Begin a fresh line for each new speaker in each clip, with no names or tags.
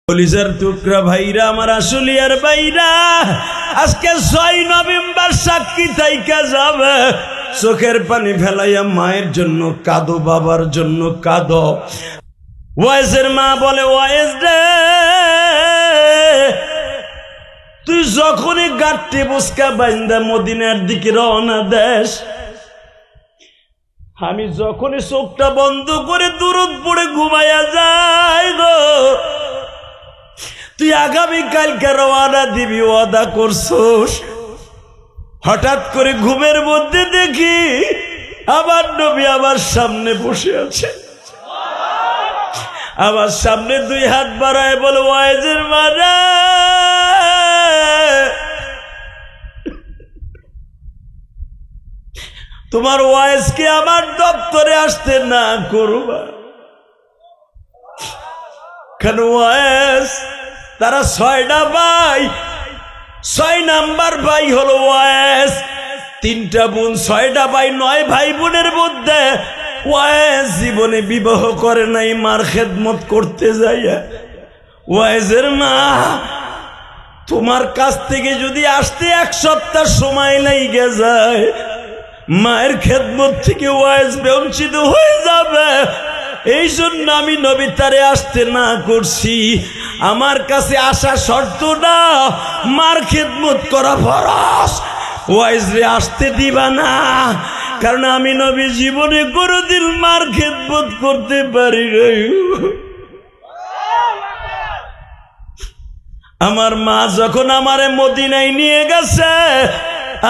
কলিজার টুকরা ভাইরা, আমার আশুলিয়ার ভাইরা, আজকে 6 নভেম্বর সাক্ষী থাইকা যাবে। চোখের পানি ফেলাইয়া মায়ের জন্য কাঁদো, বাবার জন্য কাঁদো। ওয়াইজের মা বলে, ওয়াইজ রে, তুই যখনই গাঁটটি বুসকা বাইন্দা মদিনার দিকে রওনা দেশ, আমি যখনই চোখটা বন্ধ করে দুরুদ পড়ে ঘুমাইয়া যাই গো, তুই আগামীকালকে রওনা দিবি ওয়াদা করছস। হঠাৎ করে ঘুমের মধ্যে দেখি আমার নবী আমার সামনে বসে আছে। আমার সামনে 2 হাত বাড়ায় বলে, ওয়াইজের মারা, তোমার ওয়াইজকে আমার দপ্তরে আসতে না করবা। কেন ওয়াইজ? তারা 6টা ভাই, 6 নাম্বার ভাই হলো ওয়াইজ। 3টা বোন, 6টা ভাই, 9 ভাই বোনের মধ্যে ওয়াইজ জীবনে বিবাহ করে নাই, মার খেদমত করতে যাইয়া। ওয়াইজের মা, তোমার কাছ থেকে যদি আসতে 1 সপ্তাহ সময় লেগে যায়, মায়ের খেদমত থেকে ওয়াইজ বঞ্চিত হয়ে যাবে। এই জন্য আমি নবী তারে আসতে না করছি। আমার কাছে আসা শর্ত না, মার খেদমত করা ফরজ। ওয়াইজ রে আসতে দিবা না, কারণ আমি নবী জীবনে কোনদিন মার খেদমত করতে পারি নাই। আমার মা যখন আমারে মদিনায় নিয়ে গেছে,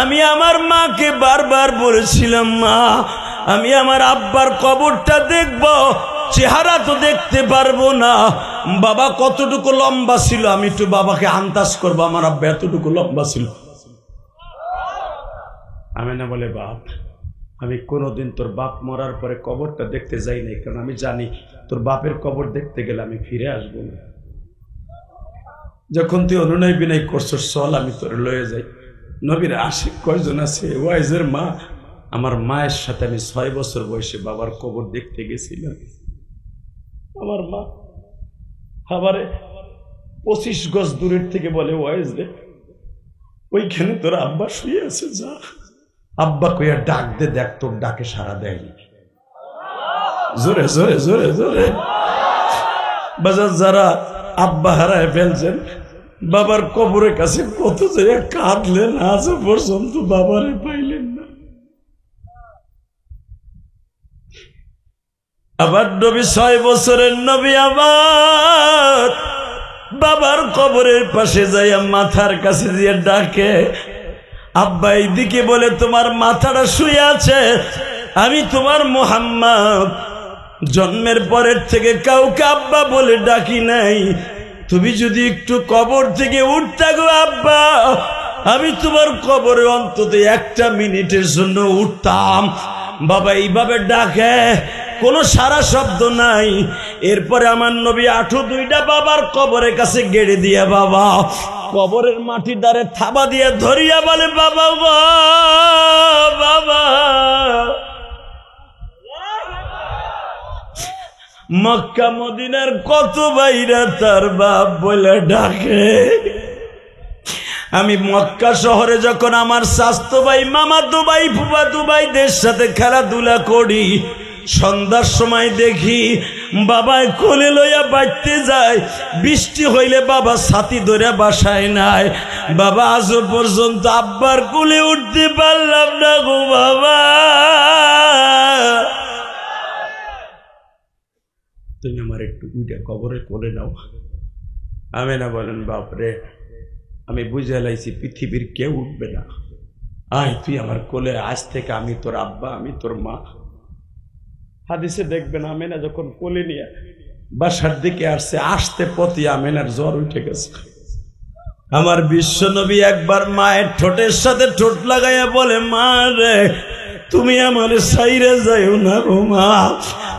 আমি আমার মাকে বারবার বলেছিলাম, মা, আমি আমার আব্বার কবরটা দেখব, চেহারা তো দেখতে পারবো না। বাবা কতটুকু লম্বা ছিল আমি একটু বাবাকে আন্দাজ করবো, আমার আব্বা এতটুকু লম্বা ছিল। আমি না বলে, বাপ, আমি কোনোদিন তোর বাপ মরার পরে কবরটা দেখতে যাই নাই, কারণ আমি জানি তোর বাপের কবর দেখতে গেলে আমি ফিরে আসবো না। যখন তুই অনুনয় বিনয় করছস, চল আমি তোর লয়ে যাই। নবীর আশিক কয়জন আছে? ওয়াইজের মা, আমার মায়ের সাথে আমি 6 বছর বয়সে বাবার কবর দেখতে গেছিলাম। আমার মা আবারে 25 গজ দূরের থেকে বলে, ওয়াইজ রে, ওইখানে তোর আব্বা শুয়ে আছে, যা আব্বা কইয়া ডাক দে, দেখ তোর ডাকে সাড়া দেয়নি। জোরে জোরে জোরে জোরে। বাজার যারা আব্বা হারায় ফেলছেন, বাবার কবরের কাছে কত জায়গায় কাঁদলেন, আজ পর্যন্ত বাবারে পাইলেন না। আবার নবী 6 বছরের নবী আমার বাবার কবরের পাশে যাইয়া মাথার কাছে দিয়ে ডাকে, আব্বা এইদিকে বলে, তোমার মাথাটা শুয়ে আছে, আমি তোমার মুহাম্মদ জন্মের পরের থেকে কাউকে আব্বা বলে ডাকি নাই। তুমি যদি একটু কবর থেকে উঠতা গো আব্বা, আমি তোমার কবরে অন্তত 1টা মিনিটের জন্য উঠতাম। বাবা এইভাবে ডাকে, কোনো সারা শব্দ নাই। এরপরে আমার নবী 2টা বাবার কবরের কাছে গেড়ে দিয়া বাবা কবরের মাটির দ্বারে থাবা দিয়ে ধরিয়া বলে, বাবা গো বাবা। মক্কা মদিনার কত ভাইরা তার বাপ বলে ডাকে। আমি মক্কা শহরে যখন আমার স্বাস্থ্য ভাই, মামাতো ভাই, ফুফাতো ভাইদের সাথে খেলাধুলা করি, সন্ধ্যার সময় দেখি বাবায় কোলে লইয়া বাড়তে যায়। বৃষ্টি হইলে বাবা ছাতি ধরে বাসায় নাই। বাবা আজও পর্যন্ত আব্বার কোলে উঠতে পারলাম না গো বাবা। তুমি আমার একটু উইটা কবরে কোলে নাও। আমি না বলেন, বাপরে, আমি বুঝে লাইছি পৃথিবীর কেউ উঠবে না, আয় তুই আমার কোলে, আজ থেকে আমি তোর আব্বা, আমি তোর মা। হাদিসে দেখবেন, আমেনা যখন কোলে নিয়ে বাসার দিকে আসতে পথে আমেনার জ্বর উঠে গেছে। আমার বিশ্ব নবী একবার মায়ের ঠোঁটের সাথে ঠোঁট লাগাইয়া বলে, মা রে, তুমি আমার সাইরে যাইও না গো মা।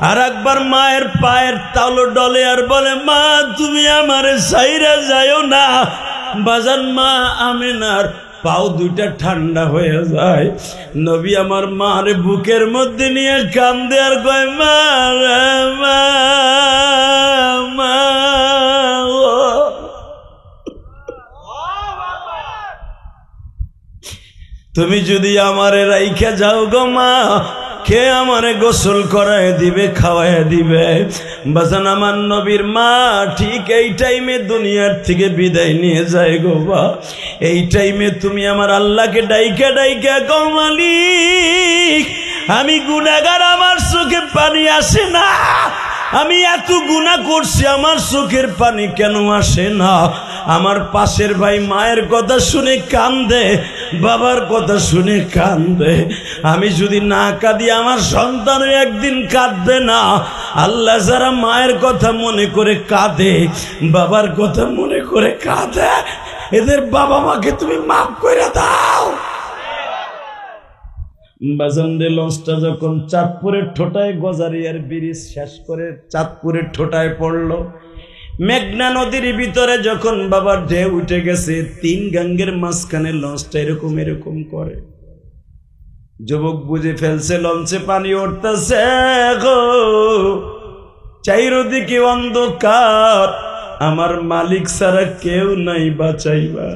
আর একবার মায়ের পায়ের তালো ডলে আর বলে, মা তুমি আমার সাইরে যাইও না। বাজান মা আমেনার পাও 2টা ঠান্ডা হয়ে যায়। নবী আমার মার বুকের মধ্যে নিয়ে কান্দে আর কয়, মা রে মা, মা তুমি যদি আমারে রাইখা যাও গো মা, কে আমারে গোসল করায় দিবে, খাওয়ায় দিবে? বাজান আমার নবীর মা ঠিক এই টাইমে দুনিয়ার থেকে বিদায় নিয়ে যায় গো বা। এই টাইমে তুমি আমার আল্লাহকে ডাইকা ডাইকা গো মালিক, আমি গুনাহগার, আমার চোখে পানি আসে না, আমি এত গুনাহ করছি, আমার চোখের পানি কেন আসে না? আমার পাশের ভাই মায়ের কথা শুনে কান্দে, বাবার কথা শুনে কান্দে। আমি যদি না কাঁদি আমার সন্তান একদিন কাঁদবে না। আল্লাহ যারা মায়ের কথা মনে করে কাঁদে, বাবার কথা মনে করে কাঁদে, এদের বাবা মাকে তুমি মাফ করে দাও। বাজানদে লঞ্চটা যখন চাঁদপুরের ঠোঁটায় গজারিয়ার ব্রিজ শেষ করে চাঁদপুরের ঠোঁটায় পড়লো, মেঘনা নদীর ভিতরে যখন বাবার ঢেউ উঠে গেছে, 3 গাঙ্গের মাঝখানে লঞ্চটা এরকম এরকম করে। যুবক বুঝে ফেলছে লঞ্চে পানি উঠতেছে গো, চারিদিকে অন্ধকার, আমার মালিক ছাড়া কেউ নাই বাঁচাইবা।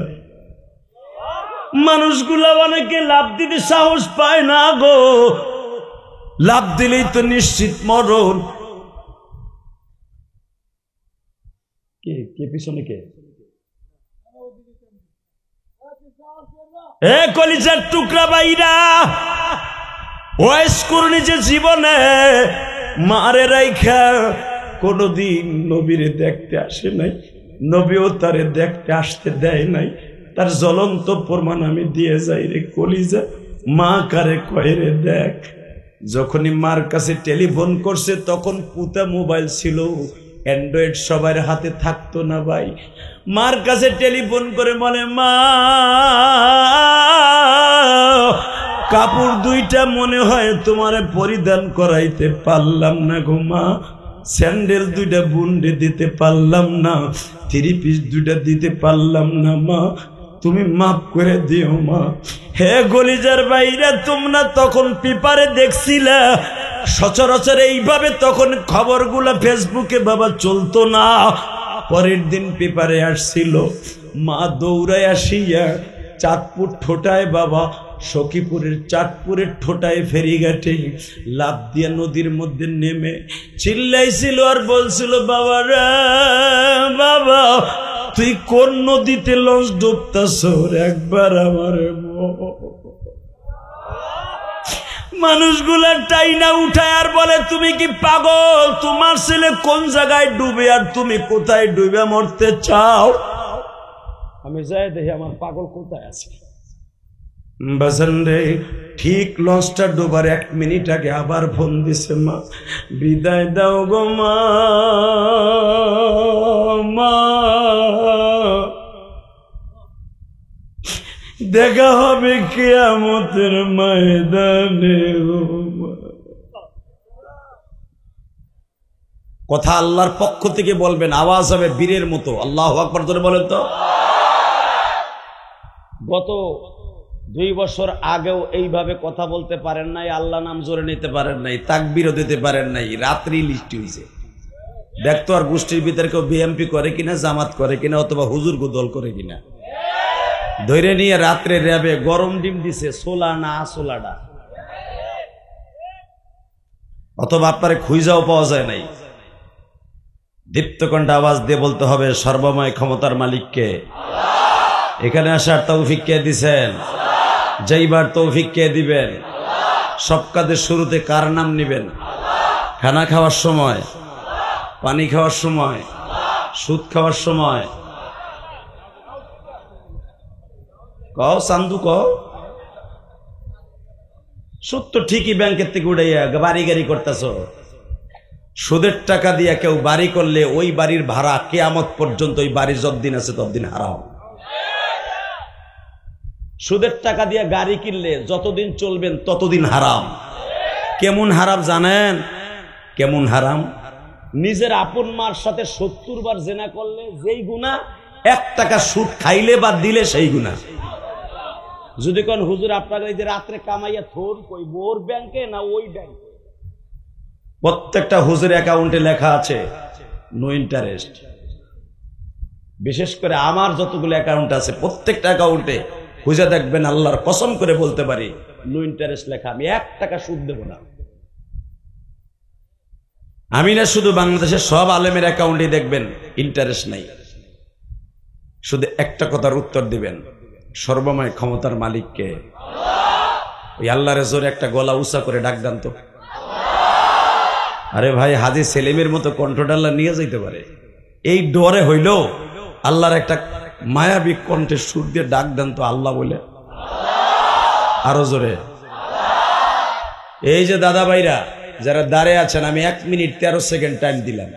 মানুষগুলা অনেকে লাভ দিতে সাহস পায় না গো, লাভ দিলেই তো নিশ্চিত মরণ। কে কে পিছনে কে? এ কলিজার টুকরা বাইরা, ওয়াইস করুন যে জীবনে মারে রাইখা কোনদিন নবীরে দেখতে আসে নাই, নবীও তারে দেখতে আসতে দেয় নাই। তার জ্বলন্ত প্রমাণ আমি দিয়ে যাই রে কলিজা। মা কারে কয় রে দেখ, যখনই মার কাছে টেলিফোন করছে তখন পুতা মোবাইল ছিল, অ্যান্ড্রয়েড সবার হাতে থাকতো না ভাই। মার কাছে টেলিফোন করে বলে, মা কাপড় 2টা মনে হয় তোমারে পরিধান করাইতে পারলাম না গো মা, স্যান্ডেল 2টা বুন্ডে দিতে পারলাম না, 3 পিস 2টা দিতে পারলাম না মা, তুমি মাফ করে দিও মা। হে গলিজার বাইরা, তোমরা তখন পেপারে দেখছিলা, সচরাচর এইভাবে তখন খবরগুলা ফেসবুকে বাবা চলতো না। পরের দিন পেপারে আসছিল, মা দৌড়ায় আসিয়া চাঁদপুর ঠোঁটায় বাবা, সখীপুরের চাঁদপুরের ঠোঁটায় ফেরিঘাটে লাফ দিয়া নদীর মধ্যে নেমে চিল্লাইছিল আর বলছিল, বাবা রে বাবা, তুই কোন নদীতে লঞ্চ ডুবতাছ, একবার আমার মানুষগুলা টাইনা উঠায় আর বলে, তুমি কি পাগল? তোমার ছেলে কোন জায়গায় ডুবে আর তুমি কোথায় ডুবে মরতে চাও? আমি যাই দেখি আমার পাগল কোথায় আছে। বাজান রে, ঠিক লঞ্চটা ডোবার 1 মিনিট আগে আবার ফোন দিছে, মা বিদায় দাও গো মা, মা দেখা হবে কিয়ামতের ময়দানে। কথা আল্লাহর পক্ষ থেকে বলবেন, আওয়াজ হবে বীরের মতো। আল্লাহু আকবার ধরে বলেন তো। গত 2 বছর আগেও এইভাবে কথা বলতে পারেন নাই, আল্লাহ নাম জোরে নিতে পারেন নাই, তাকবীরও দিতে পারেন নাই, রাত্রি লিস্টি হয়েছে। দেখতো আর গোষ্ঠীর ভিতরে কেউ বিএমপি করে কিনা, জামাত করে কিনা, অথবা হুজুর দল করে কিনা। ধরে নিয়ে রাত্রে র্যাবে গরম ডিম দিছে, সোলা না আসোলাডা, অথবা আপনারে খুঁজাও পাওয়া যায় নাই। দীপ্তকণ্ঠ আওয়াজ দিয়ে বলতে হবে, সর্বময় ক্ষমতার মালিককে। এখানে আসার তৌফিক কে দিছেন? যাইবার তৌফিক কে দিবেন? সব কাজের শুরুতে কার নাম নিবেন? খানা খাওয়ার সময়, পানি খাওয়ার সময়, সুদ খাওয়ার সময়, কও চান্দু কও। সুদ তো ঠিকই ব্যাংকের থেকে উঠাইয়া বাড়ি গাড়ি করতেছ। সুদের টাকা দিয়া কেউ বাড়ি করলে ওই বাড়ির ভাড়া কিয়ামত পর্যন্ত, ওই বাড়ি যতদিন আছে ততদিন হারাম। সুদের টাকা দিয়ে গাড়ি কিনলে যতদিন চলবেন ততদিন হারাম। কেমন হারাম জানেন? কেমন হারাম? নিজের আপন মার সাথে 70 বার জেনা করলে যেই গুনাহ, 1 টাকা সুদ খাইলে বা দিলে সেই গুনাহ। যদি কোন হুজুর আপনাকে এই যে রাত্রে কামাইয়া থোর কই বোর ব্যাংকে না ওই ব্যাংকে, প্রত্যেকটা হুজুর অ্যাকাউন্টে লেখা আছে নো ইন্টারেস্ট। বিশেষ করে আমার যতগুলো অ্যাকাউন্ট আছে প্রত্যেকটা অ্যাকাউন্টে খুঁজে দেখবেন, আল্লাহর কসম করে বলতে পারি, নো ইন্টারেস্ট লেখা, আমি 1 টাকা সুদ দেব না। আমি না, শুধু বাংলাদেশের সব আলেমের অ্যাকাউন্টে দেখবেন ইন্টারেস্ট নাই। শুধু একটা কথার উত্তর দিবেন, সর্বময় ক্ষমতার মালিককে। ওই আল্লাহর জোরে একটা গলা উঁচা করে ডাক দেন তো। আরে ভাই, হাজী সেলিমের মতো কণ্ঠটা আল্লাহ নিয়ে যাইতে পারে, এই ডরে হইল আল্লাহর একটা মায়াবী কণ্ঠে সুর দিয়ে ডাক দেন তো আল্লাহ বলে, আরো জোরে। এই যে দাদা ভাইরা যারা দাঁড়িয়ে আছেন, আমি 1 মিনিট 13 সেকেন্ড টাইম দিলাম।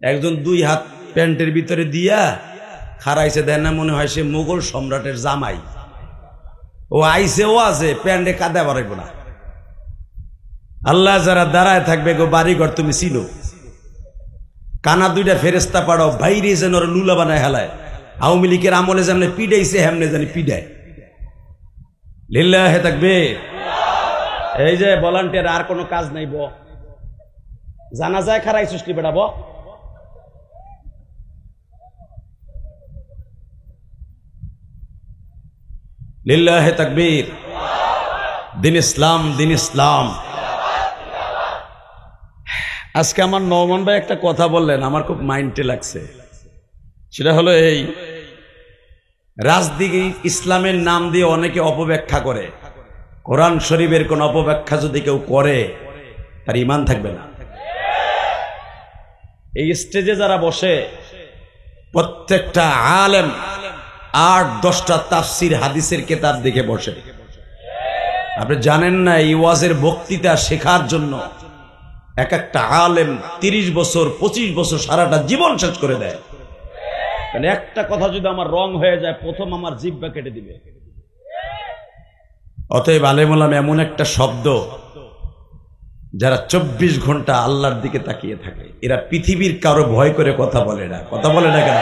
একজন 2 হাত প্যান্টের ভিতরে দিয়া খারাইছে, দেন না মনে হয় সে মুঘল সম্রাটের জামাই। ও আইসে, ও আছে, প্যান্টে কাদা বাড়াইব না। আল্লাহ যারা দাঁড়ায় থাকবে, গো বাড়িঘর তুমি চিনো, কানা 2টা ফেরেস্তা পাড়াও, বাইরে যেন ওরা লুলা বানায় হেলায়। আওয়ামী লীগের আমলে যেমন পিডাইছে, হেমনে জানি পিডায়। লিল্লাহে তাকবীর। এই যে ভলান্টিয়ার, আর কোনো কাজ নাই, ব জানা যায় খারাই সৃষ্টি বেড়াব। লিল্লাহে তাকবীর। দিন ইসলাম, দিন ইসলাম। আজকে আমার নওমান ভাই একটা কথা বললেন, আমার খুব মাইন্ডে লাগছে। সেটা হলো এই, রাজনীতি ইসলামের নাম দিয়ে অনেকে অপব্যাখ্যা করে। কোরআন শরীফের কোন অপব্যাখ্যা যদি কেউ করে, তার ঈমান থাকবে না। এই স্টেজে যারা বসে, প্রত্যেকটা আলেম 8-10টা তাফসির হাদিসের কিতাব দেখে বসে। আপনি জানেন না, এই ওয়াজের বক্তৃতা শেখার জন্য এক একটা আলেম 30 বছর 25 বছর সারাটা জীবন শেষ করে দেয়। মানে একটা কথা যদি আমার রং হয়ে যায়, প্রথম আমার জিহ্বা কেটে দিবে। অতএব আলেমুলামা এমন একটা শব্দ, যারা 24 ঘন্টা আল্লাহর দিকে তাকিয়ে থাকে, এরা পৃথিবীর কারো ভয় করে কথা বলে না। কথা বলে না কেন?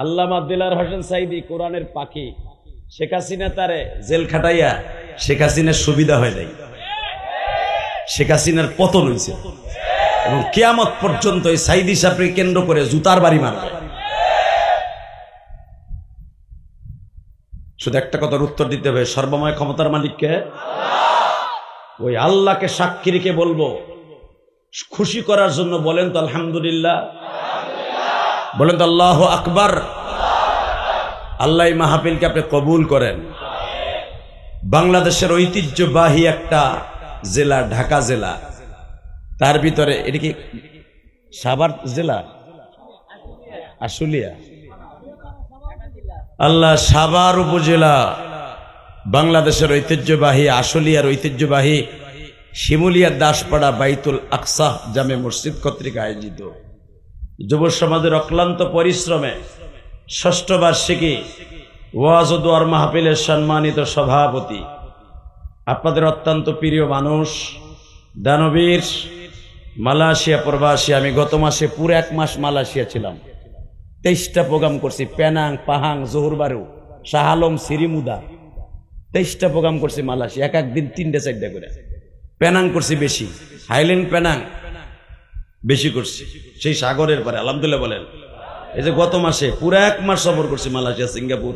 আল্লামা দিলার হোসেন সাইদি কোরআনের পাখি। শেখ হাসিনা তারে জেল খাটাইয়া শেখ হাসিনার সুবিধা হয় নাই, শেখ হাসিনার পতন হয়েছে, এবং কিয়ামত পর্যন্ত এই সাইদি সাহেবকে কেন্দ্র করে জুতার বাড়ি মারবে। শুধু একটা কথার উত্তর দিতে হবে, সর্বময় ক্ষমতার মালিককে। ওই আল্লাহকে সাক্ষী রেখে বলবো, খুশি করার জন্য বলেন তো আলহামদুলিল্লাহ, বলেন তো আল্লাহু আকবার। আল্লাহ এই মাহফিলকে আপনি কবুল করেন। বাংলাদেশের ঐতিহ্যবাহী একটা জেলা ঢাকা জেলা, তার ভিতরে এটা কি সাভার জেলা, আশুলিয়া, আল্লাহ সাভার উপজেলা, বাংলাদেশের ঐতিহ্যবাহী আশুলিয়ার ঐতিহ্যবাহী শিমুলিয়া দাসপাড়া বাইতুল আকসা জামে মসজিদ কর্তৃক আয়োজিত যুব সমাজের অক্লান্ত পরিশ্রমে ৬ষ্ঠ বার্ষিকী ওয়াজ ও দোয়ার মাহফিলের সম্মানিত সভাপতি, আপনাদের অত্যন্ত প্রিয় মানুষ, দানবীর, মালয়েশিয়া প্রবাসী। আমি গত মাসে পুরো 1 মাস মালয়েশিয়া ছিলাম। 23টা প্রোগ্রাম করছি, Penang, Pahang, Johor Bahru, Shah Alam, সিরিমুদা, 23টা প্রোগ্রাম করছি মালয়েশিয়া। এক দিন 3টা-4টা করে। পেনাং করছি বেশি, হাইল্যান্ড পেনাং বেশি করছি, সেই সাগরের পারে। আলহামদুলিল্লাহ বলেন। এই যে গত মাসে পুরো 1 মাস সফর করছি মালয়েশিয়া, সিঙ্গাপুর,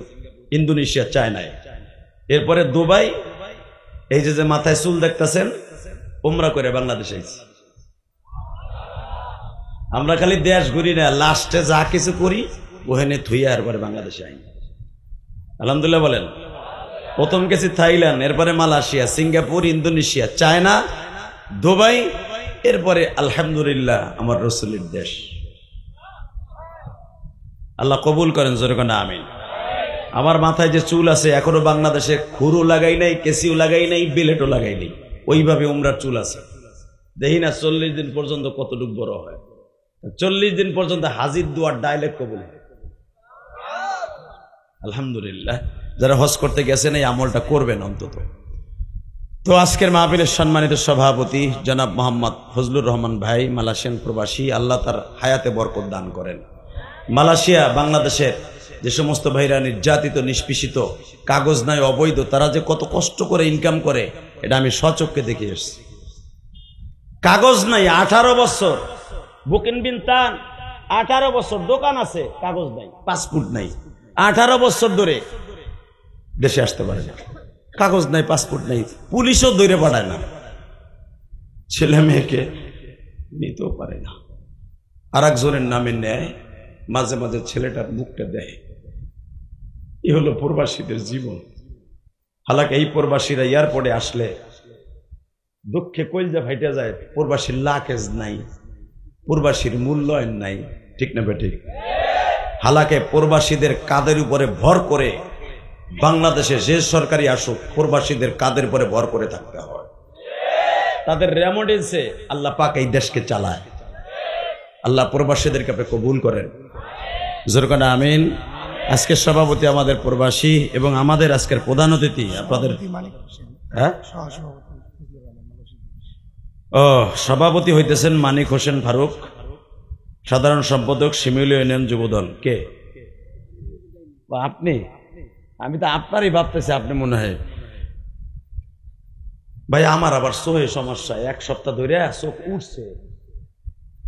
ইন্দোনেশিয়া, চায়নায়, এরপরে দুবাই। এই যে মাথায় চুল দেখতেছেন, উমরা করে বাংলাদেশে আইছি। আমরা খালি দেশ ঘুরি না, লাস্টে যা কিছু করি ওখানে থুইয়া এরপরে বাংলাদেশে আইন। আলহামদুলিল্লাহ বলেন। প্রথম গেছি থাইল্যান্ড, এরপরে Malaysia, Singapore, Indonesia, China, Dubai, এরপরে আলহামদুলিল্লাহ আমার রসুলের দেশ। আল্লাহ কবুল করেন, জোরে কোন আমিন। আমার মাথায় যে চুল আছে এখনো বাংলাদেশে খুরু লাগাই নাই, কেসিও লাগাই নাই, বেলেটও লাগাই নাই, ওইভাবে উমরার চুল আছে। দেখি না 40 দিন পর্যন্ত কতটুকু বড় হয়। 40 দিন পর্যন্ত হাজির দুয়ার ডাইলেক্ট কবুল হয়। আলহামদুলিল্লাহ। যারা হজ করতে গেছেন এই আমলটা করবেন অন্তত। তো আজকের মাহফিলের সম্মানিত সভাপতি জনাব মোহাম্মদ ফজলুর রহমান ভাই, মালয়েশিয়ান প্রবাসী, আল্লাহ তার হায়াতে বরকত দান করেন। মালয়েশিয়া, বাংলাদেশের যে সমস্ত ভাইরা নির্যাতিত, নিষ্পেষিত, কাগজ নাই, অবৈধ, তারা যে কত কষ্ট করে ইনকাম করে এটা আমি স্বচক্ষে দেখে এসেছি। কাগজ নাই, 18 বছর বুকিন বিনতান, 18 বছর দোকান আছে, কাগজ নাই, পাসপোর্ট নাই, 18 বছর ধরে দেশে আসতে পারে না, কাগজ নাই, পাসপোর্ট নাই, পুলিশও ধরে পাঠায় না, ছেলে মেয়েকে নিতেও পারে না, আর একজনের নামে নেয়, মাঝে মাঝে ছেলেটার মুখটা দেয়। এই হলো প্রবাসীদের জীবন। হালাকে এই প্রবাসীরা এয়ারপোর্টে আসলে দুঃখে কইলজা ফাইটা যায়। প্রবাসীর লাকেজ নাই, প্রবাসীর মূল্যায়ন নাই, ঠিক না বেঠিক? হালাকে প্রবাসীদের কাদের উপরে ভর করে বাংলাদেশে যে সরকারি আসুক, প্রবাসীদের কাদের উপরে ভর করে থাকতে হয়। তাদের রেমোডেন্সে আল্লাহ পাক এই দেশকে চালায়। আল্লাহ প্রবাসীদেরকে আপনি কবুল করেন, জোরকানা আমিন। আজকের সভাপতি আমাদের প্রবাসী এবং আমাদের আজকের প্রধান অতিথি আপনাদের সভাপতি হইতেছেন মানিক হোসেন ফারুক, সাধারণ সম্পাদক শিমুল ইউনিয়ন যুবদল। কে আপনি? আমি তো আপনারই ভাবতেছি, আপনি মনে হয়। ভাই আমার আবার চোখে সমস্যা, এক সপ্তাহ ধরে চোখ উঠছে।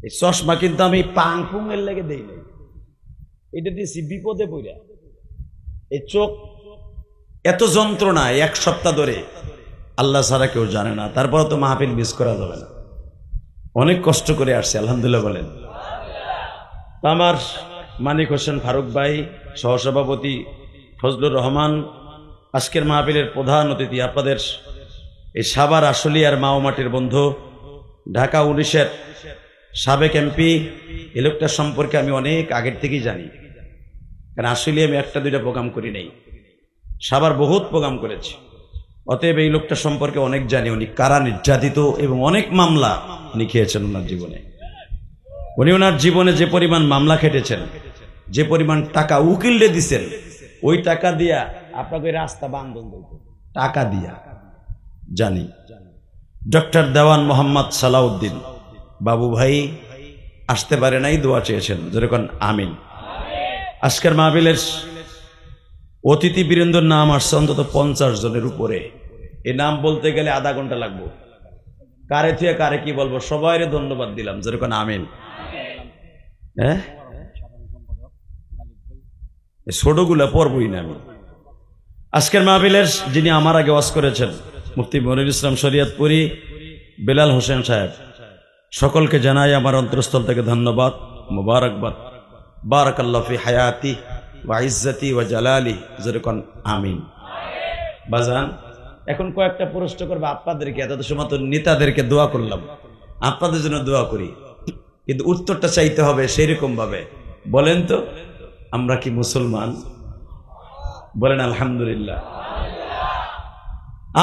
এই চশমা কিন্তু আমি পাং পুং এর লেগে দেই নাই, এটা দিয়েছি বিপদে পড়া। এই চোখ এত যন্ত্রণা এক সপ্তাহ ধরে, আল্লাহ ছাড়া কেউ জানে না। তারপরে তো মাহফিল মিস করা যাবে না, অনেক কষ্ট করে আসছে, আলহামদুলিল্লাহ বলেন। আমার মানিক হোসেন ফারুক ভাই, সহসভাপতি ফজলুর রহমান, আজকের মাহফিলের প্রধান অতিথি আপনাদের এই সাভার আশুলিয়ার মাওমাটির বন্ধু, ঢাকা 19-এর সাবেক এমপি। এই লোকটার সম্পর্কে আমি অনেক আগের থেকেই জানি, কারণ আশুলিয়া আমি একটা দুইটা প্রোগ্রাম করি নাই, সাভার বহুত প্রোগ্রাম করেছি। অতএব এই লোকটা সম্পর্কে অনেক জানি। উনি কারা নির্যাতিত এবং অনেক মামলা উনি খেয়েছেন ওনার জীবনে। উনি ওনার জীবনে যে পরিমাণ মামলা খেটেছেন, যে পরিমাণ টাকা উকিলরে দিচ্ছেন, ওই টাকা দিয়া আপনাকে রাস্তা বান্ধন দিত, টাকা দিয়া জানি। ডক্টর দেওয়ান মোহাম্মদ সালাউদ্দিন বাবু ভাই আসতে পারে নাই, দোয়া চেয়েছেন, যেরকম আমিন। আজকের মাহফিলের অতিথি বীরেন্দ্রর নাম আসছে অন্তত 50 জনের উপরে। এই নাম বলতে গেলে আধা ঘন্টা লাগবো, কারে থুয়ে কারে কি বলবো। সবাইরে ধন্যবাদ দিলাম, যেরকম আমিন। হ্যাঁ, ছোটগুলা পড়বই না আমি। আজকের মাহফিলের যিনি আমার আগে ওয়াজ করেছেন, মুফতি মনির ইসলাম শরিয়তপুরি বেলাল হোসেন সাহেব, সকলকে জানাই আমার অন্তরস্থল থেকে ধন্যবাদ, মুবারকবাদ। বারাকাল্লাহু ফি হায়াতি ওয়া ইজ্জতি ওয়া জালালি, যেরকম আমিন। বাজান, এখন কয়েকটা প্রশ্ন করবো আপনাদেরকে। এত সময় তো নেতাদেরকে দোয়া করলাম, আপনাদের জন্য দোয়া করি, কিন্তু উত্তরটা চাইতে হবে সেইরকম ভাবে। বলেন তো, আমরা কি মুসলমান? বলেন আলহামদুলিল্লাহ।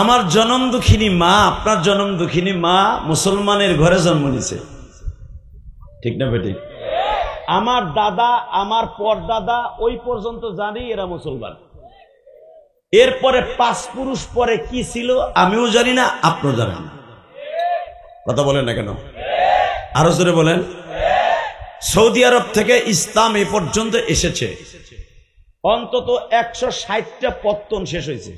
আমার জনম দুঃখিনী মা, আপনার জনম দুঃখিনী মা মুসলমানের ঘরে জন্ম নিছে, ঠিক না বেটি? আমার দাদা, আমার পরদাদা, ওই পর্যন্ত জানি এরা মুসলমান। এরপরে 5 পুরুষ পরে কি ছিল আমিও জানি না, আপনিও জানেন না। কথা বলেন না কেন? আরো জোরে বলেন। সৌদি আরব থেকে ইসলাম এ পর্যন্ত এসেছে, অন্তত 160টা পত্তন শেষ হয়েছে।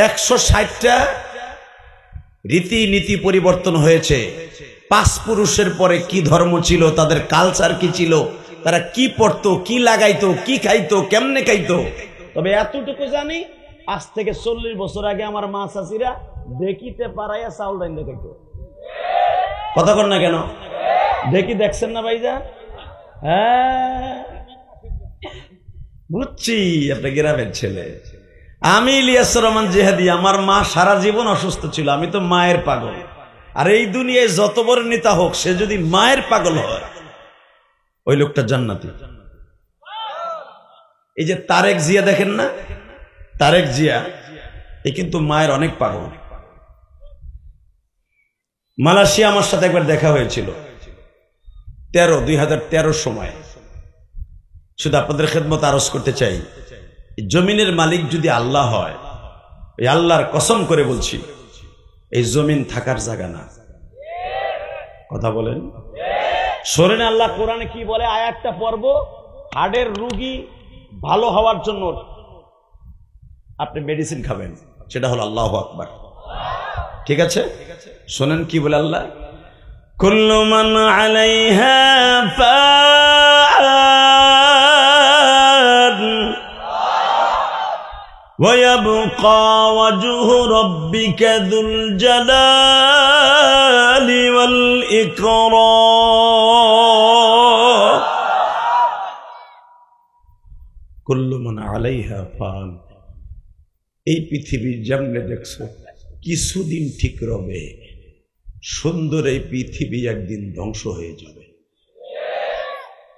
160টা রীতিনীতি পরিবর্তন হয়েছে। 5 পুরুষের পরে কি ধর্ম ছিল, তাদের কালচার কি ছিল, তারা কি পড়তো, কি লাগাইতো, কি খাইতো, কেমনে খাইতো। তবে এতটুকু জানি, আজ থেকে 40 বছর আগে আমার মা চাচিরা দেখিতে পারাইয়া চাউল ডাইন দেখাইতো। কথা কন না কেন? দেখি দেখছেন না ভাইজা? হ্যাঁ বুঝছি, আপনি গ্রামের ছেলে। আমি ইলিয়াস রহমান জিহাদি, আমার মা সারা জীবন অসুস্থ ছিল, আমি তো মায়ের পাগল। আর এই দুনিয়ায় যত বড় নেতা হোক, সে যদি মায়ের পাগল হয়, ওই লোকটা জান্নাতি। এই যে তারেক জিয়া দেখেন না, তারেক জিয়া এ কিন্তু মায়ের অনেক পাগল। মালয়েশিয়া আমার সাথে একবার দেখা হয়েছিল 2013 সময়। শুধু আপনাদের খেদমত আরজ করতে চাই, জমিনের মালিক যদি আল্লাহ হয়, এই আল্লাহর কসম করে বলছি, এই জমিন থাকার জায়গা না। কথা বলেন। শোনেন আল্লাহ কোরআনে কি বলে, আয়াতটা পড়ব। হার্টের রোগী ভালো হওয়ার জন্য আপনি মেডিসিন খাবেন, সেটা হলো আল্লাহু আকবার। ঠিক আছে, শোনেন কি বলে আল্লাহ, কুল্লু মান আলাইহা ফান ويبقى وجه ربك ذو الجلال والإكرام كل من عليها فان। এই পৃথিবী যেমনে দেখছো কিছুদিন ঠিক রবে, সুন্দর এই পৃথিবী একদিন ধ্বংস হয়ে যাবে।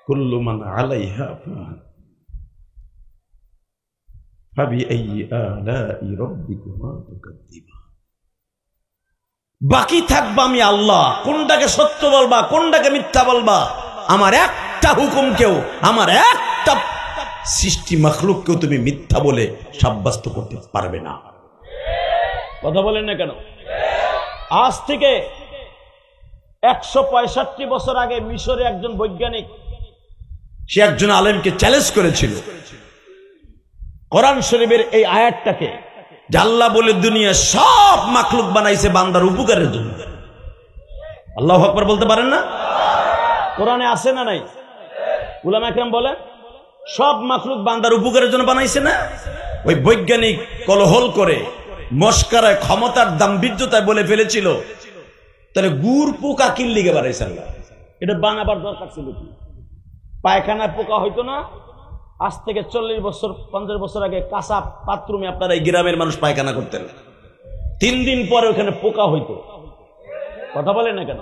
কুল্লু মান আলাইহা ফান ফাবিআইয়ি আলাই রাব্বিকুমা তুকাদ্দিবান। বাকি থাকবা আমি আল্লাহ। কোনটাকে সত্য বলবা, কোনটাকে মিথ্যা বলবা, আমার একটা হুকুমকেও, আমার একটা সৃষ্টি মাখলুককেও তুমি মিথ্যা বলে সাব্যস্ত করতে পারবে না। কথা বলেন না কেন? আজ থেকে 165 বছর আগে মিশরে একজন বৈজ্ঞানিক, সে একজন আলেমকে চ্যালেঞ্জ করেছিল কোরআন শরীফের এই আয়াতটাকে, যে আল্লাহ বলে দুনিয়া সব মাখলুক বানাইছে বান্দার উপকারের জন্য। আল্লাহু আকবার বলতে পারেন না? কোরআনে আছে না নাই? উলামা একরাম বলেন সব মাখলুক বান্দার উপকারের জন্য বানাইছে না? ওই বৈজ্ঞানিক কলহল করে মস্কারায় ক্ষমতার দাম্ভির্যতায় বলে ফেলেছিল, তাহলে গুড় পোকা কিল লিগে বানাইছে আল্লাহ? এটা বানাবার দরকার ছিল কি? পায়খানায় পোকা হইতো না? আজ থেকে 40 বছর 50 বছর আগে কাঁচা বাথরুমে আপনারা এই গ্রামের মানুষ পায়খানা করতেন, 3 দিন পরে ওখানে পোকা হইতো। কথা বলেন না কেন?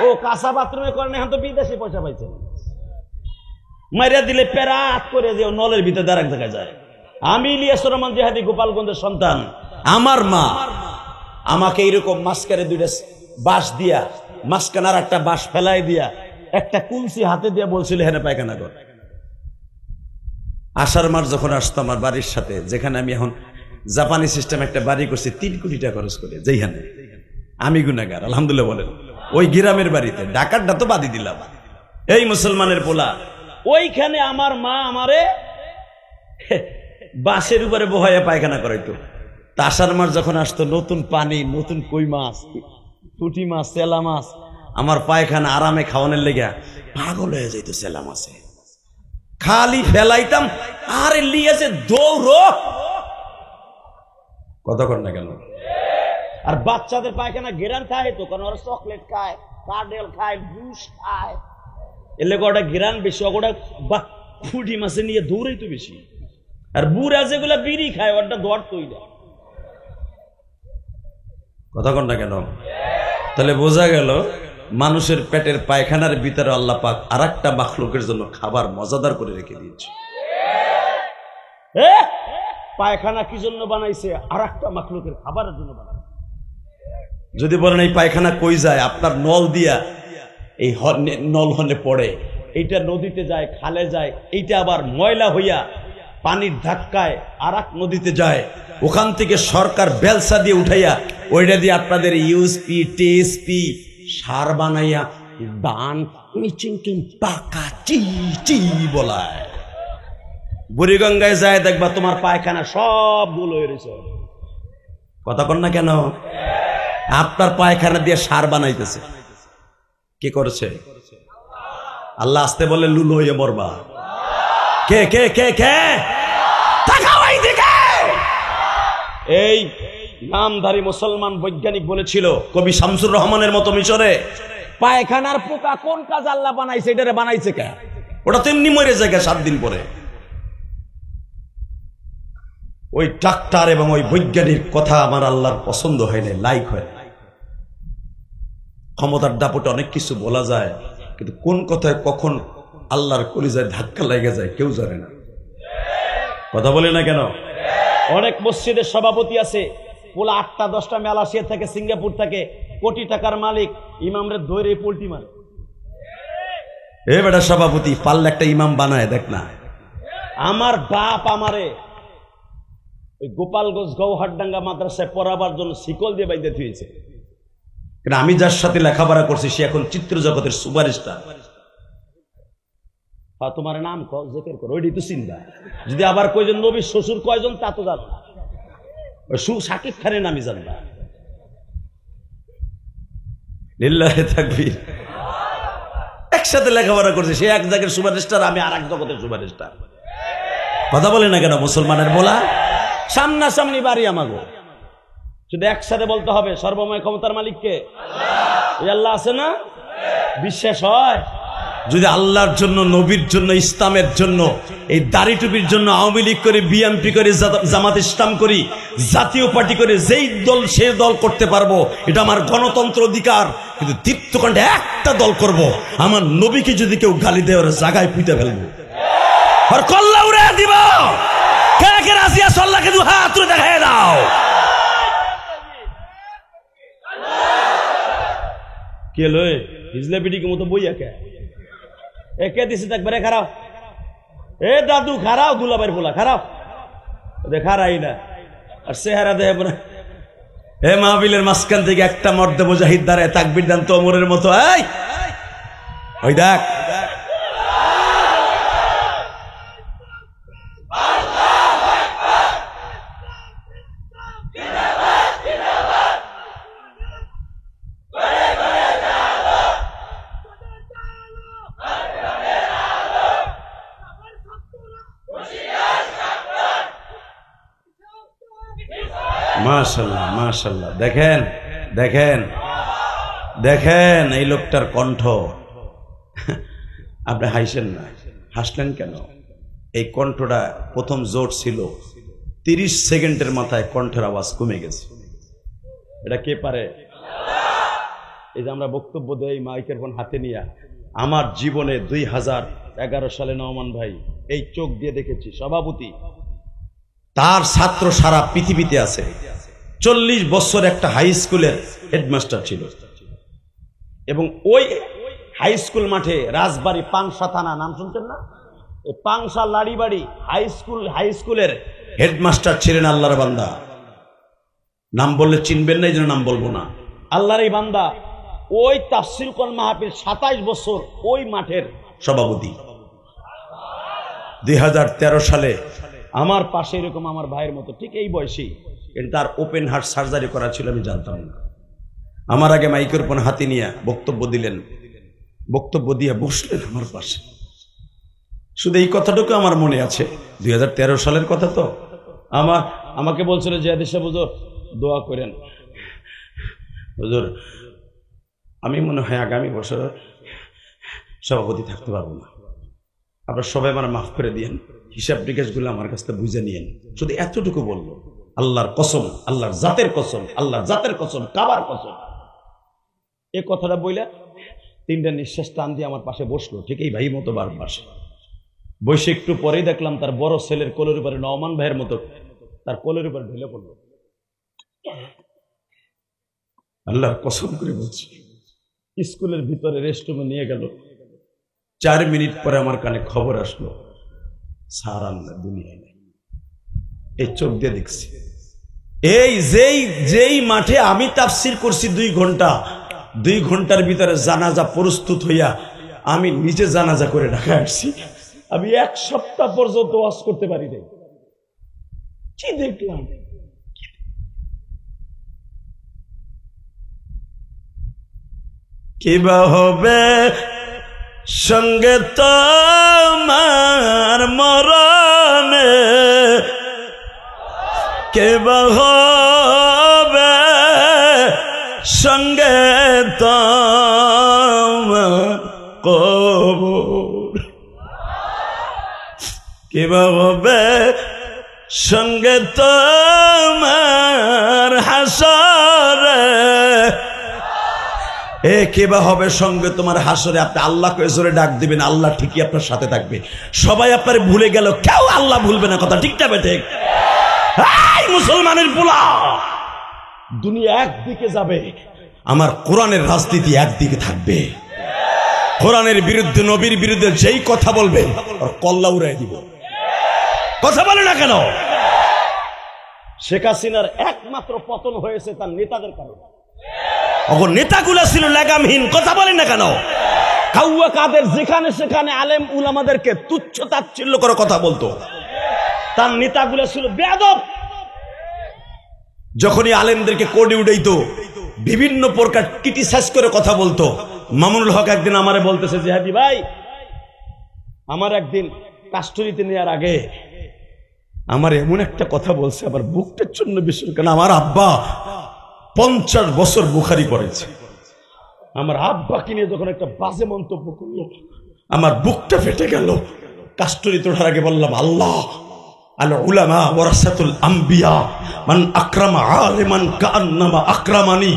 ও কাঁচা বাথরুমে করেন, এখন তো বিদেশি পয়সা পাইছেন, মারিয়া দিলে পেরাত করে যে নলের ভিতরে দাঁড়াক দেখা যায়। আমি ইলিয়াস রহমান জিহাদি গোপালগঞ্জের সন্তান, আমার মা আমাকে এইরকম মাঝখানে 2টা বাঁশ দিয়া, মাঝখানে আর একটা বাঁশ ফেলাই দিয়া, একটা কুলসি হাতে দিয়া বলছিল হ্যাঁ পায়খানা কর। আষাঢ় মাস যখন আসতো আমার বাড়ির সাথে, যেখানে আমি এখন জাপানি সিস্টেম একটা বাড়ি করছি 3 কোটি টাকা খরচ করে, যেখানে আমি গুনাহগার আলহামদুলিল্লাহ বলেন, ওই গ্রামের বাড়িতে ডাকাতটা তো বাদি দিলাম, এই মুসলমানের পোলা, ওইখানে আমার মা আমারে বাঁশের উপরে বহাইয়া পায়খানা করাইতো। আষাঢ় মাস যখন আসতো, নতুন পানি, নতুন কই মাছ, পুঁটি মাছ, চেলা মাছ, আমার পায়খানা আরামে খাওয়ানোর লেগে পাগল হয়ে যাইতো। চেলা মাছে খালি ফেলাইতাম আর লিয়েছে দৌড়ো। কথা কর না কেন? আর বাচ্চাদের পায়খানা গেরান খায় তো, কারণ ওরা চকলেট খায়, কার্ডেল খায়, জুস খায়, এলে ওটা গেরান বেশি, ওটা পুঁটি মাছে নিয়ে দৌড়াই তো বেশি। আর বুড়া যেগুলা বিড়ি খায় ওটা দৌড়তই না। কথা কর না কেন? তাহলে বোঝা গেল মানুষের পেটের পায়খানার ভিতরে আল্লাহ পাক আর একটা মাখলুকের জন্য খাবার মজাদার করে রেখে দিয়েছে। পায়খানা কি জন্য বানাইছে? আর একটা মাখলুকের খাবারের জন্য বানাইছে। যদি বলেন এই পায়খানা কই যায়, আপনার নল দিয়া এই নল হনে পড়ে, এইটা নদীতে যায়, খালে যায়, এইটা আবার ময়লা হইয়া পানির ধাক্কায় আর এক নদীতে যায়, ওখান থেকে সরকার বেলসা দিয়ে উঠাইয়া ওইটা দিয়ে আপনাদের ইউএসপি টিএসপি সার বানাইয়া দান মিচিংকিং পাকা চি চি বলায়। বুড়িগঙ্গায় যায় দেখবা তোমার পায়খানা সবগুলো হয়েছে। কথা কন না কেন? আপনার পায়খানা দিয়ে সার বানাইতেছে কি করেছে? আল্লাহ আসতে বলে লুলো হয়ে মরবা। কে কে কে কে? এই নামধারী মুসলমান বৈজ্ঞানিক বলেছিল, কবি শামসুর রহমানের মতো মিশরে, পায়খানার পোকা কোন কাজ আল্লাহ বানাইছে, এটারে বানাইছে কে? ওটা তেমনি মরে যায় 7 দিন পরে। ওই ডাক্তার এবং ওই বৈজ্ঞানিক কথা আমার আল্লাহর পছন্দ হয় না, লাইক হয় না। ক্ষমতার দাপটে অনেক কিছু বলা যায়, কিন্তু কোন কথায় কখন আল্লাহর কলিজায় ধাক্কা লেগে যায় কেউ জানে না। কথা বলে না কেন? অনেক মসজিদের সভাপতি আছে, পোলা 8টা 10টা মালয়েশিয়া থেকে, সিঙ্গাপুর থেকে, কোটি টাকার মালিক, ইমামরে ধরে পোল্টি মারে। এ বেটা সভাপতি, পারলে একটা ইমাম বানায় দেখ না। আমার বাপ আমারে ওই গোপালগঞ্জ গৌহাটডাঙ্গা মাদ্রাসায় পড়াবার জন্য শিকল দিয়ে বাইতে থুয়েছে। কিন্তু আমি যার সাথে লেখাপড়া করছি সে এখন চিত্র জগতের সুপারস্টার। তোমার নাম জেকের করো, ওইটাই তো চিন্তা। যদি আবার কয়জন নবীর শ্বশুর কয়জন তা তো জানো না, শাকিব খানের নামই জানবা। লিল্লাহি তাকবীর। একসাথে লেখাপড়া করছে, সে এক জায়গার সুপারস্টার, আমি আর এক জগতের সুপারস্টার। কথা বলে না কেন মুসলমানের বলা? সামনাসামনি বাড়ি আমাগো, শুধু একসাথে বলতে হবে সর্বময় ক্ষমতার মালিককে আল্লাহ আছে না? বিশ্বাস হয়? যদি আল্লাহর জন্য, নবীর জন্য, ইসলামের জন্য, এই দাড়ি টুপির জন্য আওয়ামী লীগ করি, বিএনপি করি, জামাত ইসলাম করি, জাতীয় পার্টি করে যেই দল সে দল করতে পারবো, এটা আমার গণতন্ত্র অধিকার। কিন্তু দীপ্তকণ্ঠে একটা দল করব, আমার নবীকে যদি কেউ গালি দেয় ওরা জায়গায় পুঁতে ফেলবো আর কল্লা উড়ে দিব। কে কে রাজি আছো? আল্লাহকে দু হাত তুলে দেখায় দাও। কে লয় হিজলে পিটিকে মতো বইয়া কে একে দিছে একবারে খারাপ। এ দাদু খারাপ, দুলাবের পোলা খারাপ, দেখারাই না আর চেহারা দেহে পরে। হে মাহফিলের মাঝখান থেকে একটা মর্দে মুজাহিদ দাঁড়ায় তাকবীর দেন তো ওমরের মতো। এই ওই দেখ, মাশাআল্লাহ মাশাআল্লাহ। দেখেন দেখেন দেখেন এই লোকটার কণ্ঠ। আপনি হাসেন না, হাসলেন কেন? এই কণ্ঠটা প্রথম জোর ছিল, 30 সেকেন্ডের মাথায় কণ্ঠের আওয়াজ কমে গেছে। এটা কে পারে? এই যে আমরা বক্তব্য দেই মাইকের ফোন হাতে নিয়ে, আমার জীবনে 2011 সালে নওমান ভাই এই চোখ দিয়ে দেখেছি সভাপতি, তার ছাত্র সারা পৃথিবীতে আছে। 40 বছর একটা হাই স্কুলের হেডমাস্টার ছিল এবং ওই হাই স্কুল মাঠে রাজবাড়ি পাংশা থানা, নাম শুনছেন না? এই পাংশা লাড়িবাড়ি হাই স্কুলের হেডমাস্টার ছিলেন আল্লাহর বান্দা। নাম বললে চিনবেন না, এই জন্য নাম বলবো না। আল্লাহর এই বান্দা ওই তাফসীর কোরআন মাহফিল 27 বছর ওই মাঠের সভাপতি। 2013 সালে আমার পাশে এরকম আমার ভাইয়ের মতো ঠিক এই বয়সী, কিন্তু তার ওপেন হার্ট সার্জারি করা ছিল, আমি জানতাম না। আমার আগে মাইকের ফোন হাতে নিয়ে বক্তব্য দিলেন, বক্তব্য দিয়ে বসলেন আমার পাশে। শুধু এই কথাটুকু আমার মনে আছে, 2013 সালের কথা। তো আমাকে বলছিল যে আদেশে হুজুর দোয়া করেন। হুজুর আমি মনে হয় আগামী বছর সভাপতি থাকতে পারবো না, আপনারা সবাই আমার মাফ করে দিয়েন, হিসাব নিকাশগুলো আমার কাছ থেকে বুঝে নিয়েন। শুধু এতটুকু বললো। আল্লাহর কসম, আল্লাহর জাতের কসম, আল্লাহর জাতের কসম, কাবার কসম, এ কথাটা বইলা 3টা নিঃশ্বাস টান দিয়ে আমার পাশে বসলো, ঠিক এই ভাই মতো বার পাশে বসে। একটু পরেই দেখলাম তার বড় ছেলের কোলের উপরে, নওমান ভাইয়ের মতো তার কোলের উপরে ঢেলে পড়লো। আল্লাহর কসম করে বলছি, স্কুলের ভিতরে রেস্টরুমে নিয়ে গেল। 4 মিনিট পরে আমার কানে খবর আসলো, স্যার আল্লাহ দুনিয়ায় নেই। এই চোখ দিয়ে দেখছি। এই যেই মাঠে আমি তাফসীর করছি 2 ঘন্টা, 2 ঘন্টার ভিতরে জানাজা প্রস্তুত হইয়া আমি নিজে জানাজা করে ঢাকা আসছি। আমি 1 সপ্তাহ পর্যন্ত ওয়াজ করতে পারি নাই। কি দেখলাম? কিবা হবে সঙ্গে তোমার মরণে, কিবা হবে সঙ্গে তোমার কবর, কিবা হবে সঙ্গে তোমার হাসরে, কিবা হবে সঙ্গে তোমার হাসরে। আপনি আল্লাহকে জোরে ডাক দিবেন, আল্লাহ ঠিকই আপনার সাথে থাকবে। সবাই আপনার ভুলে গেল, কেউ আল্লাহ ভুলবে না। কথা ঠিক না বেঠিক? মুসলমানের পোলা, দুনিয়া একদিকে যাবে, আমার কোরআনের রাজনীতি একদিকে থাকবে। কোরআনের বিরুদ্ধে, নবীর বিরুদ্ধে যেই কথা বলবে আর কল্লা উড়াই দিব। কথা বলে না কেন? শেখ হাসিনার একমাত্র পতন হয়েছে তার নেতাদের কারণে। নেতাগুলা ছিল লাগামহীন। কথা বলেন না কেন? কাউয়া কাদের যেখানে সেখানে আলেম উলামাদেরকে তুচ্ছ তাচ্ছিল্য করে কথা বলতো। তার নেতাগুলা ছিল বেয়াদব। যখনই আলেমদেরকে কোডে উঠাইতো, বিভিন্ন প্রকার ক্রিটিসাইজ করে কথা বলতো। মামুনুল হক একদিন আমারে বলতেছে, জিহাদি ভাই, আমার একদিন কাস্টডিতে নেওয়ার আগে আমার এমন একটা কথা বলছে, আমার বুকটার জন্য বিষয়, কেন আমার আব্বা 50 বছর বুখারি পড়েছে। আমার আব্বাকে নিয়ে যখন একটা বাজে মন্তব্য করলো, আমার বুকটা ফেটে গেল। কাস্টরি তোঠার আগে বললাম, আল্লাহ, আল উলামা ওয়ারাসাতুল আম্বিয়া, মান আকরামা আলিমান কান্নামা আকরামানি।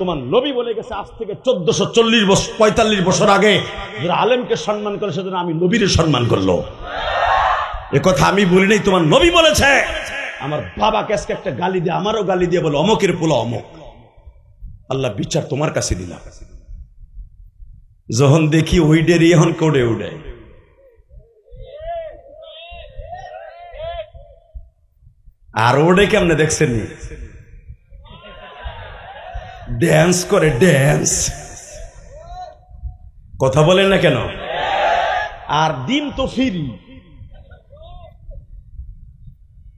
তোমার নবী বলে গেছে আজ থেকে 1445 বছর আগে, যারা আলেমকে সম্মান করে সেজন্য আমি নবীর সম্মান করলো। এ কথা আমি বলি নাই, তোমার নবী বলেছে। আমার বাবাকে আজকে একটা গালি দিয়ে, আমারও গালি দিয়ে বলে অমকের পোলা অমক। আল্লাহ বিচার তোমার কাছে দিলাম। যখন দেখি ওই ডেরি এখন কোডে উড়ে, আর ওডে কেমনে দেখছেন, ড্যান্স করে, ড্যান্স, কথা বলেন না কেন? আর দিন তো ফিরি,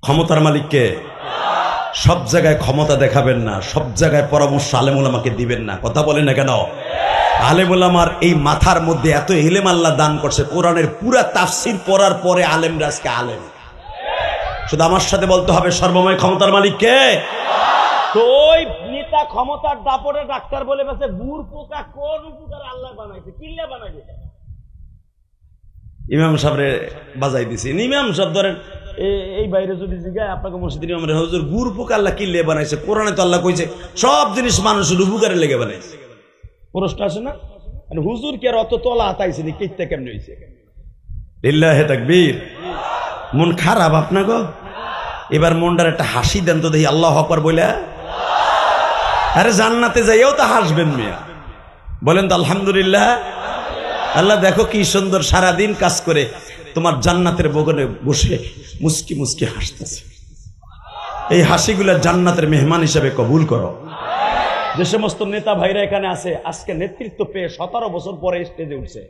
ক্ষমতার মালিককে। সব জায়গায় ক্ষমতা দেখাবেন না, সব জায়গায় পরামর্শ আলেম ওলামাকে দিবেন না, কথা বলেন না কেন? আলেম ওলামার এই মাথার মধ্যে এত ইলম আল্লাহ দান করছে, কোরআনের পুরা তাফসীর পড়ার পরে আলেমরা আজকে আলেম। শুধু আমার সাথে বলতে হবে সর্বময় ক্ষমতার মালিক কে? তো ওই নেতা ক্ষমতার দাপটে ডাক্তার বলে বসে, গুড় পোকা কোন উপকার আল্লাহ বানাইছে, কিল্লা বানাইছে। ইমাম সাহেবরে বাজাই দিছে, ইমাম সাহেব ধরেন এই বাইরে যদি জিগায় আপনাকে মসজিদের ইমাম রে, হুজুর গুড় পোকা আল্লাহ কিল্লে বানাইছে? কোরআনে তো আল্লাহ কইছে সব জিনিস মানুষের উপকারে লেগে বানাইছে। প্রশ্ন আসে না, হুজুর কে আর অত তলা হাতাইছে নি, কিত্তে কেমনে হইছে? লিল্লাহি তাকবীর। মন খারাপ আপনাগো? এবার মনটার একটা হাসি দেন তো দেখি, আল্লাহু আকবার বলে। আরে জান্নাতে যাইও তো হাসবেন মিয়া, বলেন তো আলহামদুলিল্লাহ। আল্লাহ দেখো কি সুন্দর সারাদিন কাজ করে তোমার জান্নাতের বগনে বসে মুস্কি মুস্কি হাসতেছে। এই হাসিগুলা জান্নাতের মেহমান হিসেবে কবুল করো। যে সমস্ত নেতা ভাইরা এখানে আছে, আজকে নেতৃত্ব পেয়ে 17 বছর পরে স্টেজে উঠছে।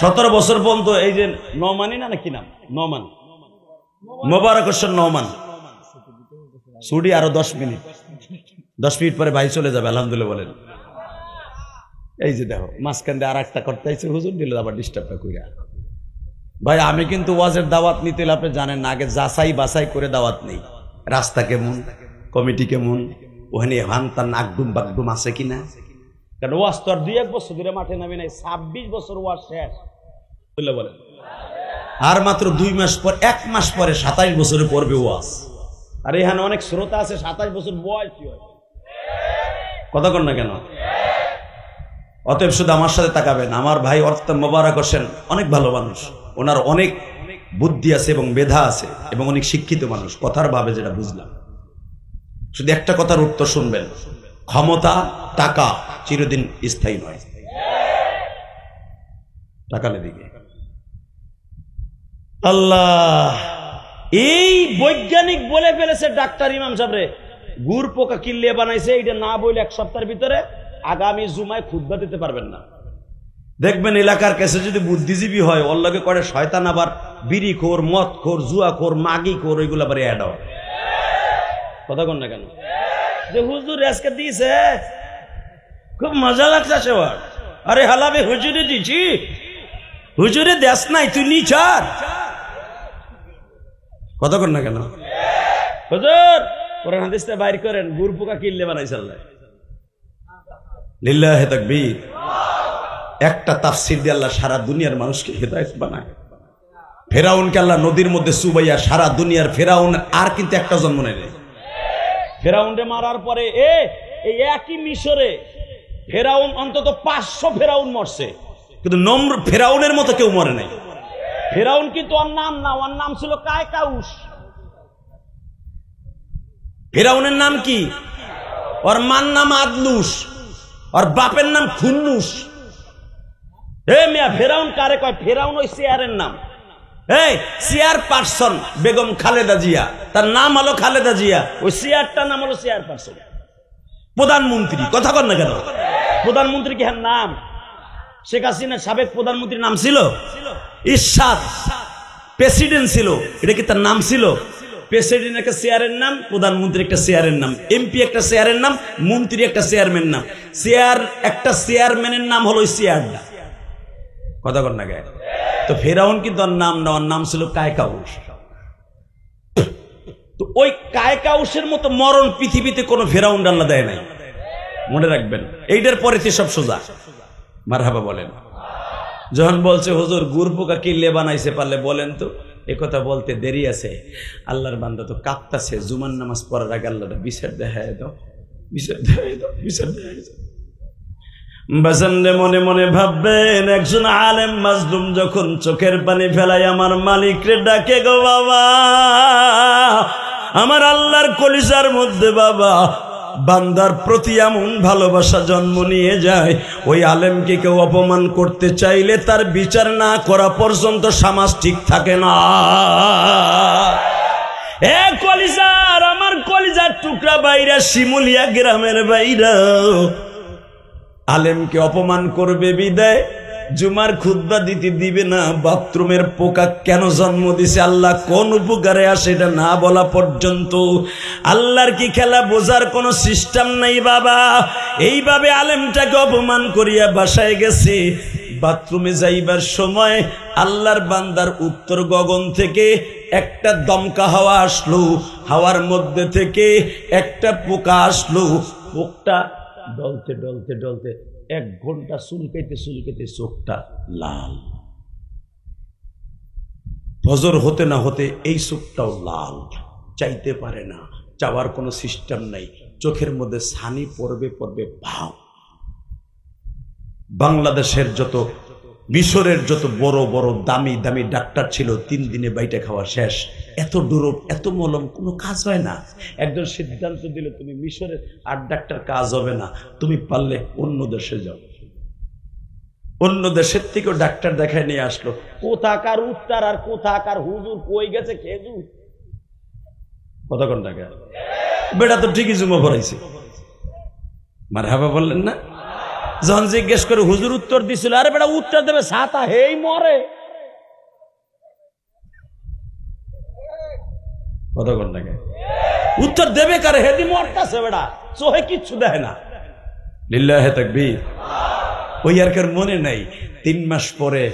17 বছর পর্যন্ত এই যে নওমানি না কি নাম, নওমান, মোবারক হোসেন নওমান, ছুটি আরো 10 মিনিট, 10 মিনিট পরে ভাই চলে যাবে, আলহামদুলিল্লাহ বলেন। এই যে দেখো মাঝখান দিয়ে আর একটা করতে চাইছে, হুজুর দিল আবার ডিস্টার্বটা কইরা। ভাই আমি কিন্তু ওয়াজের দাওয়াত নিতে হলে আপনি জানেন না, আগে যাচাই বাছাই করে দাওয়াত নেই। রাস্তা কেমন, কমিটি কেমন, ওখানে হান তার নাকডুম বাকডুম আছে কিনা। কারণ ওয়াজ তো আর 2-1 বছর ধরে মাঠে নামে নাই, 26 বছর ওয়াজ শেষ বলেন। আর মাত্র 2 মাস পর, 1 মাস পরে 27 বছরে পড়বে ওয়াজ। আর এখানে অনেক শ্রোতা আছে 27 বছর বয়স, কথা কন না কেন? অতএব শুধু আমার সাথে তাকাবেন। আমার ভাই অর্থ মোবারক হোসেন অনেক ভালো মানুষ, ওনার অনেক বুদ্ধি আছে এবং মেধা আছে এবং অনেক শিক্ষিত মানুষ, কথার ভাবে যেটা বুঝলাম। শুধু একটা কথার উত্তর শুনবেন, ক্ষমতা টাকা চিরদিন স্থায়ী নয়। টাকালে দিকে আল্লাহ এই বৈজ্ঞানিক বলে ফেলেছে, ডাক্তার ইমাম সাহেবরে গুড় পোকা কিল্লে বানাইছে, এইটা না বলে 1 সপ্তাহের ভিতরে আগামী জুমায় খুতবা দিতে পারবেন না। দেখবেন এলাকার কাছে যদি বুদ্ধিজীবী হয়, ওর লগে করে শয়তান আবার বিড়ি খোর, মদ খোর, জুয়া খোর, মাগি খোর, ওইগুলো আবার অ্যাড হয়। কথা কন না কেন? যে হুজুর আজকে দিয়েছে খুব মজা লাগছে সবার। আরে হালাবে হুজুরে দিছি, হুজুরে দেশ নাই তুই নিচার, কথা কন না কেন? হুজুর কোরআন হাদিসটা বাইর করেন, গুড় পোকা কিল্লে বানাইছে আল্লাহ। লিল্লাহি তাকবীর। একটা তাফসীর দিয়ে আল্লাহ সারা দুনিয়ার মানুষকে হেদায়েত বানায়। ফেরাউনকে আল্লাহ নদীর মধ্যে চুবাইয়া সারা দুনিয়ার, ফেরাউন আর কিন্তু একটা জন্ম নেয়। ফেরাউনরে মারার পরে এই একই মিশরে ফেরাউন অন্তত 500 ফেরাউন মরছে, কিন্তু ফেরাউনের মতো কেউ মরে নাই। ফেরাউন কিন্তু ওর নাম না, ওর নাম ছিল কায়কাউস। ফেরাউনের নাম কি? ওর মার নাম আদলুস, ওর বাপের নাম খুন্নুস। মিয়া ফেরাউন কারে কয়? ফেরাউন ওই চেয়ারের নাম। চেয়ার পারসন বেগম খালেদা জিয়া, তার নাম হলো খালেদা জিয়া, ওই চেয়ারটার নাম হলো চেয়ার পারসন। প্রধানমন্ত্রী, কথা কর না কেন? প্রধানমন্ত্রী কি নাম? শেখ হাসিনার সাবেক প্রধানমন্ত্রীর নাম ছিল ইরশাদ, প্রেসিডেন্ট ছিল, এটা কি তার নাম ছিল? প্রেসিডেন্ট একটা চেয়ারের নাম, প্রধানমন্ত্রী একটা চেয়ারের নাম, এমপি একটা চেয়ারের নাম, মন্ত্রী একটা চেয়ারম্যানের নাম। চেয়ার একটা চেয়ারম্যানের নাম হলো চেয়ারটা, কথা কর না। তো ফেরাউন কিন্তু ওর নাম না, ওর নাম ছিল কায়কাউস। তো ওই কায়কাউসের মতো মরণ পৃথিবীতে কোনো ফেরাউন আল্লাহ দেয় নাই, মনে রাখবেন। এইটার পরে সব সোজা। মারহাবা বলেন। যখন বলছে হুজুর গুড় পোকা কিনলে বানাইছে পারলে বলেন তো, একথা বলতে দেরি আছে। আল্লাহর বান্দা তো কাঁপতাছে, জুমার নামাজ পড়ার আগে আল্লাহটা বিচার দেখায় দাও, বিচার দেখায় দাও, বিচার দেখায় দাও। বাজানরে মনে মনে ভাববেন, একজন আলেম মাজলুম যখন চোখের পানি ফেলায় আমার মালিক রে ডাকে, গো বাবা আমার আল্লাহর কলিজার মধ্যে বাবা বান্দার প্রতি এমন ভালোবাসা জন্ম নিয়ে যায়, ওই আলেমকে কেউ অপমান করতে চাইলে তার বিচার না করা পর্যন্ত সমাজ ঠিক থাকে না। এ কলিজার, আমার কলিজার টুকরা বাইরা, শিমুলিয়া গ্রামের বাইরা আলেমকে অপমান করবে বিদায় জুমার খুতবা দিতে দিবে না। বাথরুমের পোকা কেন জন্ম দিছে, আল্লাহ কোন উপকারে আসে এটা না বলা পর্যন্ত আল্লাহর কি খেলা বোঝার কোনো সিস্টেম নাই বাবা। এইভাবে আলেমটাকে অপমান করিয়া বাসায় গেছে। বাথরুমে যাইবার সময় আল্লাহর বান্দার উত্তর গগন থেকে একটা দমকা হাওয়া আসলো, হাওয়ার মধ্যে থেকে একটা পোকা আসলো। পোকটা ডলতে ডলতে ডলতে 1 ঘন্টা চুলকাইতে চুলকাইতে চোখটা লাল। ফজর হতে না হতে এই চোখটাও লাল, চাইতে পারে না, চাওয়ার কোনো সিস্টেম নাই, চোখের মধ্যে ছানি পড়বে পড়বে ভাব। বাংলাদেশের যত, মিশরের যত বড় বড় দামি দামি ডাক্তার ছিল 3 দিনে বাইটা খাওয়া শেষ। এত ডোরপ এত মলম কোনো কাজ হয় না। একজন সিদ্ধান্ত দিল তুমি মিশরের 8 ডাক্তার কাজ হবে না, তুমি পারলে অন্য দেশে যাও। অন্য দেশের থেকেও ডাক্তার দেখায় নিয়ে আসলো। কোথাকার উত্তর আর কোথাকার হুজুর কই গেছে খেজুর, কতক্ষণ টাকা বেটা তো ঠিকই জুমা ভরাইছে। মারহাবা বললেন না? যখন জিজ্ঞেস করে হুজুর উত্তর দিছিল, আরে বেটা উত্তর দেবে ছাতা, হেই মরে কতক্ষণ টাকা উত্তর দেবে কারে, হেদি মরতাছে বেটা, চোখে কিচ্ছু দেয় না। লিল্লাহে তাকবীর। ওই আর কার মনে নাই 3 মাস পরে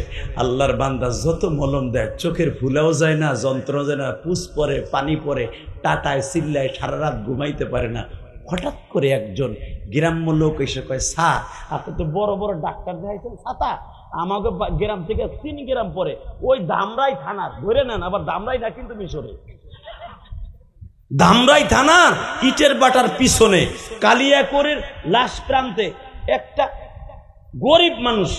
আল্লাহর বান্দা যত মলম দেয় চোখের ফুলাও যায় না, যন্ত্রণা যায় না, পুষ পরে, পানি পরে, টাটায় চিল্লায়, সারা রাত ঘুমাইতে পারে না। হঠাৎ করে একজন গ্রাম্য লোক এসে কয়, স্যার আপনি তো বড় বড় ডাক্তার দেখাইছেন, ছাতা আমাকে গ্রাম থেকে 3 গ্রাম পরে ওই ধামরাই থানার ধরে নেন। আবার ধামরাই না কিন্তু মিশরে, ধামরাই থানার ইটের বাটার পিছনে কালিয়াকৈরের লাশ প্রান্তে একটা গরিব মানুষ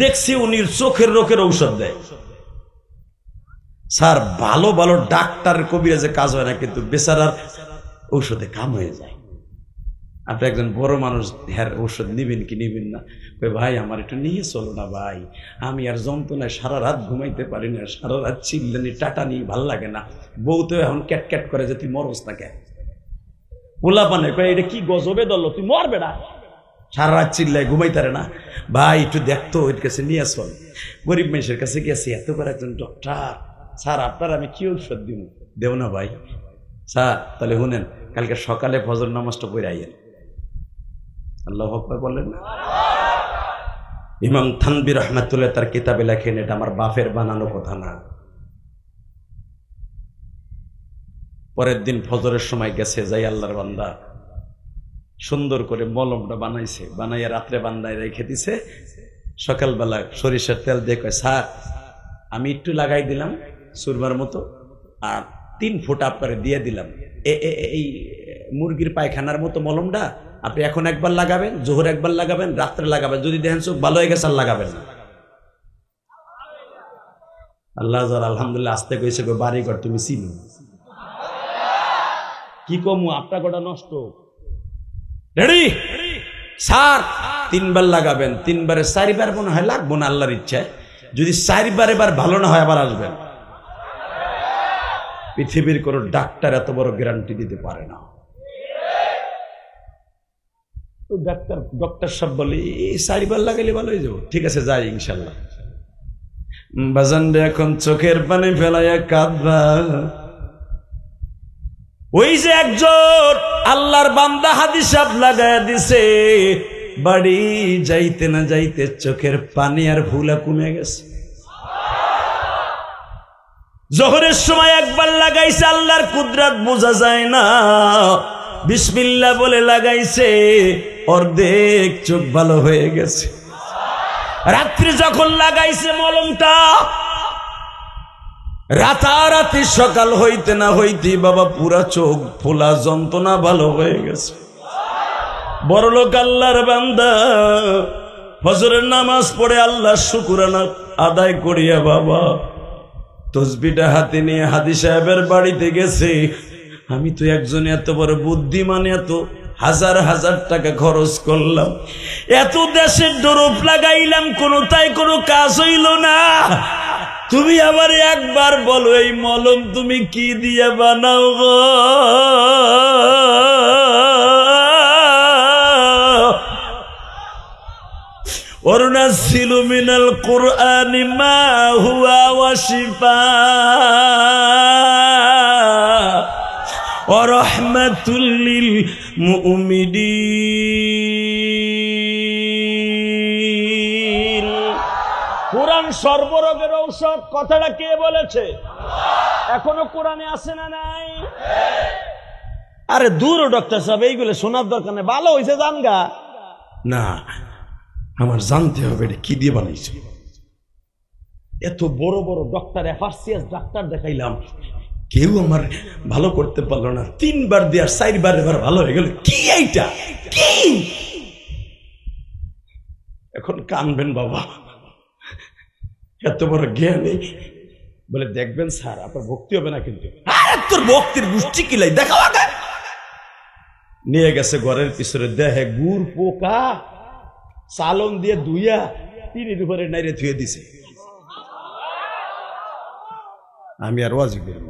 দেখছি, উনি চোখের রোগের ঔষধ দেয়। স্যার ভালো ভালো ডাক্তার কবিরাজে কাজ হয় না, কিন্তু বেচারার ঔষধে কাম হয়ে যায়। আপনি একজন বড় মানুষ, হ্যাঁ ঔষধ নিবেন কি নিবেন না? ভাই আমার একটু নিয়ে চলো না ভাই, আমি আর যন্ত্রণায় সারা রাত ঘুমাইতে পারি না, সারা রাত চিল্লানি টাটানি ভাল লাগে না, বউ তো এখন ক্যাট ক্যাট করে যে তুই মরস না কে, পোলা পানে কয় এটা কি গজবে দল, তুই মরবে না, সারা রাত চিল্লায় ঘুমাইতারে না, ভাই একটু দেখতো ওর কাছে নিয়ে চল। গরিব মানুষের কাছে গেছি, এত করে একজন ডক্টর, স্যার আপনার আমি কি ঔষধ দিব? দেব না ভাই। স্যার তাহলে শুনেন, কালকে সকালে ফজর নামাজটা পড়ে আইয়েন। আল্লাহু আকবার বললেন না? ইমাম থানবী রহমাতুল্লাহ তার কিতাবে লেখেন, এটা আমার বাপের বানানো কথা না। পরের দিন ফজরের সময় গেছে, যাই আল্লাহর বান্দা সুন্দর করে মলমটা বানাইছে, বানাইয়া রাত্রে বান্দায় রেখে দিছে। সকালবেলা সরিষার তেল দিয়ে কয়, স্যার আমি একটু লাগাই দিলাম সুরমার মতো, আর 3 ফোঁটা আপনারে দিয়ে দিলাম, এই মুরগির পায়খানার মতো মলমটা আপনি এখন একবার লাগাবেন, জোহর একবার লাগাবেন, রাত্রে লাগাবেন, যদি দেখেন চোখ ভালো হয়ে গেছে আর লাগাবেন না। আল্লাহ আলহামদুলিল্লাহ আসতে কইছে, বাড়ি ঘর তুমি চিনো কি কমু, আপনার গোটা নষ্ট। রেডি স্যার 3 বার লাগাবেন, 3 বারে 4 বার মনে হয় লাগবো না আল্লাহর ইচ্ছায়, যদি 4 বার এবার ভালো না হয় আবার আসবেন। পৃথিবীর কোন ডাক্তার এত বড় গ্যারান্টি দিতে পারে না। ডক্টর সব বলে 4 বার লাগাইলে ভালো হয়ে যাবো, ঠিক আছে যাই ইনশাল্লাহ। বাজান এখন চোখের পানি ফেলাইয়া কাঁদবা। ওই যে একজন আল্লাহর বান্দা হাদিস সাহেব লাগাইয়া দিছে, বাড়ি যাইতে না যাইতে চোখের পানি আর ভুলা কমে গেছে। জোহরের সময় একবার লাগাইছে, আল্লাহর কুদরত বোঝা যায় না, বিসমিল্লাহ বলে লাগাইছে, অর্ধেক চোখ ভালো হয়ে গেছে। রাত্রি যখন লাগাইছে মলমটা, রাতারাতি সকাল হইতে না হইতে বাবা পুরা চোখ ফোলা, যন্ত্রণা ভালো হয়ে গেছে। বড়লোক আল্লাহর বান্দা ফজরের নামাজ পড়ে আল্লাহর শুকরানা আদায় করিয়া বাবা তসবিটা হাতে নিয়ে হাদি সাহেবের বাড়িতে গেছে। আমি তো একজন এত বড় বুদ্ধিমান, এত হাজার হাজার টাকা খরচ করলাম, এত দেশের ডরপ লাগাইলাম, তাই কোনো কাজ হইল না। তুমি আবার একবার বলো এই মলম তুমি কি দিয়ে বানাও গো? ওয়ানুনাজ্জিলু মিনাল কুরআনি মা হুয়া ওয়াশিফাء ওয়া রাহমাতুল লিল মুমিনিন। কোরআন সর্বরোগের ঔষধ, কথাটা কে বলেছে? এখনো কোরআনে আছে না নাই? আরে দূর ডক্টর সাহেব, এইগুলো শোনার দরকার নেই, ভালো হয়েছে জানগা না। আমার জানতে হবে এটা কি দিয়ে বানাইছে। এত বড় বড় ডক্টর, এফআরসিএস ডাক্তার দেখাইলাম, কেউ আমার ভালো করতে পারলো না। 3 বার দিয়ে 4 বার এবার ভালো হয়ে গেল। কি এইটা কি? এখন কানবেন বাবা, এত বড় জ্ঞানী বলে দেখবেন স্যার আপনার ভক্তি হবে না, কিন্তু তোর ভক্তির গোষ্ঠী কিলাই দেখাও আগে। নিয়ে গেছে ঘরের পিছনে, দেহে গুড় পোকা চালন দিয়ে ধুইয়া টিনের উপরে নাইরে ধুয়ে দিছে। আমি আর ওয়াজ করব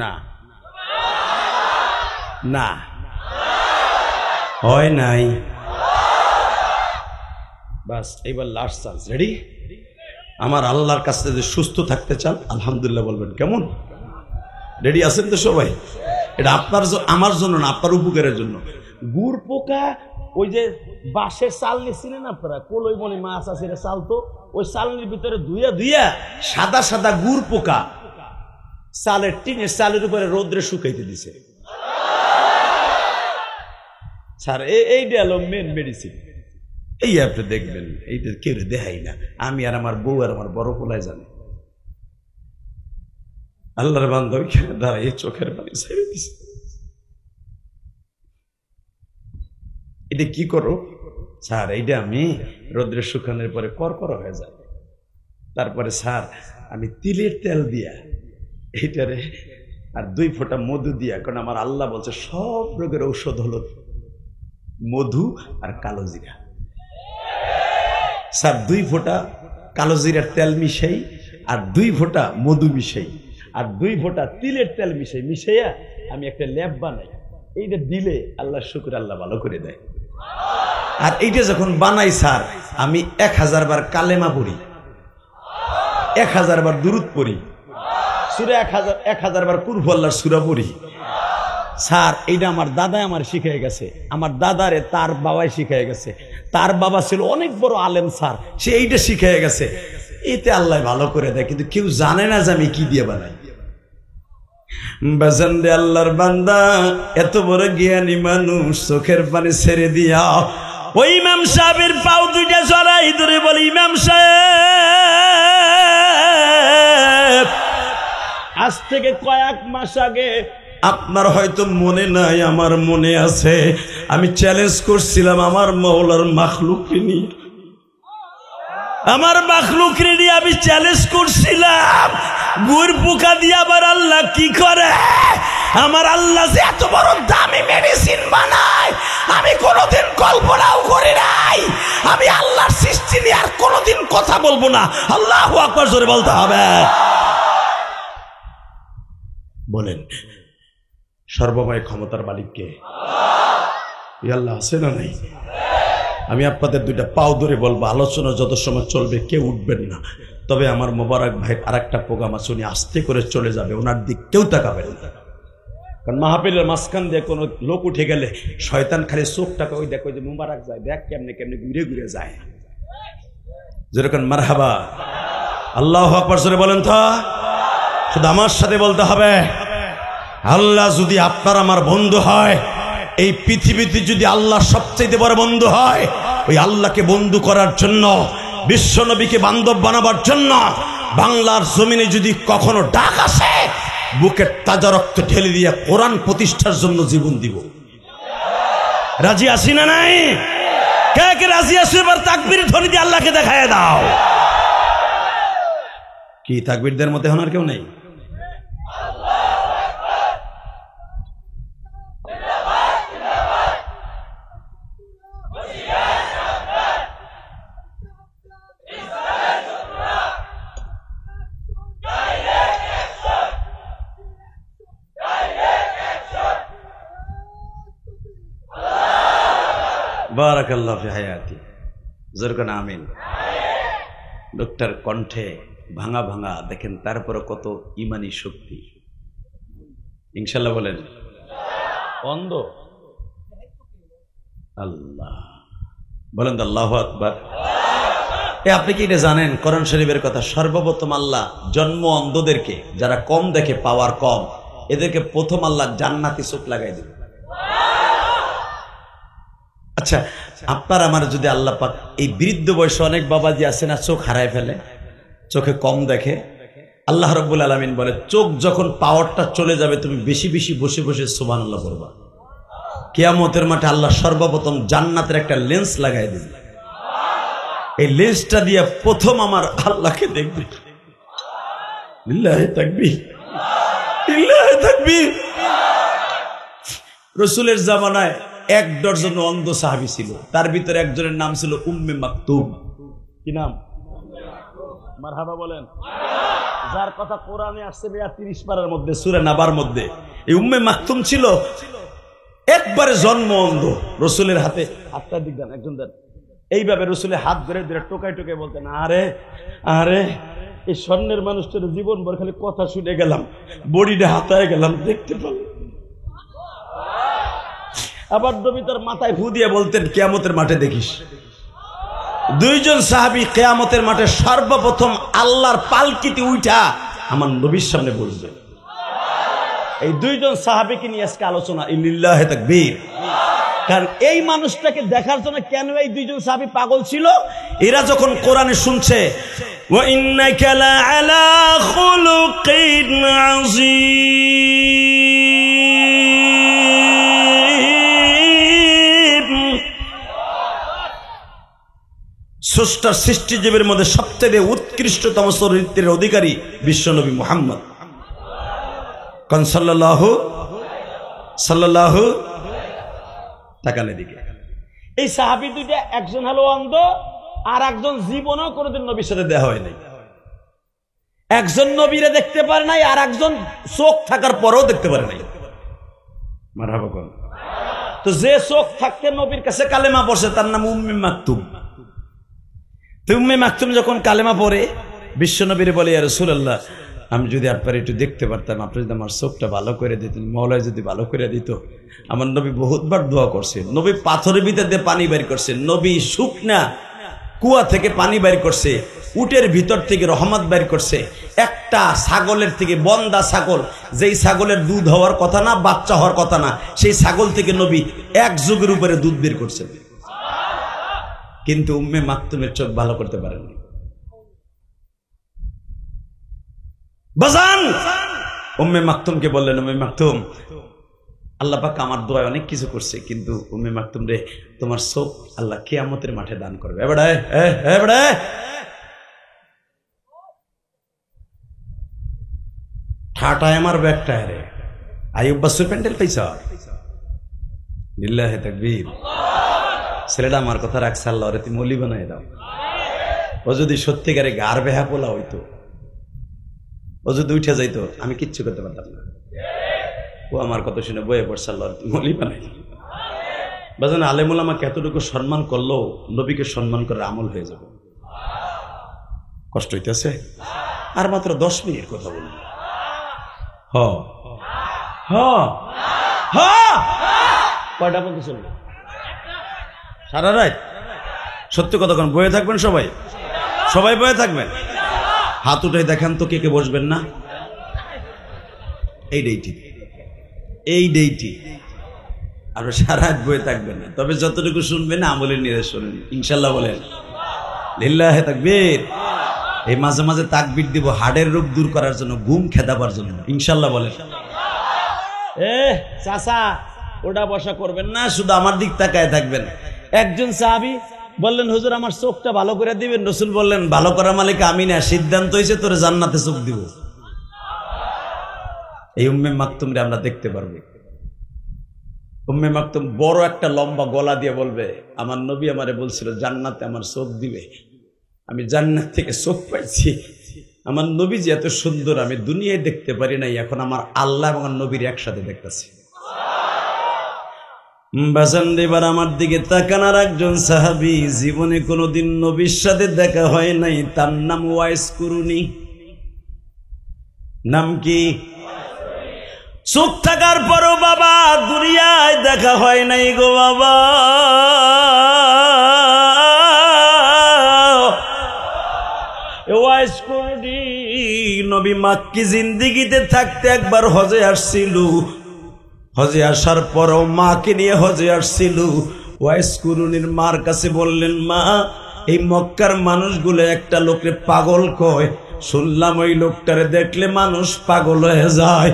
না, না হয় নাই। বাস এইবার লাস্ট চান্স, রেডি? আমার আল্লাহর কাছে যদি সুস্থ থাকতে চান আলহামদুলিল্লাহ বলবেন, কেমন? রেডি আছেন তো সবাই? এটা আপনার আমার জন্য না, আপনার উপকারের জন্য। গুড় পোকা, ওই যে বাঁশের চালনি ছিলেন আপনারা, কলই বলে মাছ আছে চাল, তো ওই চালনির ভিতরে ধুইয়া ধুইয়া সাদা সাদা গুড় পোকা চালের টিনের চালের উপরে রোদ্রে শুকাইতে দিছে। স্যার এইটা হলো মেন মেডিসিন। এই আপনি দেখবেন, এইটা কেউ দেখাই না, আমি আর আমার বউ আর আমার বড় পোলায় জানে। আল্লাহর বান্ধব দ্বারা এই চোখের পানি ছেড়ে দিছে। এটা কি করো স্যার? এইটা আমি রোদ্রে শুকানোর পরে করকরা হয়ে যায়। তারপরে স্যার আমি তিলের তেল দিয়া এইটারে আর 2 ফোঁটা মধু দিয়া, কারণ আমার আল্লাহ বলছে সব রোগের ঔষধ হলো মধু আর কালো জিরা। স্যার 2 ফোঁটা কালো জিরার তেল মিশাই, আর 2 ফোঁটা মধু মিশাই, আর 2 ফোঁটা তিলের তেল মিশাইয়া আমি একটা ল্যাব বানাই। এইটা দিলে আল্লাহ শুকর, আল্লাহ ভালো করে দেয়। আর এইটা যখন বানাই স্যার, আমি 1000 বার কালেমা পড়ি, 1000 বার দুরুদ পড়ি, সূরা 1000 বার কুল আল্লাহর সূরা পড়ি। স্যার এইটা আমার দাদাই আমার শিখিয়ে গেছে, আমার দাদারে তার বাবাই শিখিয়ে গেছে, তার বাবা ছিল অনেক বড় আলেম স্যার, সে এইটা শিখিয়ে গেছে। এতে আল্লাহ ভালো করে দেয়, কিন্তু কেউ জানে না যে আমি কি দিয়ে বানাই। বাজান রে আল্লাহর বান্দা, এত বড় জ্ঞানী মানুষ চোখের পানি ছেড়ে দিয়া ওই ইমাম সাহেবের পাও 2টা জড়াই ধরে বলে, ইমাম সাহেব আজ থেকে কয়েক মাস আগে, আপনার হয়তো মনে নাই, আমার মনে আছে, আমি চ্যালেঞ্জ করছিলাম আমার মওলার মাখলুককে নিয়ে, আমার মাখলুককে নিয়ে আমি চ্যালেঞ্জ করছিলাম, গুড় পোকা দিয়ে আবার আল্লাহ কি করে? আমার আল্লাহ যে এত বড় দামি মেডিসিন বানায় আমি কোনোদিন কল্পনাও করি নাই। আমি আল্লাহর সৃষ্টি নিয়ে আর কোনোদিন কথা বলবো না। আল্লাহু আকবার জোরে বলতে হবে। বলেন সর্বময় ক্ষমতার মালিককে আল্লাহ আছে না নাই? আমি আপনাদের 2টা পাও ধরে বলবো, আলোচনা যত সময় চলবে কেউ উঠবেন না। তবে আমার মোবারক ভাই আরেকটা প্রোগ্রাম আছে, উনি আস্তে করে চলে যাবে, ওনার দিক কেউ তাকাবেন না। কারণ মাহফিলের মাঝখান দিয়ে কোনো লোক উঠে গেলে শয়তান খালি চোখটাকে ওই দেখো যে মুবারক যায়, দেখ কেমনে কেমনে ঘুরে ঘুরে যায়, যেরকম মারহাবা আল্লাহু আকবার জোরে বলেন তো। শুধু আমার সাথে বলতে হবে, আল্লাহ যদি আপনার আমার বন্ধু হয়, এই পৃথিবীতে যদি আল্লাহ সবচেয়ে বড় বন্ধু হয়, ওই আল্লাহকে বন্ধু করার জন্য, বিশ্ব নবীকে বান্ধব বানাবার জন্য বাংলার জমিনে যদি কখনো ডাক আসে, বুকের তাজা রক্ত ঢেলে দিয়ে কোরআন প্রতিষ্ঠার জন্য জীবন দিব। রাজি আছি না নাই? কে কে রাজি আছি? এবার তাকবীর ধ্বনি দিয়ে আল্লাহকে দেখায় দাও। কি তাকবীরদের মধ্যে হনার কেউ নেই? বারাকাল্লাহু ফি হায়াতি, জোরকানা আমিন। ডক্টর কণ্ঠে ভাঙা ভাঙা, দেখেন তারপরে কত ইমানি শক্তি। ইনশাল্লাহ বলেন। অন্ধ আল্লাহ বলেন তো আল্লাহু আকবার। আপনি কি এটা জানেন, কোরআন শরীফের কথা, সর্বপ্রথম আল্লাহ জন্ম অন্ধদেরকে, যারা কম দেখে, পাওয়ার কম, এদেরকে প্রথম আল্লাহ জান্নাতি চোখ লাগাই দিবে। আচ্ছা, আপনার আমার যদি আল্লাহ পাক এই বৃদ্ধ বয়সে অনেক বাবাজি আছে না, চোখ হারায় ফেলে, চোখে কম দেখে, আল্লাহ রাব্বুল আলামিন বলে চোখ যখন পাওয়ারটা চলে যাবে, তুমি বেশি বেশি বসে বসে সুবহানাল্লাহ বলবা। কিয়ামতের মাঠে আল্লাহ সর্বপ্রথম জান্নাতের একটা লেন্স লাগাই দিবে। এই লেন্সটা দিয়ে প্রথম আমার আল্লাহকে দেখবে। লিল্লাহি তাকবীর, লিল্লাহি তাকবীর। রাসূলের জামানায় 1 ডজন অন্ধ সাহাবী ছিল, তার ভিতরে একজনের নাম ছিল উম্মে মাকতুম। কি নাম? মারহাবা বলেন। যার কথা কোরআনে আসছে 30 পারার মধ্যে, সূরা নাবার মধ্যে। এই উম্মে মাকতুম ছিল একবারে জন্ম অন্ধ। রাসূলের হাতে হাতটা দিক দেন, একজন দেন, এইভাবে রাসূলের হাত ধরে ধরে টোকাই টোকাই বলতেন, আরে আরে এই স্বর্ণের মানুষটার জীবন ভর খালি কথা শুনে গেলাম, বডিটা হাতায় গেলাম, দেখতে পেলাম। আবার নবী তার মাথায় ফু দিয়ে বলতেন, কিয়ামতের মাঠে দেখিস। 2 জন সাহাবী কিয়ামতের মাঠে সর্বপ্রথম আল্লাহর পালকিতে উঠা আমার নবীর সামনে বসবে। এই 2 জন সাহাবীকে নিয়ে আজকে আলোচনা। লিল্লাহি তাকবীর। কারণ এই মানুষটাকে দেখার জন্য কেন এই 2 জন সাহাবী পাগল ছিল? এরা যখন কোরআনে শুনছে, ওয়া ইন্নাকা লা আলা খুলুকিন আযীম, স্রষ্টার সৃষ্টিজীবের মধ্যে সবচেয়ে উৎকৃষ্টতম চরিত্রের অধিকারী বিশ্বনবী মুহাম্মদ কোন সাল্লাল্লাহু তাকালে দিকে। এই সাহাবী দুইটা, একজন হলো অন্ধ, আর একজন জীবনও কোনোদিন নবীর সাথে দেখা হয় নাই। একজন নবীরে দেখতে পারে নাই, আর একজন চোখ থাকার পরেও দেখতে পারে নাই। মারহাবা কোন। তো যে চোখ থাকতে নবীর কাছে কালেমা পড়ছে, তার নাম উম্মে মাকতুম। তো উম্মে মাকতুম যখন কালেমা পড়ে, বিশ্ব নবীরে বলে, ইয়া রাসূলুল্লাহ, আমি যদি আপনার একটু দেখতে পারতাম, আপনি যদি আমার চোখটা ভালো করে দিতেন, মওলায় যদি ভালো করে দিত। আমার নবী বহুতবার দোয়া করছেন, নবী পাথরের ভিতর দিয়ে পানি বের করছেন, নবী শুকনা কুয়া থেকে পানি বের করছে, উটের ভিতর থেকে রহমত বের করছে, একটা ছাগলের থেকে, বন্দা ছাগল, যেই ছাগলের দুধ হওয়ার কথা না, বাচ্চা হওয়ার কথা না, সেই ছাগল থেকে নবী 1 যুগের উপরে দুধ বের করছেন। কিন্তু উম্মে মাকতুমের চোখ ভালো করতে পারেননি। বাজান উম্মে মাকতুমকে বললেন, উম্মে মাকতুম, আল্লাহ পাক আমার দোয়ায় অনেক কিছু করছে, কিন্তু উম্মে মাকতুম রে, তোমার চোখ আল্লাহ কিয়ামতের মাঠে দান করবে। ঠাটায় আমার ব্যাগটায় রে, আইয়ুব বাসুর প্যান্ডেল পাইছা। লিল্লাহি তাকবীর। ছেলেটা আমার কথা রাখছে, আল্লাহ রে তুমি মলি বানাই দাও। ও যদি সত্যিকারে গার বেহা পোলা হইতো, ও যদি উঠে যাইতো, আমি কিচ্ছু করতে পারতাম না। ও আমার কথা শুনে বয়ে পড়ছে, আল্লাহ তুমি মলি বানাই। বাজান আলেমুল আমাকে এতটুকু সম্মান করলো, নবীকে সম্মান করার আমল হয়ে যাবে। কষ্ট হইতেছে। আর মাত্র 10 মিনিট কথা বলবো। কয়টা পর্যন্ত চলবে? সারা রাত? সত্যি কথা কোন বয়ে থাকবেন? সবাই সবাই বয়ে থাকবেন? হাত উঠাই দেখান তো কে কে বসবেন না। এইটাই ঠিক, এইটাই ঠিক। আর সারা রাত বয়ে থাকবেন না, তবে যতটুকু শুনবেন আমলের নিয়ে শুনেন ইনশাল্লাহ। বলেন লিল্লাহে তাকবীর। এই মাঝে মাঝে তাকবীর দিব হাড়ের রোগ দূর করার জন্য, ঘুম খেদাবার জন্য ইনশাল্লাহ। বলেন চাচা ওটা বসা করবেন না, শুধু আমার দিক তাকায় থাকবেন। একজন সাহাবী বললেন হুজুর আমার চোখটা ভালো করে দিবেন। রাসূল বললেন ভালো করার মালিক আমি না, সিদ্ধান্ত হয়েছে তোরে জান্নাতে চোখ দিব। এই উম্মে মাকতুম রে আমরা দেখতে পারবো। উম্মে মাকতুম বড় একটা লম্বা গলা দিয়ে বলবে আমার নবী আমারে বলছিল জান্নাতে আমার চোখ দিবে, আমি জান্নাত থেকে চোখ পাইছি। আমার নবী যে এত সুন্দর আমি দুনিয়ায় দেখতে পারি নাই, এখন আমার আল্লাহ এবং নবীর একসাথে দেখতেছি। বাসান্দিবার আমার দিকে তাকানোর একজন সাহাবী, জীবনে কোনোদিন নবীর সাথে দেখা হয় নাই, তার নাম ওয়াইস কুরুনি। নাম কি? চোখ থাকার পরও বাবা দুনিয়ায় দেখা হয় নাই গো বাবা। ওয়াইস কুরুনি নবী মাক্কি জিন্দেগিতে থাকতে একবার হজে আসছিল। হজে আসার পরও মাকে নিয়ে হজে আসছিল। ওয়াইস কুরুনির মার কাছে বললেন মা এই মক্কার মানুষগুলো একটা লোকরে পাগল কয়, শুনলাম ওই লোকটারে দেখলে মানুষ পাগল হয়ে যায়।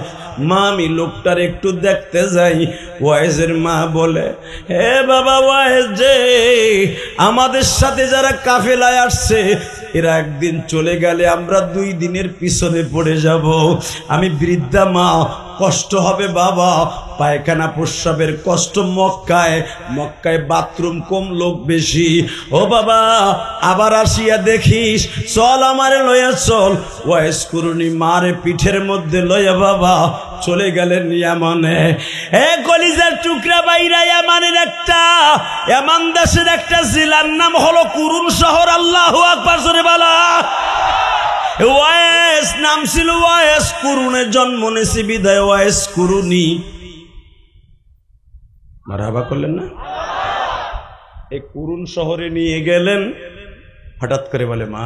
মা আমি লোকটার একটু দেখতে যাই। ওয়াইজের মা বলে হে বাবা ওয়াইজ যে আমাদের সাথে যারা কাফেলায় আসছে এরা একদিন চলে গেলে আমরা 2 দিনের পিছনে পড়ে যাব। আমি বৃদ্ধা মা, কষ্ট হবে বাবা, পায়খানা প্রস্রাবের কষ্ট। মক্কায় বাথরুম কম, লোক বেশি। ও বাবা আবার আসিয়া দেখিস, চল আমারে লইয়া চল। ওয়াইস কুরুনি মারে পিঠের মধ্যে লইয়া বাবা চলে গেলেন ইয়ামানে। কলিজার টুকরা বাইরা ইয়ামানের একটা ইয়ামান দেশের একটা জেলার নাম হলো কুরুন শহর। আল্লাহু আকবার জোরে বলা। ওয়াইস নাম ছিল ওয়াইস, কুরুনের জন্ম নিয়েছে বিদায় ওয়াইস কুরুনি। মারহাবা করলেন না? এই কুরুন শহরে নিয়ে গেলেন। হঠাৎ করে বলে মা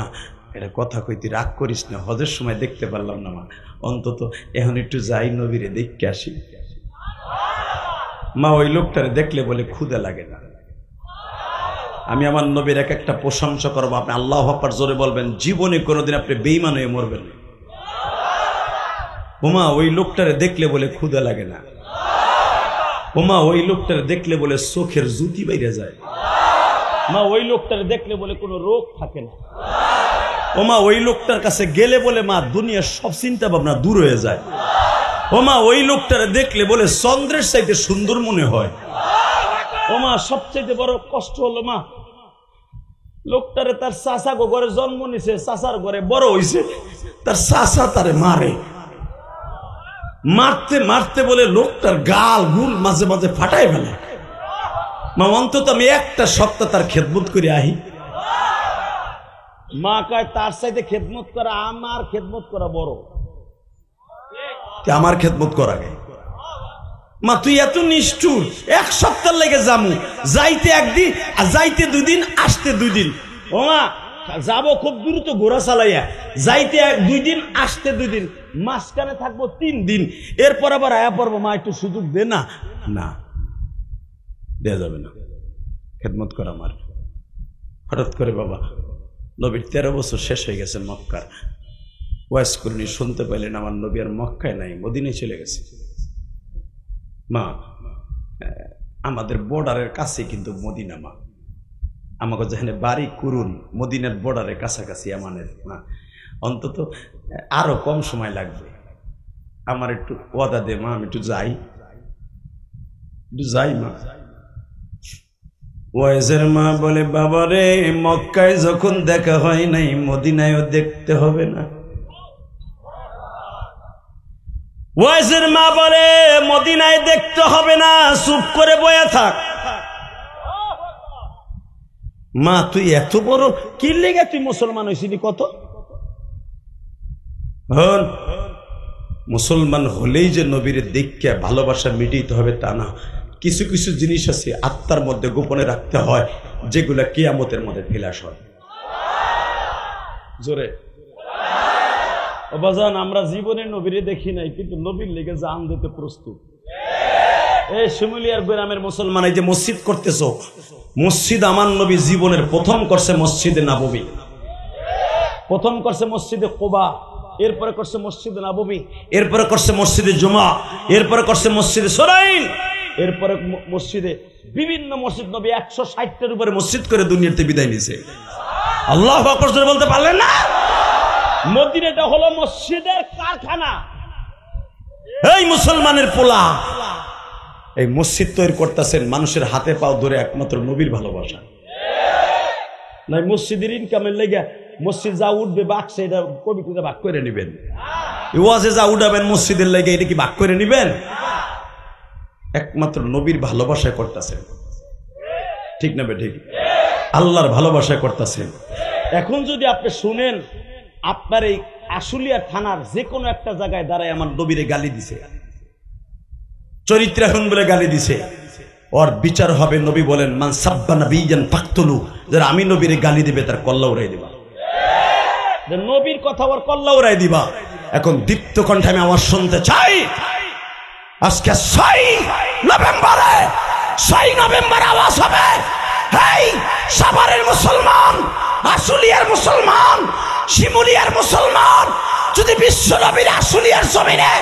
এটা কথা কইতে রাগ করিস না, হজের সময় দেখতে পারলাম না মা, অন্তত এখন একটু যাই নবীরে দেখতে আসি। মা ওই লোকটারে দেখলে বলে ক্ষুধা লাগে না। আমি আমার নবীর এক একটা প্রশংসা করবো, আপনি আল্লাহু আকবার জোরে বলবেন, জীবনে কোনোদিন আপনি বেঈমান হয়ে মরবেন না। ওমা ওই লোকটারে দেখলে বলে ক্ষুধা লাগে না। ওমা ওই লোকটারে দেখলে বলে চোখের জুতি বাইরে যায়। মা ওই লোকটারে দেখলে বলে কোনো রোগ থাকে না। ওমা ওই লোকটার কাছে গেলে বলে মা দুনিয়ার সব চিন্তা ভাবনা দূর হয়ে যায়। ওমা ওই লোকটারে দেখলে বলে চন্দ্রের চাইতে সুন্দর মনে হয়। ওমা সবচেয়ে বড় কষ্ট হলো মা লোকটারে তার চাচা গো ঘরে জন্ম নিছে, চাচার ঘরে বড় হইছে, তার চাচা তারে মারে। মারতে মারতে বলে লোকটার গাল গুল মাঝে মাঝে ফাটাই ফেলে। মা অন্তত আমি একটা সপ্তাহ তার খেদমত করে আহি। মা কয় তার সাথে খেদমত করা আমার খেদমত করা বড়, আমার খেদমত করা গে। মা তুই এত নিষ্ঠুর, 1 সপ্তাহ লেগে যামু, যাইতে 1 দিন আর যাইতে 2 দিন, আসতে 2 দিন। ও মা যাবো খুব দ্রুত ঘোড়া চালাইয়া, যাইতে 2 দিন, আসতে 2 দিন, মাঝখানে থাকবো 3 দিন, এরপর আবার আয়া পড়বো। মা একটু সুযোগ দে না। না দেয়া যাবে না, খেদমত করা আমার। হঠাৎ করে বাবা নবীর 13 বছর শেষ হয়ে গেছে মক্কার। ওয়াইস কুরুনি শুনতে পাইলেন আমার নবী আর মক্কায় নাই, মদিনায় চলে গেছে। মা আমাদের বর্ডারের কাছে কিন্তু মদিনা। মা আমাকে যেখানে বাড়ি কুরুন, মদিনার বর্ডারের কাছাকাছি আমাদের। মা অন্তত আরো কম সময় লাগবে, আমার একটু ওয়াদা দে মা, আমি একটু যাই, একটু যাই মা। ওয়াইজের মা বলে বাবারে মক্কায় যখন দেখা হয় নাই মদিনায়ও দেখতে হবে না। ওয়াইজের মা বলে মদিনায় দেখতে হবে না, চুপ করে বয়া থাক। মা তুই এত বড় কি লেগে তুই মুসলমান হয়েছিলি কত? মুসলমান হলেই যে নবীর দেখে ভালোবাসা মিটিতে হবে তা না। কিছু কিছু জিনিস আছে আত্মার মধ্যে গোপনে রাখতে হয়, যেগুলা কিয়ামতের মধ্যে ফেলাস হয়। জোরে ও বাজান, আমরা জীবনে নবীরে দেখি নাই, কিন্তু নবীর লেগে জান দিতে প্রস্তুত। এই শিমুলিয়ার গ্রামের মুসলমান, এই যে মসজিদ করতেছো, মসজিদ আমার নবী জীবনের প্রথম করছে মসজিদে নববী, প্রথম করছে মসজিদে কুবা, এরপরে করছে মসজিদে নববী, এরপরে করছে মসজিদে জুমা, এরপরে করছে মসজিদে সরাইন, এরপরে মসজিদে বিভিন্ন মসজিদ। নবী 160টার উপরে মসজিদ করে দুনিয়াতে বিদায় নিয়েছে। আল্লাহু আকবার বলতে পারলেন না? মদিনাটা হলো মসজিদের কারখানা। এই মুসলমানের পোলা এই মসজিদ তৈরি করতেছেন মানুষের হাতে পাও ধরে, একমাত্র নবীর ভালোবাসা। নাই মসজিদের ইনকামের লেগে মসজিদ যা উঠবে বাক্সে, এটা কমিটিতে ভাগ করে নিবেন। ওয়াজে যা উঠাবেন মসজিদের লেগে, এটা কি ভাগ করে নিবেন? একমাত্র নবীর ভালোবাসায় করতেছেন, ঠিক না ঠিক? আল্লাহর ভালোবাসায় করতেছেন। এখন যদি আপনি শুনেন, আপনার এই আশুলিয়া থানার যে কোনো একটা জায়গায় দাঁড়ায় আমার নবীরে গালি দিছে, চরিত্রহীন বলে গালি দিছে, ওর বিচার হবে। নবী বলেন, মান সাব্বা নাবিয়ান ফাকতুলু, যারা আমি নবীরে গালি দিবে তার কল্লা উড়াই দিবা। নবীর কথা ওর কল্লা উড়াই দিবা। এখন দীপ্ত কণ্ঠে আমি আওয়াজ শুনতে চাই, আজকে 6 নভেম্বর আওয়াজ হবে, এই সাভারের মুসলমান, আশুলিয়ার মুসলমান, শিমুলিয়ার মুসলমান, যদি বিশ্ব নবীর আশুলিয়ার জমিনে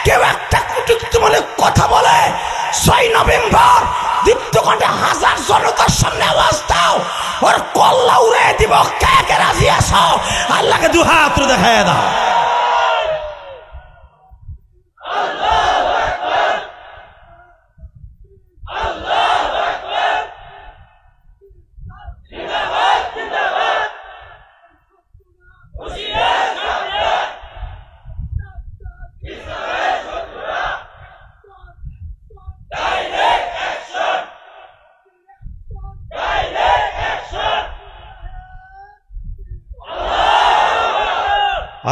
কেউ একটা কটূক্তিমূলক কথা বলে, 6 নভেম্বর দীপ্ত কণ্ঠে হাজার জনতার সামনে আওয়াজ দাও, ওর কল্লা উড়াই দিব। কে কে রাজি আছো? আল্লাহকে দু হাত দেখায় দাও।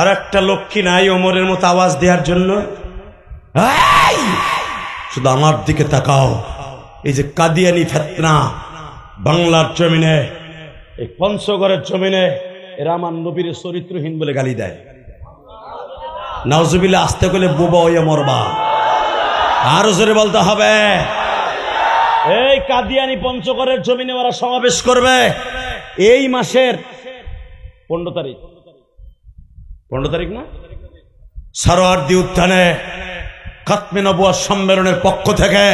আর একটা লক্ষ্মী নাই ওমরের মতো আওয়াজ দেওয়ার জন্য? শুধু আমার দিকে তাকাও। এই যে কাদিয়ানি ফিতনা বাংলার জমিনে, এই পঞ্চগড়ের জমিনে, এরা আমার নবীর চরিত্রহীন বলে গালি দেয়। নাউজুবিল্লাহ, আসতে গেলে বোবা হইয়া মরবা। আরো জোরে বলতে হবে। এই কাদিয়ানি পঞ্চগড়ের জমিনে ওরা সমাবেশ করবে এই মাসের 15 তারিখ, 15 তারিখ না, সরোয়ার্দী উদ্যানে খাতমে নবুয়ত সম্মেলনের পক্ষ থেকে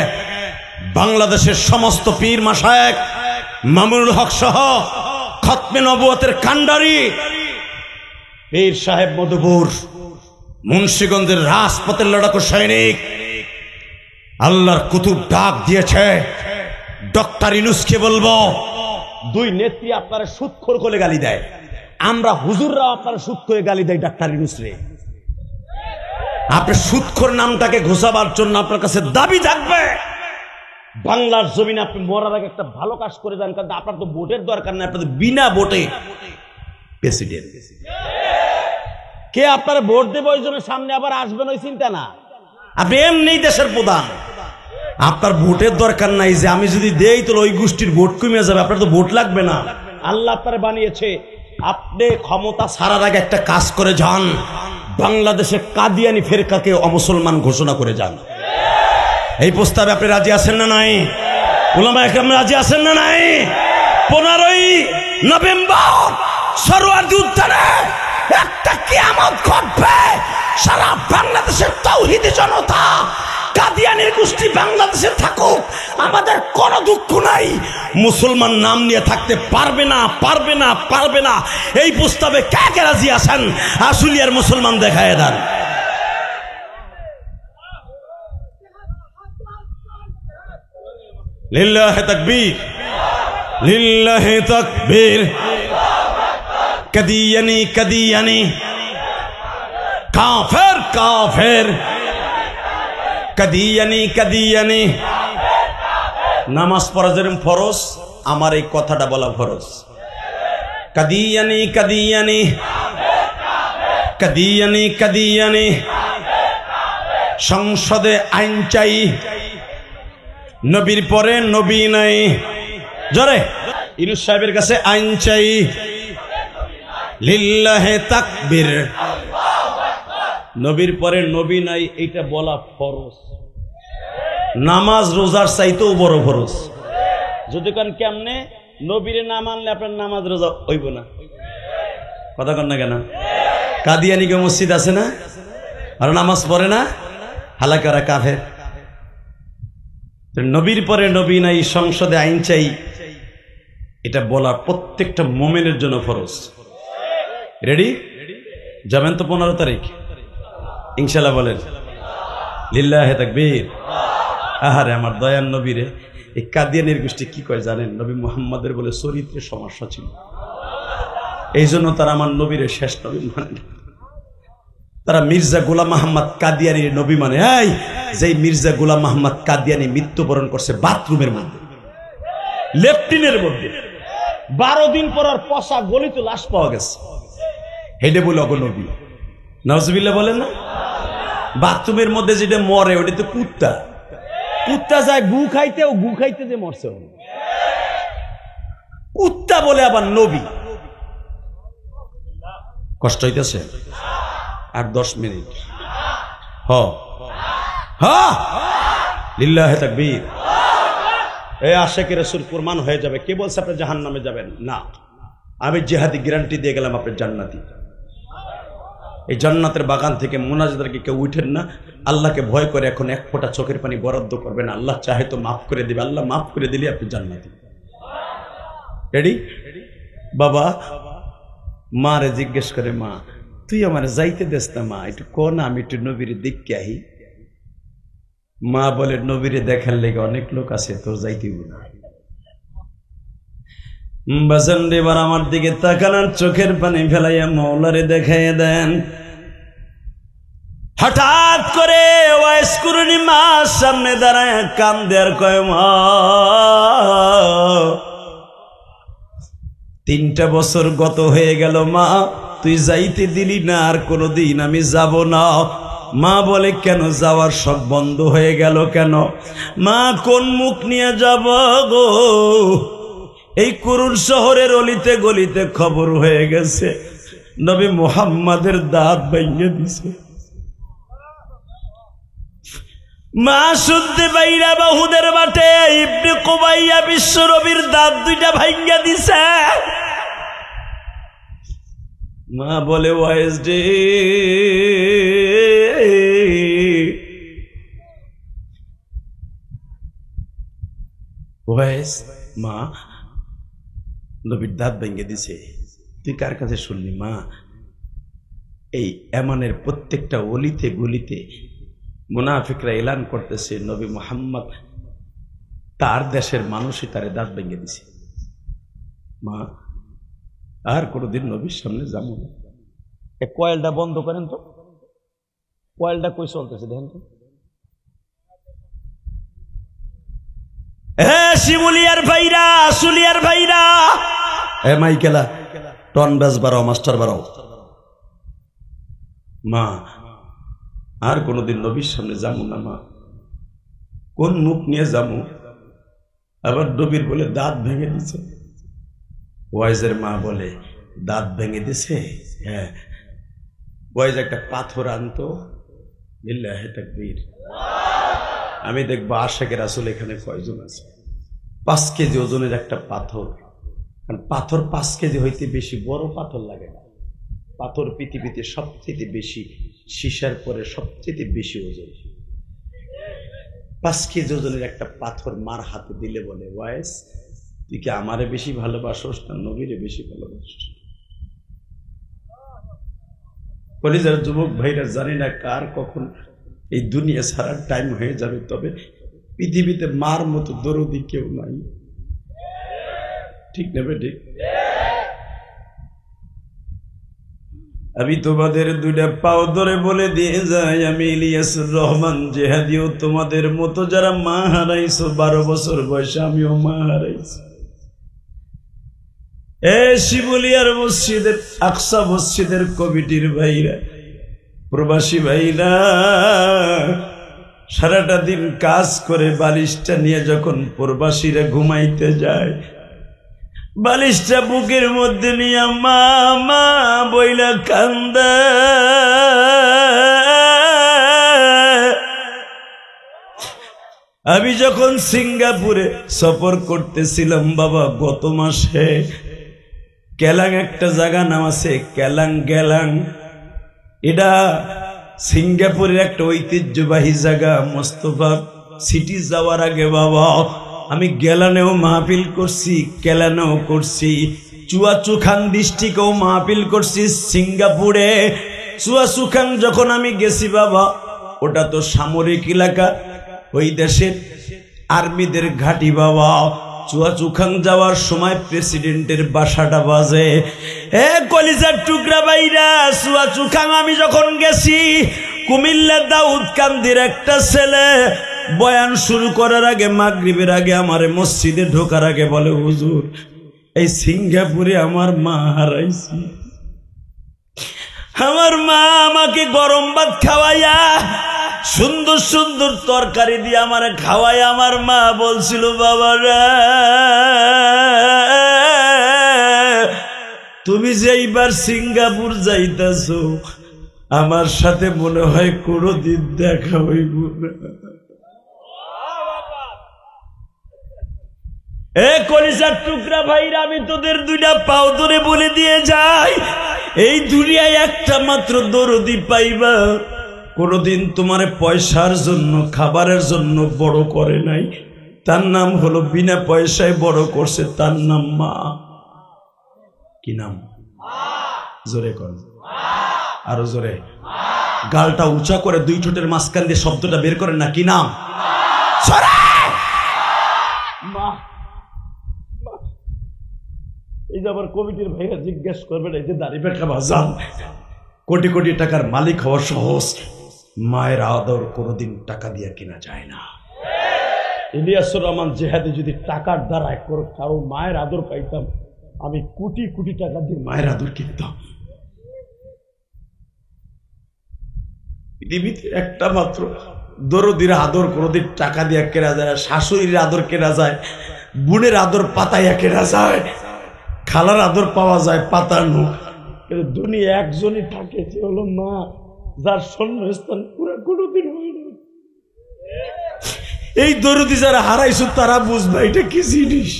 বাংলাদেশের সমস্ত পীর মাশায়েখ, মামুনুল হক সহ খাতমে নবুয়তের কান্ডারি পীর সাহেব মধুপুর, মুন্সিগঞ্জের রাজপথের লড়াকু সৈনিক, আল্লাহর কুতুব ডাক দিয়েছে। ডক্টর ইউনূসকে বলবো, 2 নেত্রী আপনারা সুদখোর করে গালি দেয়, আমরা হুজুররা আপনারা সুদ করে গালি দেয় ডক্টর ইউনূস রে। আপনি সুদখোর নামটাকে ঘোষাবার জন্য আপনার কাছে দাবি থাকবে, বাংলার জমিনে আপনি মরার আগে একটা ভালো কাজ করে যান, কারণ আপনার তো ভোটের দরকার নেই, আপনাদের বিনা ভোটে প্রেসিডেন্ট। কে আপনারা ভোট দেবে ওই জন্য সামনে আবার আসবেন ওই চিন্তা না, আপনি এমনি দেশের প্রধান, আপনার ভোটের দরকার নাই যে আমি যদি দেই তো ওই গোষ্ঠীর ভোট কমে যাবে, আপনার তো ভোট লাগবে না। আল্লাহ আপনারা বানিয়েছে, আপনি ক্ষমতা ছাড়ার আগে একটা কাজ করে যান, বাংলাদেশে কাদিয়ানি ফেরকাকে অমুসলমান ঘোষণা করে যান। এই প্রস্তাবে আপনি রাজি আছেন না নাই? উলামা একরাম রাজি আছেন না নাই? 15 নভেম্বর সরোয়ার্দী উদ্যানে একটা কিয়ামত ঘটবে, সারা বাংলাদেশের তাওহীদি জনতা, কাদিয়ানির গোষ্ঠী বাংলাদেশে থাকুক, আমাদের কোনো দুঃখ নাই, মুসলমান নাম নিয়ে থাকতে পারবে না, পারবে না, পারবে না। এই প্রস্তাবে কে কে রাজি আছেন? আশুলিয়ার মুসলমান দেখায় দেন। লিল্লাহি তাকবীর, লিল্লাহি তাকবীর। কাদিয়ানি কাদিয়ানি, কাফের কাফের, কাদিয়ানি কাদিয়ানি। নামাজ পড়া যেরকম ফরজ, আমার এই কথাটা বলা ফরজ। কাদিয়ানি কাদিয়ানি, কাদিয়ানি কাদিয়ানি। সংসদে আইন চাই, নবীর পরে নবী নাই। জোরে ইউনূস সাহেবের কাছে আইন চাই। লিল্লাহি তাকবীর, নবীর পরে নবী নাই এইটা বলা ফরজ। নামাজ রোজার চাইতেও বড় ফরজ। যদি কারণ কেমনে নবীরে না মানলে আপনার নামাজ রোজা হইব না। কথা কন না কেন? কাদিয়ানিকে মসজিদ আছে না, আর নামাজ পড়ে না, হালাকারা কাফের। নবীর পরে নবী নাই, সংসদে আইন চাই, এটা বলা প্রত্যেকটা মোমেনের জন্য ফরজ। রেডি? যাবেন তো 15 তারিখ ইনশাল্লাহ? বলেন লিল্লাহে তাকবীর। আহারে আমার দয়ার নবীরে এই কাদিয়ানির গোষ্ঠী কি কয় জানেন? নবী মুহাম্মাদের বলে চরিত্রের সমস্যা ছিল, এই জন্য তারা আমার নবীরে শেষ নবী মানে। তারা মির্জা গোলাম আহমদ কাদিয়ানির নবী মানে। এই যেই মির্জা গোলাম আহমদ কাদিয়ানি মৃত্যুবরণ করছে বাথরুমের মধ্যে, লেফটিনের মধ্যে, 12 দিন পর আর পচা গলিত লাশ পাওয়া গেছে, হেডে বলে অগনবী। নাউজুবিল্লাহ বলেন না? বাথরুমের মধ্যে যেটা মরে ওটা তো কুত্তা। কুত্তা যায় গু খাইতে, ও গু খাইতে যে মরছে, কুত্তা বলে আবার নবী। কষ্ট হইতেছে? আর 10 মিনিট। লিল্লাহে তাকবীর। এই আশিকে রাসূল কুরবান হয়ে যাবে। কে বলছে আপনি জাহান্নামে যাবেন? না, আমি জিহাদি গ্যারান্টি দিয়ে গেলাম আপনি জান্নাতি। এই জান্নাতের বাগান থেকে মুনাজাতকে কেউ উঠেন না। আল্লাহকে ভয় করে এখন 1 ফোঁটা চোখের পানি বরাদ্দ করবেন, আল্লাহ চাহে তো মাফ করে দিবে। আল্লাহ মাফ করে দিলে আপনি জান্নাতি। রেডি? বাবা মারে জিজ্ঞেস করে, মা তুই আমার যাইতে দেস না মা, একটু ক না, আমি একটু নবীরে দেখতে আহি। মা বলে, নবীরে দেখার লেগে অনেক লোক আছে, তোর যাইতে না। বাজান এবার আমার দিকে তাকান, চোখের পানি ফেলাইয়া মওলারে দেখাইয়া দেন। হঠাৎ করে ওয়াইস কুরুনি মা সামনে দাঁড়ায় কান্দে আর কয়, মা 3টা বছর গত হয়ে গেল মা, তুই যাইতে দিলি না, আর কোনোদিন আমি যাব না। মা বলে, কেন যাওয়ার সব বন্ধ হয়ে গেল কেন? মা কোন মুখ নিয়ে যাব গো? এই কুরুন শহরের অলিতে গলিতে খবর হয়ে গেছে নবী মুহাম্মাদের দাঁত ভেঙে দিছে। মা শুনতে বাইরা বাহুদের বাটে ইবনে কুবাইয়া বিশ্ব নবীর দাঁত 2টা ভাঙিয়া দিছে। মা বলে, ওয়াইস ডে ওয়াইস, মা নবীর দাঁত ভেঙে দিছে, তুই কার কাছে শুনলি? মা এই এমনের প্রত্যেকটা অলিতে গলিতে মুনাফিকরা এলান করতেছে নবী মুহাম্মদ তার দেশের মানুষই তারে দাঁত ভেঙে দিছে। মা আর কোনোদিন নবীর সামনে যাবো না। কয়েলটা বন্ধ করেন তো, কয়েলটা কই চলতেছে দেখেন তো। শিমুলিয়ার ভাইরা, সুলিয়ার ভাইরা, মাইকেলা টন ব্যাস বাড়াও, মাস্টার বাড়াও। মা আর কোনোদিন নবীর সামনে যাবো না মা। কোন মুখ নিয়ে যাবো? আবার নবীর বলে দাঁত ভেঙে দিছে। ওয়াইজের মা বলে, দাঁত ভেঙে দিছে? হ্যাঁ। ওয়াইজ একটা পাথর আনতো, লিল্লাহে তাকবীর। আমি দেখবো আশিকে রাসূল এখানে কয়জন আছে। 5 কেজি ওজনের একটা পাথর। কারণ পাথর 5 কেজি হইতে বেশি বড় পাথর লাগে না। পাথর পৃথিবীতে সবচেয়ে বেশি, সীসার পরে সবচেয়ে বেশি ওজন। 5 কেজি ওজনের একটা পাথর মার হাতে দিলে বলে, ওয়াইস তুই কি আমারে বেশি ভালোবাসোস না নবীরে বেশি ভালোবাসোস? কলিজার যুবক ভাইরা, জানি না কার কখন এই দুনিয়া ছাড়ার টাইম হয়ে যাবে, তবে পৃথিবীতে মার মতো দরদি কেউ নাই। ঠিক না বেটি? আমি তোমাদের 2টা পাও ধরে বলে দিয়ে যাই, আমি ইলিয়াসুর রহমান জেহাদিও তোমাদের মতো যারা মা হারাইছো 12 বছর বয়সে, আমিও মা হারাইছি। শিবুলিয়ার মসজিদের, আকসা মসজিদের কমিটির ভাইরা, প্রবাসী ভাইরা, সারাটা দিন কাজ করে বালিশটা নিয়ে যখন প্রবাসীরা ঘুমাইতে যায়, বালিশটা বুকের মধ্যে নিয়ে মা মা বইলা কান্দে। আমি যখন সিঙ্গাপুরে সফর করতেছিলাম বাবা, গত মাসে কেলাং একটা জায়গা নাম আছে, কেলাং গেলাং, এটা সিঙ্গাপুরের একটা ঐতিহ্যবাহী জায়গা। মোস্তফা সিটি যাওয়ার আগে বাবা আমি গেলানেও মাহফিল করছি, কেলানেও করছি, চুয়াচুখাং ডিস্ট্রিক্টেও মাহফিল করছি। সিঙ্গাপুরে চুয়াচুখাং যখন আমি গেছি বাবা, ওটা তো সামরিক এলাকা, ওই দেশের আর্মিদের ঘাঁটি বাবা। চুয়াচুখাং যাওয়ার সময় প্রেসিডেন্টের বাসাটা বাজে। কলিজার টুকরা বাইরা, চুয়াচুখাং আমি যখন গেছি, কুমিল্লা দাউদ কান্দির একটা ছেলে বয়ান শুরু করার আগে, মাগরিবের আগে আমারে মসজিদে ঢোকার আগে বলে, হুজুর এই সিঙ্গাপুরে আমার মা হারাইছি। আমার মা আমাকে গরম ভাত খাওয়াইয়া সুন্দর সুন্দর তরকারি দিয়ে আমার খাওয়াই। আমার মা বলছিল, বাবারা তুমি যে এইবার সিঙ্গাপুর যাইতেছো, আমার সাথে মনে হয় কোনোদিন দেখা হইব না। কলিজার টুকরা ভাইরা, আমি তোদের দুইটা পাও ধরে বলে দিয়ে যাই, এই দুনিয়ায় একটা মাত্র দরদি পাইবা। কোনদিন তোমার পয়সার জন্য, খাবারের জন্য বড় করে নাই, তার নাম হলো বিনা পয়সায় বড় করছে, তার নাম মা। কি নাম? জোরে কর, আরো জোরে। গালটা উঁচা করে দুই ঠোঁটের মাঝখান দিয়ে শব্দটা বের করেন না, কি নাম? মা। এই যে আবার কমিটির ভাইরা জিজ্ঞেস করবেন, এই যে দাঁড়িয়ে বেটা বাজান, কোটি কোটি টাকার মালিক হওয়া সহজ, মায়ের আদর কোনোদিন টাকা দিয়ে কেনা যায় না। ইলিয়াসুর রহমান জেহাদি যদি টাকার দ্বারা কারো মায়ের আদর পাইতাম, আমি কোটি কোটি টাকা দিয়ে মায়ের আদর কিনতাম। পৃথিবীতে একটা মাত্র দরদির আদর কোনোদিন টাকা দিয়ে কেনা যায় না। শাশুড়ির আদর কেনা যায়, বোনের আদর পাতাইয়া কেনা যায়, খালার আদর পাওয়া যায় পাতানো। কিন্তু দুনিয়া একজনই থাকে, যে হলো মা, যার শূন্যস্থান পুরো কোনোদিন হয় না। এই দরদি যারা হারাইছো তারা বুঝবে এটা কি জিনিস।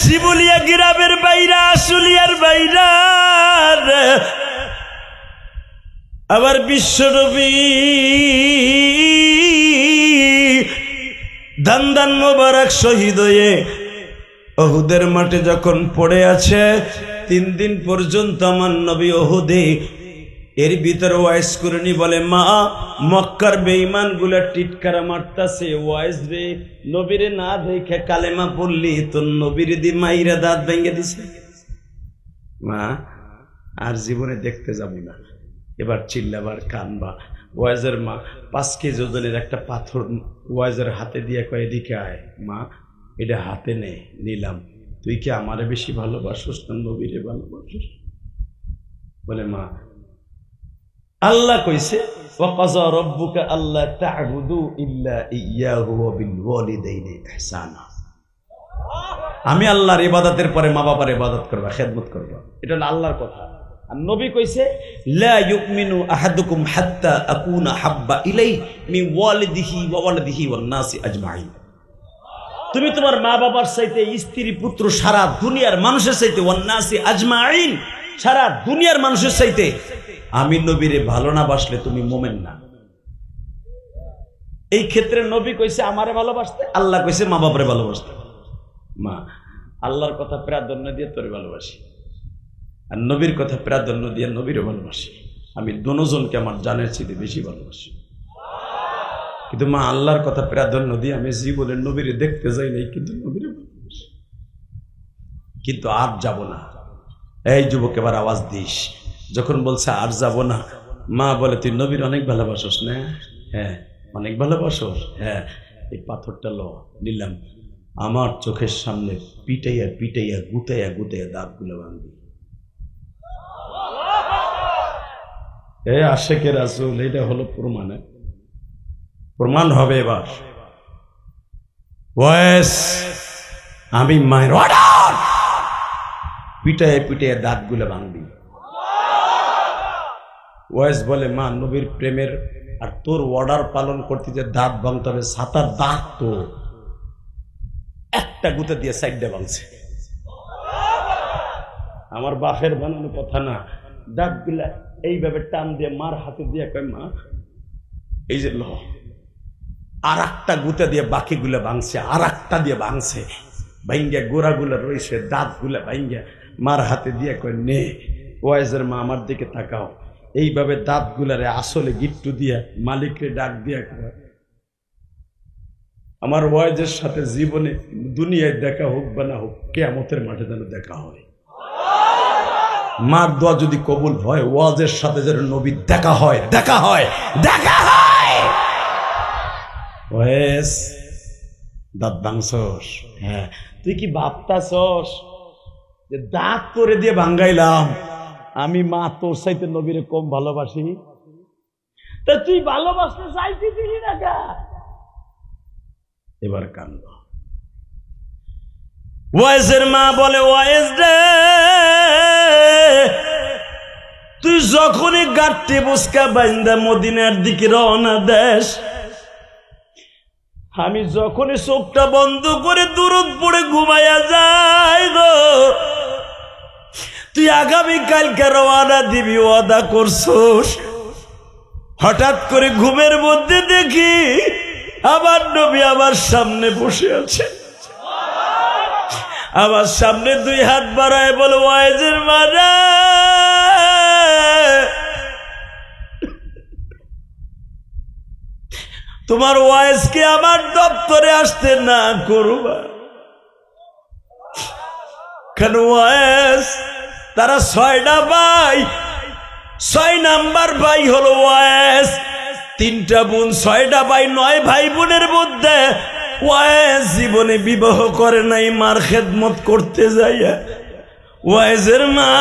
শিবুলিয়া গ্রামের বাইরা, আশুলিয়ার বাইরা, আবার বিশ্বনবী দান দান মোবারক শহীদ হয়ে উহুদের মাঠে যখন পড়ে আছে 3 দিন পর্যন্ত আমার নবী উহুদে এর ভিতরে ওয়াইজ করেনি, বলে মা মক্কার বেঈমান গুলা টিটকারা মারতাছে, ওয়াইজ রে নবীরে না দেখে কালেমা পড়লি তোর নবীর দি মাইরা দাঁত ভেঙে দিছে। মা আর জীবনে দেখতে যাব না, এবার চিল্লাবার কানবা। ওয়াইজের মা 5 কেজি ওজনের একটা পাথর ওয়াইজের হাতে দিয়ে কয়, এদিকে আয় মা, এটা হাতে নে। নিলাম। তুই কি আমারে বেশি ভালোবাসোস না নবীরে ভালোবাসোস? বলে মা আল্লাহ কইছে ওয়াকাযা রাব্বুকা আল্লা তা'বুদু ইল্লা ইয়্যাহু ওয়া বিল ওয়ালিদাইনি ইহসানা। আমি আল্লাহর ইবাদতের পরে মা বাবার ইবাদত করবা, খেদমত করবা, এটা হলো আল্লাহর কথা। আর নবী কইছে লা ইউমিনু আহাদুকুম হাত্তা আকুনা হাব্বা ইলাইহি মিন ওয়ালিদিহি ওয়া ওয়ালাদিহি ওয়ান নাসি আজমাইন। তুমি তোমার মা বাবার চাইতে, স্ত্রী পুত্র সারা দুনিয়ার মানুষের চাইতে, ওয়ান নাসি আজমাইন সারা দুনিয়ার মানুষের চাইতে আমি নবীরে ভালো না বাসলে তুমি মোমেন না। এই ক্ষেত্রে নবী কইছে আমারে ভালোবাসতে, আল্লাহ কইছে মা বাবারে ভালোবাসতে। মা আল্লাহর কথা প্রাধান্য দিয়ে তোরে ভালোবাসি, আর নবীর কথা প্রাধান্য দিয়ে নবীরে ভালোবাসি। আমি দুজনকে আমার জানের চেয়ে বেশি ভালোবাসি। কিন্তু মা আল্লাহর কথা প্রাধান্য দিয়ে আমি জীবনের নবীরে দেখতে যাই নাই, কিন্তু নবীরে ভালোবাসি। কিন্তু আর যাব না। এই যুবক এবার আওয়াজ দিস। যখন বলছে আর যাব না, মা বলে তুই নবীর অনেক ভালোবাসোস না? হ্যাঁ অনেক ভালোবাসোস। হ্যাঁ এই পাথরটা ল, নিলাম। আমার চোখের সামনে পিটাইয়া পিটাইয়া গুতাইয়া গুতাইয়া দাঁতগুলো ভাঙবি। আশেকে রাসূল, এটা হলো প্রমাণ। প্রমাণ হবে এবার। বয়স আমি মায়ের অর্ডার, পিটাইয়া পিটাইয়া দাঁতগুলো ভাঙবি। ওয়াইস বলে মা নবীর প্রেমের আর তোর অর্ডার পালন করতে যে দাঁত ভাঙতে হবে, সাতার দাঁত তো একটা গুঁতে দিয়ে সাইডে ভাঙছে। আমার বাপের বানানো কথা না, দাঁতগুলা এইভাবে টান দিয়ে মার হাতে দিয়ে কয় মা এই যে ল, আর একটা গুঁতে দিয়ে বাকিগুলা ভাঙছে, আর একটা দিয়ে ভাঙছে, ভাইঙ্গা গোড়াগুলা রয়েছে, দাঁতগুলা ভাইঙ্গা মার হাতে দিয়ে কয় নে। ওয়াইজের মা আমার দিকে তাকাও, এইভাবে দাঁতগুলারে আসলে গিট্টু দিয়া মালিকরে ডাক দিয়া কয় আমার ওয়াইজের সাথে জীবনে দুনিয়ায় দেখা হোক বা না হোক, কিয়ামতের মাঠে যেন দেখা হয়। মার দোয়া যদি কবুল হয়, ওয়াজের সাথে যেন নবী দেখা হয়, দেখা হয়, দেখা হয়। ওয়েস দাঁত ভাঙছস? হ্যাঁ। তুই কি ভাবতাছস যে দাঁত করে দিয়ে ভাঙ্গাইলাম আমি মা তোর চাইতে নবীরে কম ভালোবাসি? তা তুই ভালোবাসতে চাইতে দিলি না কা? এবার কান্দ। ওয়াইজের মা বলে ওয়াইজ রে, তুই যখনই গাঁটটি বুসকা বাইন্দা মদিনার দিকে রওনা দেশ, আমি যখনই চোখটা বন্ধ করে দূরত পড়ে ঘুমাইয়া যাই গো, তুই আগামীকালকে রওনা দিবি ওয়াদা করছস। হঠাৎ করে ঘুমের মধ্যে দেখি আমার নবী আমার সামনে বসে আছে, আমার সামনে দুই হাত বাড়ায় বলে ওয়াইজের মারা তোমার ওয়াইজকে আমার দপ্তরে আসতে না করবা কেন? ওয়াইজ তারা 6টা ভাই, 6 নাম্বার ভাই হলো ওয়াইজ। 3টা বোন, 6টা ভাই, 9 ভাই বোনের মধ্যে ওয়াইজ জীবনে বিবাহ করে নাই, মার খেদমত করতে যাইয়া। ওয়াইজের মা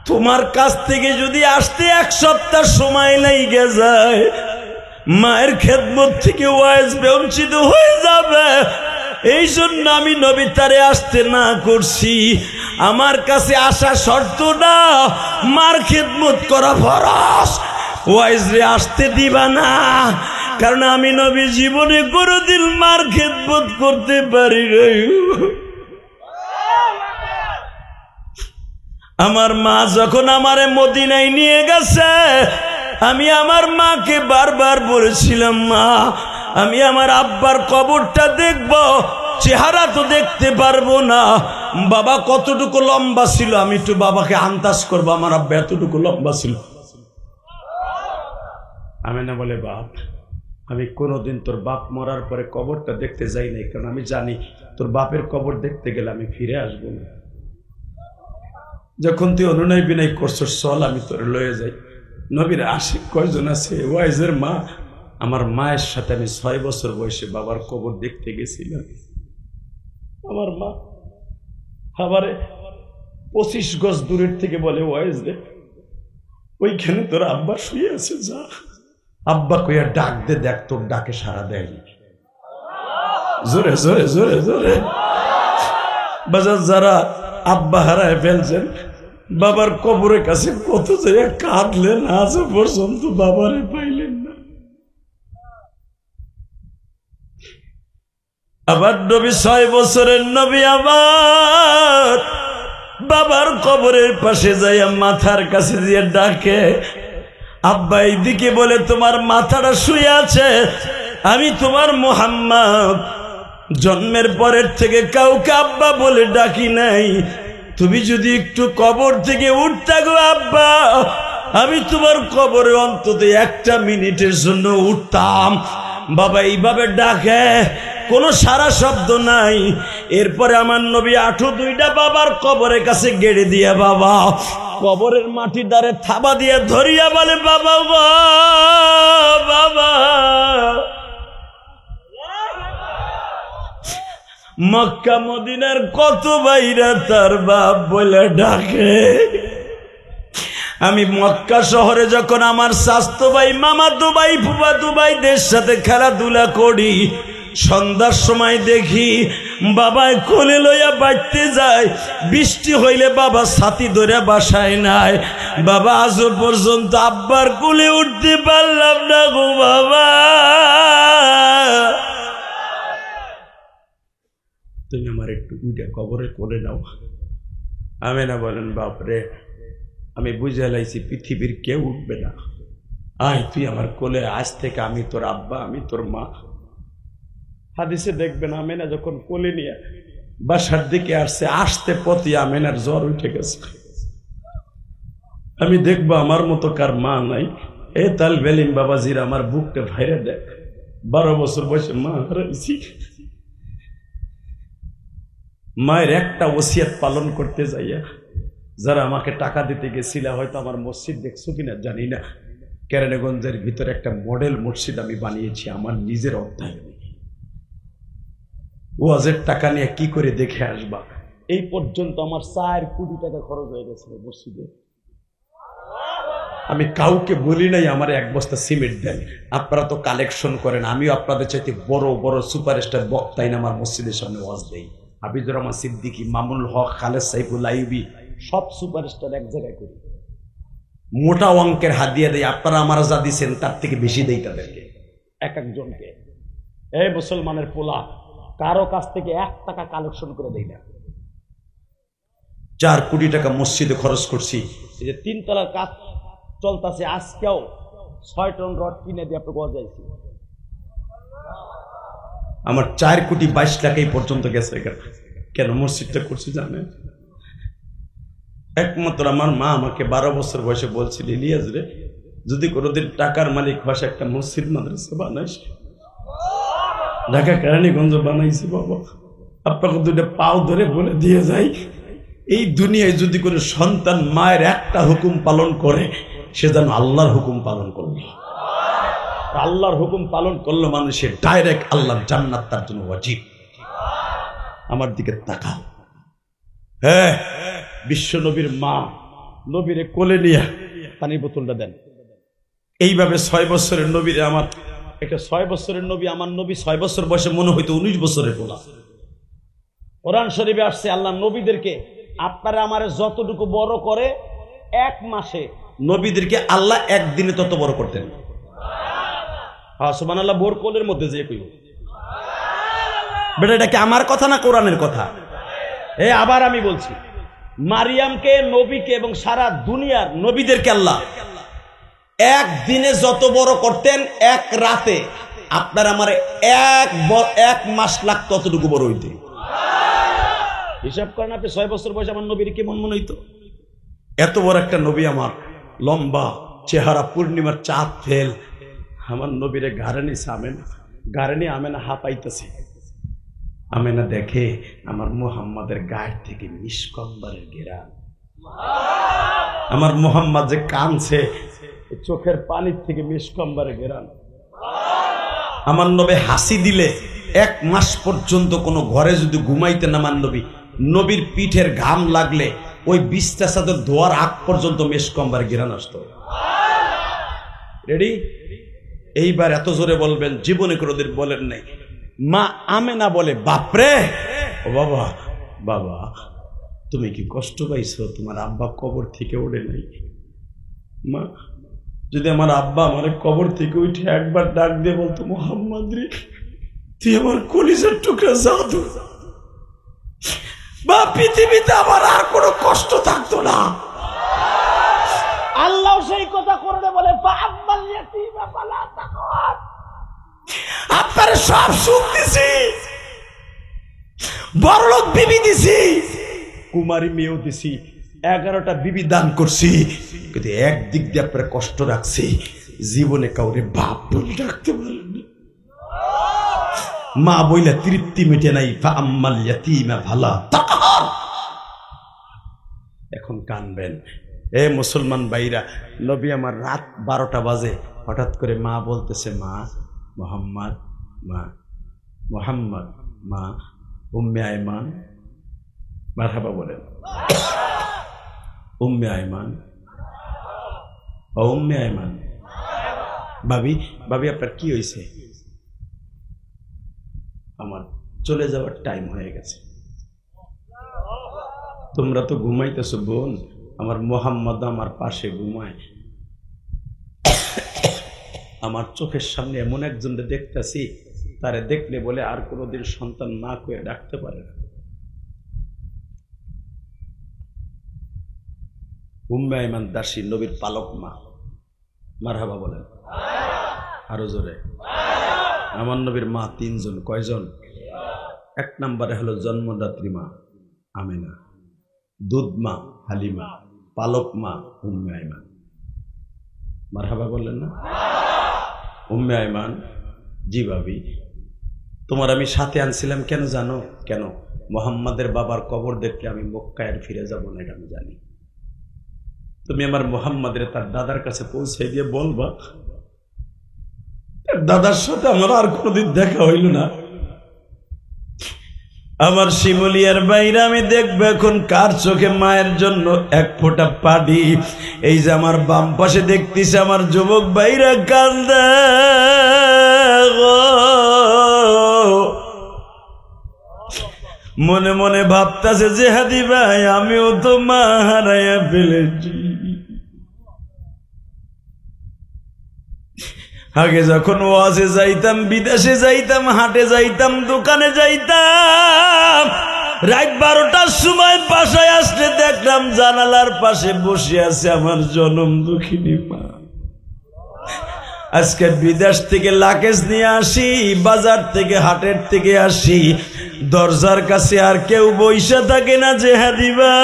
তোমার কাছ থেকে যদি আসতে 1 সপ্তাহ সময় লেগে যায়, মায়ের খেদমত থেকে ওয়াইজ বঞ্চিত হয়ে যাবে। এই জন্য আমি নবী তারে আসতে না করছি। আমার কাছে আসা শর্ত না, মার খেদমত করা ফরজ। ওয়াইজ রে আসতে দিবা না, কারণ আমি নবী জীবনে কোনদিন মার খেদমত করতে পারি নাই। আমার মা যখন আমারে মদিনায় নিয়ে গেছে, আমি আমার মাকে বারবার বলেছিলাম মা আমি আমার আব্বার কবরটা দেখব, চেহারা তো দেখতে পারবো না। বাবা কতটুকু লম্বা ছিল আমি একটু বাবাকে আন্দাজ করবো, আমার আব্বা এতটুকু লম্বা ছিল। আমি না বলে বাপ আমি কোনোদিন তোর বাপ মরার পরে কবরটা দেখতে যাই নাই, কারণ আমি জানি তোর বাপের কবর দেখতে গেলে আমি ফিরে আসবো না। যখন তুই অনুনয় বিনয় করছস চল আমি তোর লয়ে যাই। নবীর আশিক কয়জন আছে? ওয়াইজের মা, আমার মায়ের সাথে আমি 6 বছর বয়সে বাবার কবর দেখতে গেছিলাম। আমার মা আবার 25 গজ দূরের থেকে বলে ওয়াইজ রে ওইখানে তোর আব্বা শুয়ে আছে, যা আব্বা কইয়া ডাক দে, দেখ তোর ডাকে সাড়া দেয়নি। জোরে জোরে জোরে জোরে বাজার যারা আব্বা হারায় ফেলছেন, বাবার কবরের কাছে কত জায়গায় কাঁদলেন, আজ পর্যন্ত বাবারে পাইলেন না। আবার নবী 6 বছরের নবী আবার বাবার কবরের পাশে যাইয়া মাথার কাছে দিয়ে ডাকে, আব্বা এইদিকে বলে তোমার মাথাটা শুয়ে আছে, আমি তোমার মুহাম্মদ জন্মের পরের থেকে কাউকে আব্বা বলে ডাকি নাই, তুমি যদি একটু কবর থেকে উঠতা গো আব্বা, আমি তোমার কবরে অন্তত 1 মিনিটের জন্য উঠতাম। বাবা এইভাবে ডাকে, কোনো সারা শব্দ নাই। এরপরে আমার নবী 2টা বাবার কবরের কাছে গেড়ে দিয়া বাবা কবরের মাটি দ্বারে থাবা দিয়ে ধরিয়া বলে বাবা গো বাবা। মক্কা মদিনার কত বাইরা তার বাপ বলে ডাকে। আমি মক্কা শহরে যখন আমার স্বাস্থ্য ভাই, মামাতো ভাই, ফুফাতো ভাইদের সাথে খেলাধুলা করি, সন্ধ্যার সময় দেখি বাবায় কোলে লইয়া বাড়তে যায়, বৃষ্টি হইলে বাবা ছাতি ধরে বাসায় নাই। বাবা আজ পর্যন্ত আব্বার কোলে উঠতে পারলাম না গো বাবা, তুমি আমার একটু উইটা কবরে করে নাও। আমেনা বলেন, বাপরে আমি বুঝে লাইছি পৃথিবীর কেউ উঠবে না, আয় তুই আমার কোলে, আজ থেকে আমি তোর আব্বা, আমি তোর মা। হাদিসে দেখবেন আমেনা যখন কোলে নিয়ে বাসার দিকে আসছে, আসতে পথে আমেনার জ্বর উঠে গেছে। আমি দেখবো আমার মতো কার মা নাই। এ তাল বেলিম বাবাজির আমার বুকটা ভাইরে দেখ, 12 বছর বয়সে মা হারাইছি। মায়ের একটা ওসিয়ত পালন করতে যাইয়া যারা আমাকে টাকা দিতে গেছিল, হয়তো আমার মসজিদ দেখছো কিনা জানি না, কেরানীগঞ্জের ভিতরে একটা মডেল মসজিদ আমি বানিয়েছি আমার নিজের অর্থায়নে। ওয়াজের টাকা নিয়ে কি করে দেখে আসবা, এই পর্যন্ত আমার 4 কোটি টাকা খরচ হয়ে গেছিল মসজিদে। আমি কাউকে বলি নাই আমার 1 বস্তা সিমেন্ট দেন, আপনারা তো কালেকশন করেন, আমিও আপনাদের চাইতে বড় বড় সুপারস্টার বক্তাই না আমার মসজিদের সামনে ওয়াজ দেই। হাফিজুর রহমান সিদ্দিকী, মামুনুল হক, খালেদ সাইফুল আইয়ুবী, সব সুপারস্টার এক জায়গায় করি, মোটা অঙ্কের হাদিয়া দেয়। আপনারা আমার যা দিচ্ছেন তার থেকে বেশি দেই তাদেরকে, এক একজনকে। এই মুসলমানের পোলা কারো কাছ থেকে 1 টাকা কালেকশন করে দেই না। 4 কোটি টাকা মসজিদে খরচ করছি। এই যে 3 তলার কাজ চলতেছে, আজকেও 6 টন রড কিনে দিয়ে আপনাকে যাইছি। আমার 4 কোটি 22 লাখ এই পর্যন্ত গেছে। কেন মসজিদটা করছি জানেন? একমাত্র আমার মা আমাকে 12 বছর বয়সে বলছিল, ইলিয়াস রে যদি কোনোদিন টাকার মালিক হস একটা মসজিদ মাদ্রাসা বানাইস। ঢাকা কেরানীগঞ্জ বানাইছি বাবা, আপনাকে 2টা পাও ধরে বলে দিয়ে যাই, এই দুনিয়ায় যদি কোনো সন্তান মায়ের একটা হুকুম পালন করে, সে যেন আল্লাহর হুকুম পালন করল। আল্লাহর হুকুম পালন করলো মানুষের ডাইরেক্ট আল্লাহর জান্নাত তার জন্য ওয়াজিব। আমার দিকে তাকাও। হ্যাঁ, বিশ্ব নবীর মা নবীরে কোলে নিয়ে পানির বোতলটা দেন। এইভাবে 6 বছরের নবীরে, আমার একটা 6 বছরের নবী, আমার নবী 6 বছর বয়সে মনে হইতো 19 বছরের পোলা। কোরআন শরীফে আসছে আল্লাহ নবীদেরকে, আপনারা আমার যতটুকু বড় করে 1 মাসে, নবীদেরকে আল্লাহ 1 দিনে তত বড় করতেন। হ্যাঁ সুবহানাল্লাহ, বোর কোলের মধ্যে যে কইব বেটা, এটা কি আমার কথা না কোরআনের কথা? আবার আমি বলছি, মারিয়ামকে, নবীকে এবং সারা দুনিয়ার নবীদেরকে আল্লাহ 1 দিনে যত বড় করতেন, 1 রাতে আপনার আমার 1 মাস লাগতো ততটুকু বড় হইতে। হিসাব করেন আপনি 6 বছর বয়সে আমার নবীর কেমন মনে হইতো? এত বড় একটা নবী, আমার লম্বা চেহারা, পূর্ণিমার চাঁদ ফেল, আমার নবীরে গাড়ানি সামেন, গাড়ানি আমেনা হাঁপাইতেছে। আমেনা দেখে আমার মুহাম্মাদের গায়ের থেকে মিসকম্বরের ঘেরান। আমার মুহাম্মদ যে কানছে, চোখের পানির থেকে মিসকম্বরের ঘেরান। আমার নবী হাসি দিলে 1 মাস পর্যন্ত কোনো ঘরে যদি ঘুমাইতে না, আমার নবীর পিঠের ঘাম লাগলে ওই বিছনা চাদর ধোয়ার আগ পর্যন্ত মিসকম্বরের ঘেরান আসতো। রেডি? এইবার এত জোরে বলবেন, জীবনে কোনোদিন বলেন নাই। মা আমেনা বলে, বাপরে, ও বাবা, বাবা তুমি কি কষ্ট পাইছো? তোমার আব্বা কবর থেকে ওঠে নাই। মা, যদি আমার আব্বা আমার কবর থেকে উঠে একবার ডাক দিয়ে বলতো, মুহাম্মদ রে তুই আমার কলিজার টুকরা জাদু, বা পৃথিবীতে আমার আর কোনো কষ্ট থাকতো না। আল্লাহ সেই কথা করে বলে, আপনার সব সুখ দিছি, বড়লোক বিবি দিছি, কুমারী মেয়েও দিছি, 11টা বিবি দান করছি, কিন্তু একদিক দিয়ে আপনার কষ্ট রাখছি, জীবনে কাউরে বাপ বলে ডাকতে পারেননি। মা বইলে তৃপ্তি মিটে নাই, ফাআম্মাল ইয়াতীমা ফালা তাকহার। এখন কানবেন। মুসলমান ভাইরা, নবী আমার রাত 12টা বাজে, হঠাৎ করে মা বলতেছে, মা মোহাম্মদ, মা মোহাম্মদ, মা উম্মে আয়মান, মারহাবা বলেন, উম্মে আয়মান, ও উম্মে আয়মান, ভাবি, ভাবি আপনার কি হয়েছে? আমার চলে যাওয়ার টাইম হয়ে গেছে। তোমরা তো ঘুমাইতেছো বোন, আমার মোহাম্মদ আমার পাশে ঘুমায়। আমার চোখের সামনে এমন একজনকে দেখতেছি, তারে দেখলে বলে আর কোনোদিন সন্তান না করে ডাকতে পারে না। উম্মে আইমান দাসী, নবীর পালক মা। মারহাবা বলেন আরো জোরে। আমার নবীর মা তিনজন। কয়জন? এক নম্বরে হলো জন্মদাত্রী মা আমেনা, দুধ মা হালিমা, পালক মা উম্মে আইমান। মারহাবা বললেন না? উম্মে আইমান, জি ভাবি, তোমার আমি সাথে আনছিলাম কেন জানো? কেন? মোহাম্মদের বাবার কবর দেখলে আমি মক্কায় আর ফিরে যাব না, এটা আমি জানি। তুমি আমার মোহাম্মদের তার দাদার কাছে পৌঁছে দিয়ে বলবা, দাদার সাথে আমার আর কোনোদিন দেখা হইল না। আমার শিমুলিয়ার বাইরে আমি দেখবো এখন কার চোখে মায়ের জন্য এক ফোঁটা পানি। এই যে আমার বাম পাশে দেখতেছে আমার যুবক বাইরা কান্দে, মনে মনে ভাবতাছে যে হাদি ভাই আমিও তো মা হারাইয়া ফেলেছি। আগে যখন ওয়াজে যাইতাম, বিদেশে যাইতাম, হাটে যাইতাম, দোকানে যাইতাম, রাত 12টার সময় বাসায় আসলে দেখলাম জানালার পাশে বসে আছে আমার জনম দুঃখিনী মা। আজকে বিদেশ থেকে লাকেজ নিয়ে আসি, বাজার থেকে হাটের থেকে আসি, দরজার কাছে আর কেউ বইসা থাকে না যে হাদি ভাই,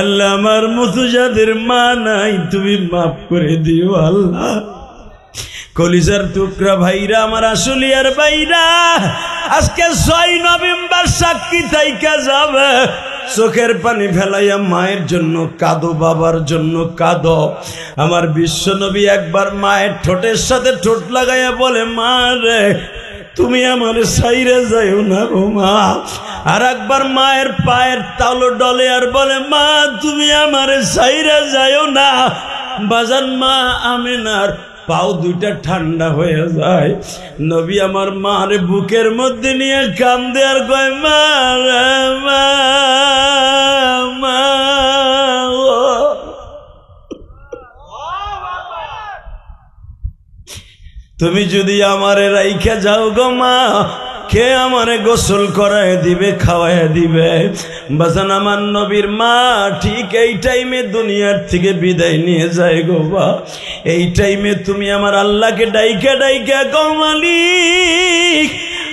আল্লাহ আমার মতো যাদের মা নাই তুমি মাফ করে দিও আল্লাহ। কলিজার টুকরা ভাইরা, আমার আশুলিয়ার ভাইরা, আজকে 6 নভেম্বর সাক্ষী থাইকা যাবে। চোখের পানি ফেলাইয়া মায়ের জন্য কাঁদো, বাবার জন্য কাঁদো। আমার বিশ্ব নবী একবার মায়ের ঠোঁটের সাথে ঠোঁট লাগাইয়া বলে, মা রে তুমি আমার সাইরে যাইও না গো মা। আর একবার মায়ের পায়ের তালু ডলে আর বলে, মা তুমি আমার সাইরে যাইও না। বাজান মা আমিনার পাও দুইটা ঠান্ডা হয়ে যায়। নবী আমার মার বুকের মধ্যে নিয়ে কান্দে আর কয়, মা রে মা, মা তুমি যদি আমারে রাইখা যাও গো মা, কে আমারে গোসল করায় দিবে, খাওয়ায় দিবে? বাজান আমার নবীর মা ঠিক এই টাইমে দুনিয়ার থেকে বিদায় নিয়ে যায় গো বা। এই টাইমে তুমি আমার আল্লাহকে ডাইকা ডাইকা গো মালিক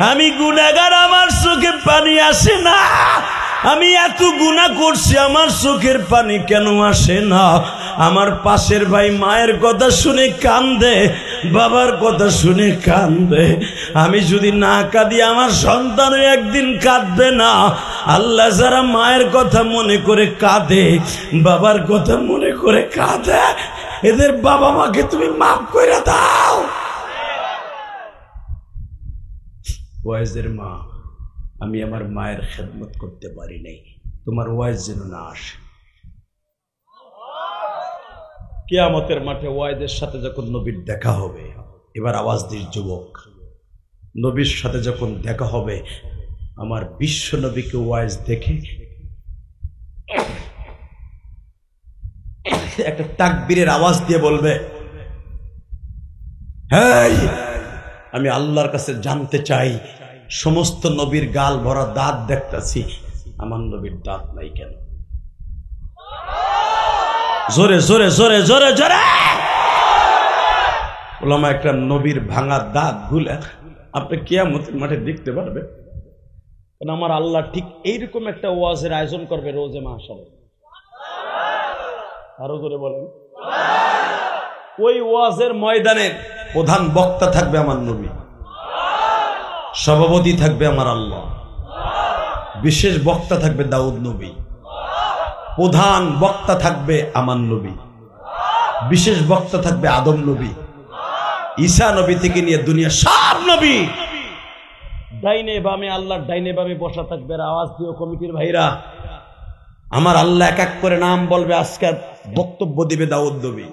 আমি গুনাহগার, আমার চোখে পানি আসে না, আমি এত গুনাহ করছি আমার চোখের পানি কেন আসে না? আমার পাশের ভাই মায়ের কথা শুনে কান্দে, বাবার কথা শুনে কান্দে। আমি যদি না কাঁদি আমার সন্তানও একদিন কাঁদবে না। আল্লাহ যারা মায়ের কথা মনে করে কাঁদে, বাবার কথা মনে করে কাঁদে, এদের বাবা মাকে তুমি মাফ করে দাও। ওয়াইজের মা, আমি আমার মায়ের খেদমত করতে পারি নাই, তোমার ওয়াইজ যেন না আসে। কিয়ামতের মাঠে ওয়াইদের সাথে যখন নবীর দেখা হবে, এবার আওয়াজ দিস যুবক, নবীর সাথে যখন দেখা হবে, আমার বিশ্ব নবীকে ওয়াইজ দেখে একটা তাকবীরের আওয়াজ দিয়ে বলবে, হেই আমি আল্লাহর কাছে জানতে চাই, সমস্ত নবীর গাল ভরা দাঁত দেখতেছি, আমার নবীর দাঁত নাই কেন? জোরে জোরে জোরে জোরে জোরে ওলামা একটা নবীর ভাঙা দাঁত গুলা আপনি কিয়ামতের মাঠে দেখতে পারবেন। কারণ আমার আল্লাহ ঠিক এইরকম একটা ওয়াজের আয়োজন করবে রোজে মাহশারে। আরো করে বলেন, ওই ওয়াজের ময়দানের প্রধান বক্তা থাকবে আমার নবী, সভাপতি থাকবে আমার আল্লাহ, বিশেষ বক্তা থাকবে দাউদ নবী, প্রধান বক্তা থাকবে আমার নবী, বিশেষ বক্তা থাকবে আদম নবী, ঈসা নবী থেকে নিয়ে দুনিয়া সব নবী ডাইনে বামে, আল্লাহর ডাইনে বামে বসা থাকবে। আওয়াজ দিও কমিটির ভাইরা, আমার আল্লাহ এক এক করে নাম বলবে, আজকে বক্তব্য দিবে দাউদ নবী,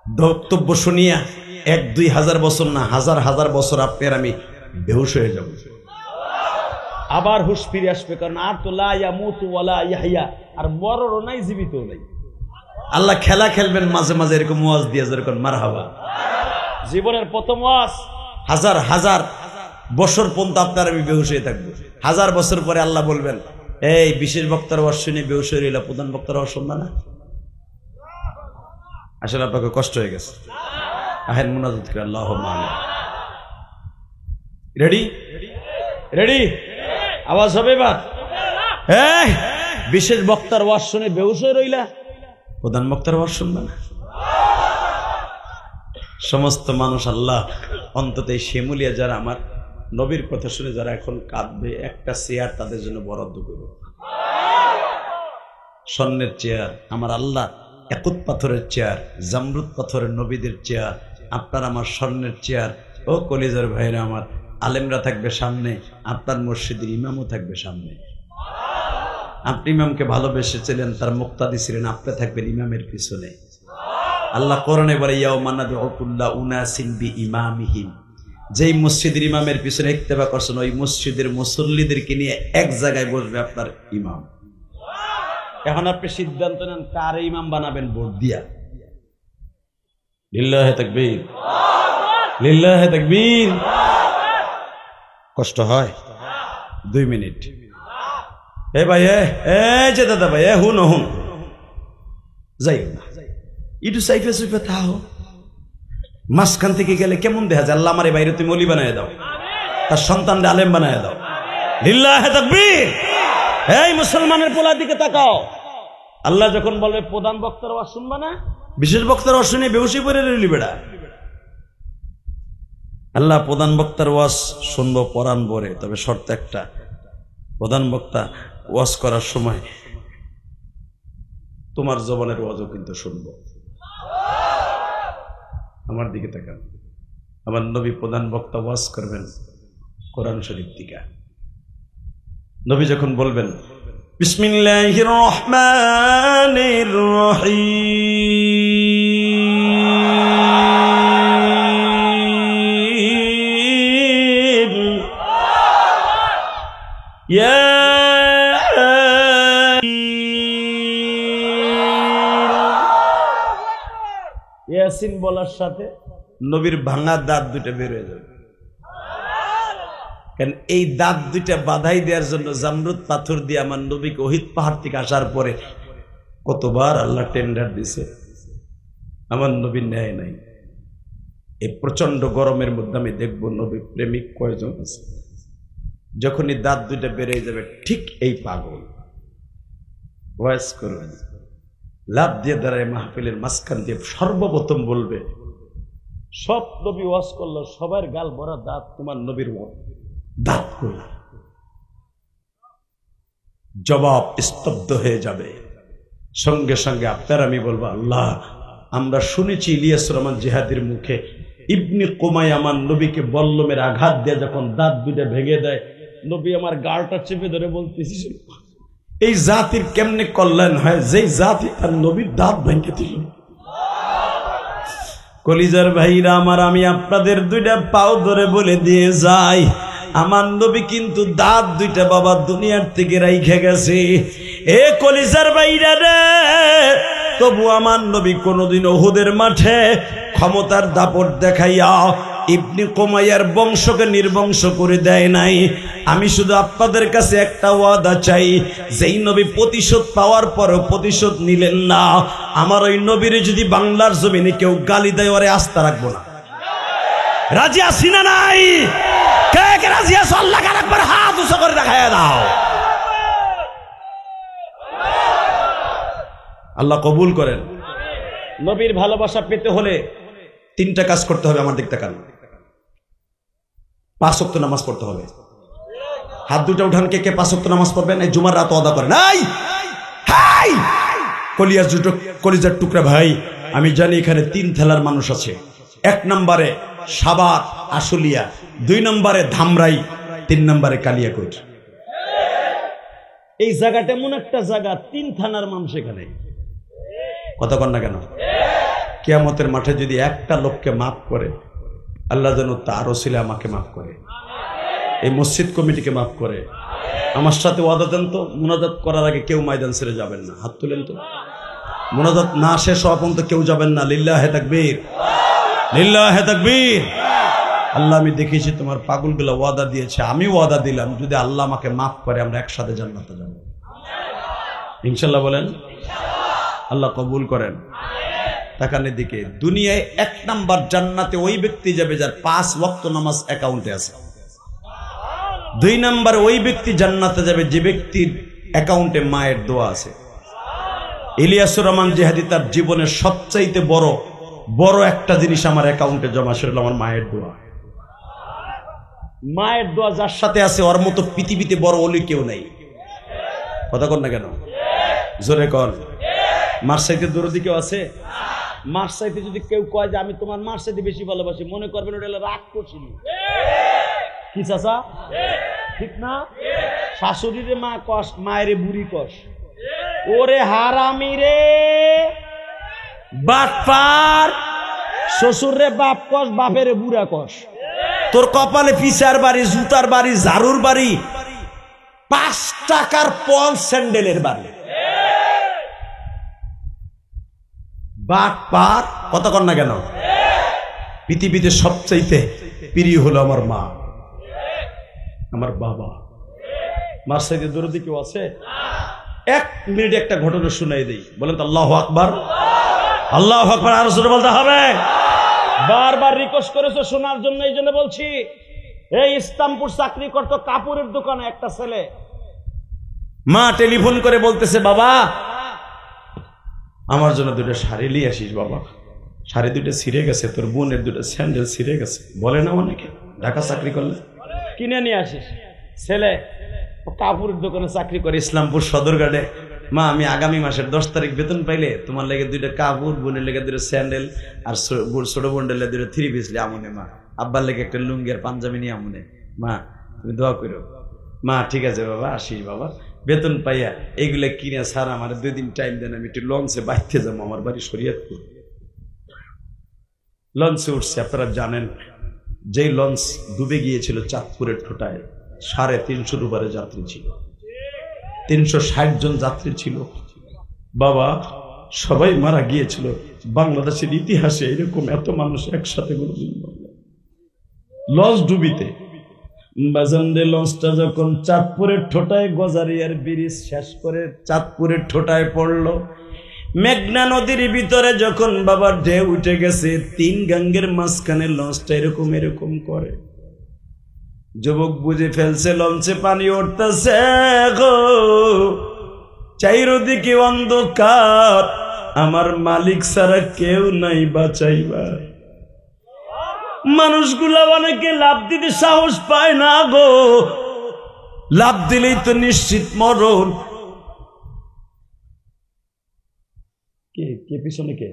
বক্তব্য শুনিয়া 1-2 হাজার বছর না, হাজার হাজার বছর আপনার আমি বেহুশ হয়ে যাব, আবার হুশ ফিরে আসবে। কারণ আর তো লা ইয়ামুতু ওয়ালা ইয়াহইয়া, আর মরণও নাই জীবিতও নাই। আল্লাহ খেলা খেলবেন মাঝে মাঝে এরকম ওয়াজ দিয়ে, যেরকম মারহাবা। জীবনের প্রথম ওয়াজ, হাজার হাজার বছর পর্যন্ত আপনার আমি বেহুশ হয়ে থাকবো। 1000 বছর পরে আল্লাহ বলবেন, এই বিশেষ বক্তার ওয়াজ শুনে বেহুশ হয়ে রইলা, প্রধান বক্তার ওয়াজ শুনবা না? আসলে আপনাকে কষ্ট হয়ে গেছে। আহেন মুনাজাত করে আল্লাহুম্মা আমিন। রেডি রেডি, আওয়াজ হবে এবার। এই বিশেষ বক্তার ওয়াজ শুনে বেহুশ হয়ে রইলা, প্রধান বক্তার ওয়াজ শুনবা না? সমস্ত মানুষ আল্লাহ অন্তত এই শিমুলিয়া যারা আমার নবীর কথা শুনে যারা এখন কাঁদবে, একটা চেয়ার তাদের জন্য বরাদ্দ করব, স্বর্ণের চেয়ার। আমার আল্লাহ একুত পাথরের চেয়ার, জামরুদ পাথরের নবীদের চেয়ার, আপনার আমার স্বর্ণের চেয়ার। ও কলিজার ভাইরা আমার, আলেমরা থাকবে সামনে, আপনার মসজিদের ইমামও থাকবে সামনে। আপনি ইমামকে ভালোবেসেছিলেন, তার মুক্তাদি ছিলেন, আপনি থাকবেন ইমামের পিছনে। আল্লাহ কোরআনে বলে, ইয়াউমা নাদউ কুল্লা উনাসিন বিইমামিহিম, যেই মসজিদের ইমামের পিছনে ইত্তেবা করছেন, ওই মসজিদের মুসল্লিদেরকে নিয়ে এক জায়গায় বসবে আপনার ইমাম। এখন আপনি সিদ্ধান্ত নেন কার ইমাম বানাবেন ভোট দিয়া। লিল্লাহে তাকবীর, লিল্লাহে তাকবীর। কষ্ট হয়? 2 মিনিট। এ ভাই, এ যে দাদা ভাই, হুন হুন যাই না, একটু সাইফে সুইফে থাও। মাঝখান থেকে গেলে কেমন দেখা যায়? আল্লাহ আমার বাইরে তুমি অলি বানায় দাও, তার সন্তানরা আলেম বানায় দাও। লিল্লাহে তাকবীর। এই মুসলমানের পোলার দিকে তাকাও। আল্লাহ যখন বলবে প্রধান বক্তার ওয়াজ শুনবা না, বিশেষ বক্তার ওয়াজ শুনে বেহুশি পড়ে রইলি বেড়া। আল্লাহ প্রধান বক্তার ওয়াজ শুনবো পরাণ ভরে, তবে শর্ত একটা, প্রধান বক্তা ওয়াজ করার সময় তোমার জবানের ওয়াজও কিন্তু শুনবো। আমার দিকে তাকান। আমার নবী প্রধান বক্তা ওয়াজ করবেন কোরআন শরীফ থেকে। নবী যখন বলবেন বিসমিল্লাহির রহমানির রহিম, ইয়াসিন বলার সাথে নবীর ভাঙা দাঁত দুটো বের হয়ে যাবে। কারণ এই দাঁত দুইটা বাধাই দেওয়ার জন্য জামরুদ পাথর দিয়ে আমার নবীকে ওহিদ পাহাড় থেকে আসার পরে কতবার আল্লাহ টেন্ডার দিছে, আমার নবী নেয় নাই। এই প্রচন্ড গরমের মধ্যে আমি দেখবো নবী প্রেমিক কয়জন আছে। যখনই দাঁত দুইটা বেড়ে যাবে, ঠিক এই পাগল ওয়াজ করবেন, লাভ দিয়ে দাঁড়ায় মাহফিলের মাঝখান দিয়ে সর্বপ্রথম বলবে, সব নবী ওয়াজ করলো, সবার গাল ভরা দাঁত, তোমার নবীর দাঁত কই? জবাব স্তব্ধ হয়ে যাবে। সঙ্গে সঙ্গে আপনার আমি বলবো, আল্লাহ আমরা শুনেছি ইলিয়াস রহমান জিহাদির মুখে ইবনে কুমাই আমার নবীকে বল্লমের আঘাত দিয়ে যখন দাঁত দুইটা ভেঙে দেয়, নবী আমার গালটা চেপে ধরে বলতেছি, এই জাতির কেমনে কল্যাণ হয় যেই জাতি তার নবীর দাঁত ভেঙে দিল। কলিজার ভাইরা আমার, আমি আপনাদের দুইটা পাও ধরে বলে দিয়ে যাই, আমার নবী কিন্তু দাঁত দুইটা বাবা দুনিয়ার থেকে রাইখে গেছে। এ কলিজার ভাইরা রে, তবু আমার নবী কোনদিন উহুদের মাঠে ক্ষমতার দাপট দেখাইয়া ইবনে কুমাইয়ার বংশকে নির্বংশ করে দেয় নাই। আমি শুধু আপনাদের কাছে একটা ওয়াদা চাই, যেই নবী প্রতিশোধ পাওয়ার পরও প্রতিশোধ নিলেন না, আমার ওই নবীর যদি বাংলার জমিনে কেউ গালি দেয়, ওরে আস্থা রাখবো না। রাজি আছি না নাই? কে কে রাজি আছো? আল্লাহকে একবার হাত উঁচু করে দেখায় দাও। আল্লাহ কবুল করেন। নবীর ভালোবাসা পেতে হলে 3টা কাজ করতে হবে। আমার দিক তাকান। 5 ওয়াক্ত নামাজ পড়তে হবে। হাত দুটো উঠান, কে কে 5 ওয়াক্ত নামাজ পড়বেন? এই জুমার রাত আদা করেন। কলিজার টুকরা ভাই, আমি জানি এখানে 3 থেলার মানুষ আছে। 1 নম্বরে সাভার আশুলিয়া, 2 নম্বরে ধামরাই, 3 নম্বরে কালিয়াকৈর। এই জায়গাটা এমন একটা জায়গা, 3 থানার মানুষ এখানে। কথা কন না কেন? কিয়ামতের মাঠে যদি একটা লোককে মাফ করে, আল্লাহ যেন তার ওসিলা আমাকে মাফ করে, এই মসজিদ কমিটিকে মাফ করে। আমার সাথে ওয়াদা দেন তো, মুনাজাত করার আগে কেউ ময়দান ছেড়ে যাবেন না। হাত তুলেন তো। মুনাজাত না শেষ হওয়া পর্যন্ত কেউ যাবেন না। লিল্লাহে তাকবীর, লিল্লাহে তাকবীর। আল্লাহ, আমি দেখেছি তোমার পাগলগুলো ওয়াদা দিয়েছে, আমি ওয়াদা দিলাম যদি আল্লাহ আমাকে মাফ করে আমরা একসাথে জান্নাতে যাব ইনশাল্লাহ। বলেন আল্লাহ কবুল করেন। তাকানের দিকে, দুনিয়ায় 1 নাম্বার জান্নাতে ওই ব্যক্তি যাবে যার 5 ওয়াক্ত নামাজ অ্যাকাউন্টে আছে। 2 নাম্বার ওই ব্যক্তি জান্নাতে যাবে যে ব্যক্তির অ্যাকাউন্টে মায়ের দোয়া আছে। ইলিয়াসুর রহমান জিহাদি তার জীবনের সবচাইতে বড় একটা জিনিস আমার অ্যাকাউন্টে জমা, সেটা আমার মায়ের দোয়া। মায়ের দোয়া যার সাথে আছে ওর মতো পৃথিবীতে বড় ওলি কেউ নাই। কথা কর না কেন? জোরে কর। মার চাইতে দরদি কেউ আছে? মার চাইতে যদি কেউ কয় যে আমি তোমার মার চাইতে বেশি ভালোবাসি, মনে করবেন ওটা রাগ করছিলি। কি চাচা? ঠিক না? শাশুড়িরে মা কষ, মায়েরে বুড়ি কষ। ওরে হারামি রে বাটপার, শ্বশুর রে বাপ কষ, বাপেরে বুড়া কষ। তোর কপালে পিসার বাড়ি, জুতার বাড়ি, ঝাড়ুর বাড়ি, 5 টাকার পল স্যান্ডেলের বাড়ি। বাটপার, কথা কর না কেন? পৃথিবীতে সবচাইতে প্রিয় হলো আমার মা, আমার বাবা। মার সাইডে দরদি কেউ আছে? 1 মিনিট একটা ঘটনা শুনাই দেই। বলেন তো আল্লাহু আকবার, আল্লাহু আকবার। আর জোরে বলতে হবে। বারবার রিকোয়েস্ট করেছো শোনার জন্য, এই জন্য বলছি। এই ইসলামপুর চাকরি করতো কাপড়ের দোকানে একটা ছেলে, মা টেলিফোন করে বলতেছে, বাবা আমার জন্য 2টা শাড়ি নিয়ে আসিস বাবা। শাড়ি 2টা ছিঁড়ে গেছে, তোর বোনের 2টা স্যান্ডেল ছিঁড়ে গেছে। বলে না অনেকে, ঢাকা চাকরি করলে কিনে নিয়ে আসিস। ছেলে কাপড়ের দোকানে চাকরি করে ইসলামপুর সদরঘাটে। মা আমি আগামী মাসের 10 তারিখ বেতন পাইলে তোমার লেগে 2টা কাপড়, বোনের লেগে 2টা স্যান্ডেল, আর ছোট বোনের লেগে 2টা 3 পিস আমনে। মা আব্বার লেগে একটা লুঙ্গি আর পাঞ্জাবি নিয়ে আমনে। মা তুমি দোয়া করো। মা ঠিক আছে বাবা, আসিস বাবা। বেতন পাইয়া এইগুলা কিনে স্যার আমার 2 দিন টাইম দেন, আমি একটু লঞ্চে বাইতে যাবো, আমার বাড়ি শরীয়তপুর। লঞ্চে উঠছে। আপনারা জানেন যেই লঞ্চ ডুবে গিয়েছিল চাঁদপুরের ঠোঁটায়, 350 উপরে যাত্রী ছিল, 360 জন যাত্রী ছিল। বাবা সবাই মারা গিয়েছিল। বাংলাদেশের ইতিহাসে এরকম এত মানুষ একসাথে লঞ্চ ডুবিতে। বাজানদে লঞ্চটা যখন চাঁদপুরের ঠোঁটায়, গজারিয়ার ব্রিজ শেষ করে চাঁদপুরের ঠোঁটায় পড়লো, মেঘনা নদীর ভিতরে যখন বাবার ঢেউ উঠে গেছে, 3 গাঙ্গের মাঝখানে লঞ্চটা এরকম করে। যুবক বুঝে ফেলছে লঞ্চে পানি উঠতেছে গো, চারিদিকে অন্ধকার, আমার মালিক ছাড়া কেউ নাই বাঁচাইবার। মানুষগুলা অনেকে লাফ দিতে সাহস পায় না গো, লাফ দিলেই তো নিশ্চিত মরণ। কে পিছনে কে?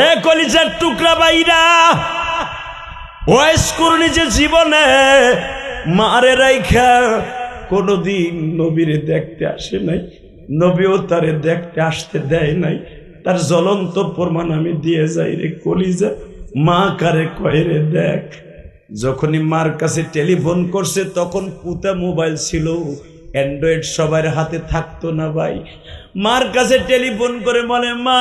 এ কলিজার টুকরা বাইরা, ওয়াইস করে নিজের জীবনে মারে রাইখা কোনদিন নবীরে দেখতে আসে নাই, নবীও তারে দেখতে আসতে দেয় নাই। তার জ্বলন্ত প্রমাণ আমি দিয়ে যাই রে কলিজা। মা কারে কয় রে দেখ। যখনই মার কাছে টেলিফোন করছে তখন পুতা মোবাইল ছিল, অ্যান্ড্রয়েড সবার হাতে থাকতো না ভাই। মার কাছে টেলিফোন করে বলে, মা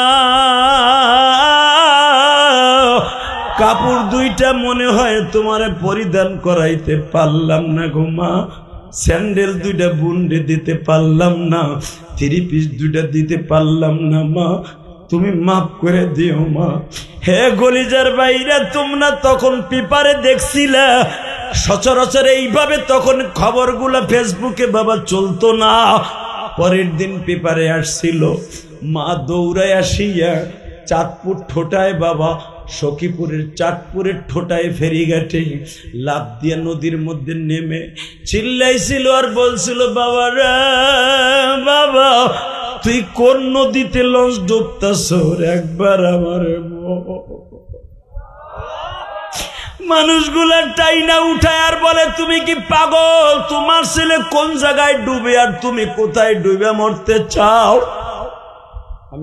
কাপড় 2টা মনে হয় তোমারে পরিধান করাইতে পারলাম না গো মা, স্যান্ডেল 2টা বুন্ডে দিতে পারলাম না, 3 পিস 2টা দিতে পারলাম না মা, তুমি মাফ করে দিও মা। হে গলিজার বাইরা, তোমরা তখন পেপারে দেখছিলা, সচরাচর এইভাবে তখন খবরগুলো ফেসবুকে বাবা চলতো না। পরের দিন পেপারে আসছিল, মা দৌড়ায় আসিয়া চাঁদপুর ঠোঁটায় বাবা, সখীপুরের চাঁদপুরের ঠোঁটায় ফেরিঘাটে লাফ দিয়া নদীর মধ্যে নেমে চিল্লাইছিল আর বলছিল, বাবা রে বাবা, তুই কোন নদীতে লঞ্চ ডুবতাছ, একবার আমার মানুষগুলা টাইনা উঠায় আর বলে, তুমি কি পাগল? তোমার ছেলে কোন জায়গায় ডুবে আর তুমি কোথায় ডুবে মরতে চাও?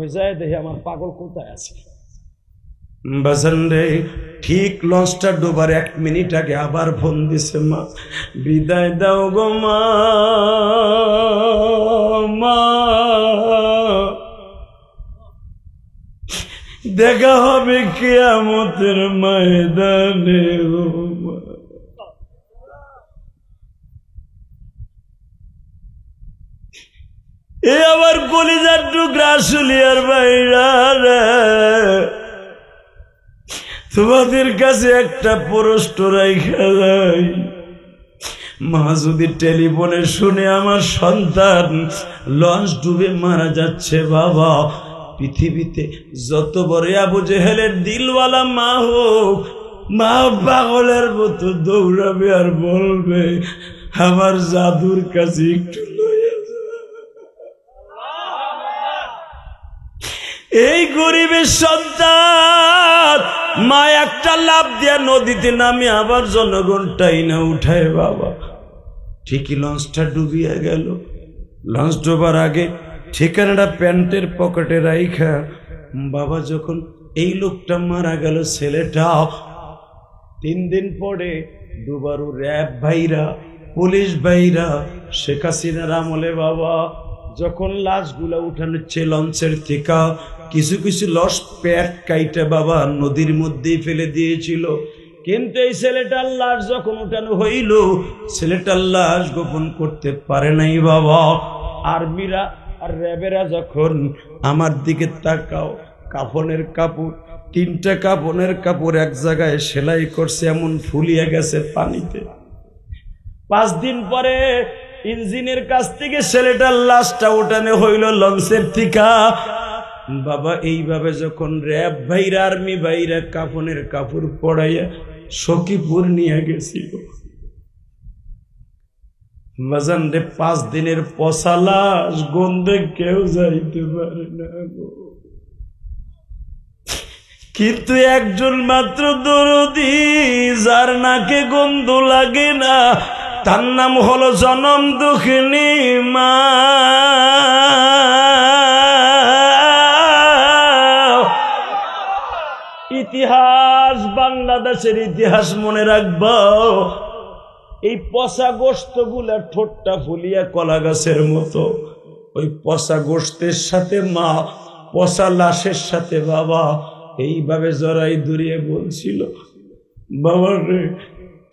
আমি যাই দেখি আমার পাগল কোথায় আছে। বাজান রে, ঠিক লঞ্চটা ডোবার 1 মিনিট আগে আবার ফোন দিছে, মা বিদায় দাও গো মা, মা দেখা হবে কিয়ামতের ময়দানে গো মা। এ আবার কলিজার টুকরা আসলিয়ার বাইরা রে, তোমাদের কাছে একটা প্রশ্ন রাইখা যাই, মা যদি টেলিফোনে শুনে আমার সন্তান লঞ্চ ডুবে মারা যাচ্ছে, বাবা পৃথিবীতে যত বড় আবু জেহেলের দিলওয়ালা মা হোক, মা পাগলের মতো দৌড়াবে আর বলবে আমার জাদুর কাছে একটু লইয়া যা। এই গরিবের সন্তান মা একটা লাফ দিয়া নদীতে নামে আবার জনগণটাই না উঠায়, বাবা ঠিকই লঞ্চটা ডুবিয়া গেল। লঞ্চ ডোবার আগে ঠিকানাটা প্যান্টের পকেটে রাইখা বাবা যখন এই লোকটা মারা গেল, ছেলেটা 3 দিন পরে দুবারও র্যাব ভাইরা, পুলিশ ভাইরা, শেখ হাসিনার আমলে বাবা যখন লাশগুলা উঠানোচ্ছে লঞ্চের থেকে, কিছু কিছু লস পেট কাইটা বাবা নদীর মধ্যেই ফেলে দিয়েছিল। কিন্তু এই ছেলেটার লাশ যখন উঠানো হইল, ছেলেটার লাশ গোপন করতে পারে নাই বাবা। আর্মিরা আর র্যাবেরা যখন আমার দিকে তাকাও, কাফনের কাপড় 3টা কাফনের কাপড় এক জায়গায় সেলাই করছে, এমন ফুলিয়ে গেছে পানিতে। 5 দিন পরে ইঞ্জিনের কাছ থেকে ছেলেটার লাশটা উঠানো হইল লঞ্চের থেকে বাবা। এইভাবে যখন র্যাব ভাইরা, আর্মি ভাইরা কাফনের কাপড় পড়াইয়া সখীপুর নিয়ে গেছিল, বাজান রে 5 দিনের পচা লাশ গন্ধে কেউ যাইতে পারে না গো। কিন্তু একজন মাত্র দরদি, যার নাকে গন্ধ লাগে না, তার নাম হলো জনম দুঃখিনী মা। ইতিহাস, বাংলাদেশের ইতিহাস মনে রাখবো, এই পচা গোস্ত গুলা ঠোঁটটা ফুলিয়া কলা গাছের মতো, ওই পচা গোস্তের সাথে মা পচা লাশের সাথে বাবা এইভাবে জড়াই ধরিয়ে বলছিল, বাবা রে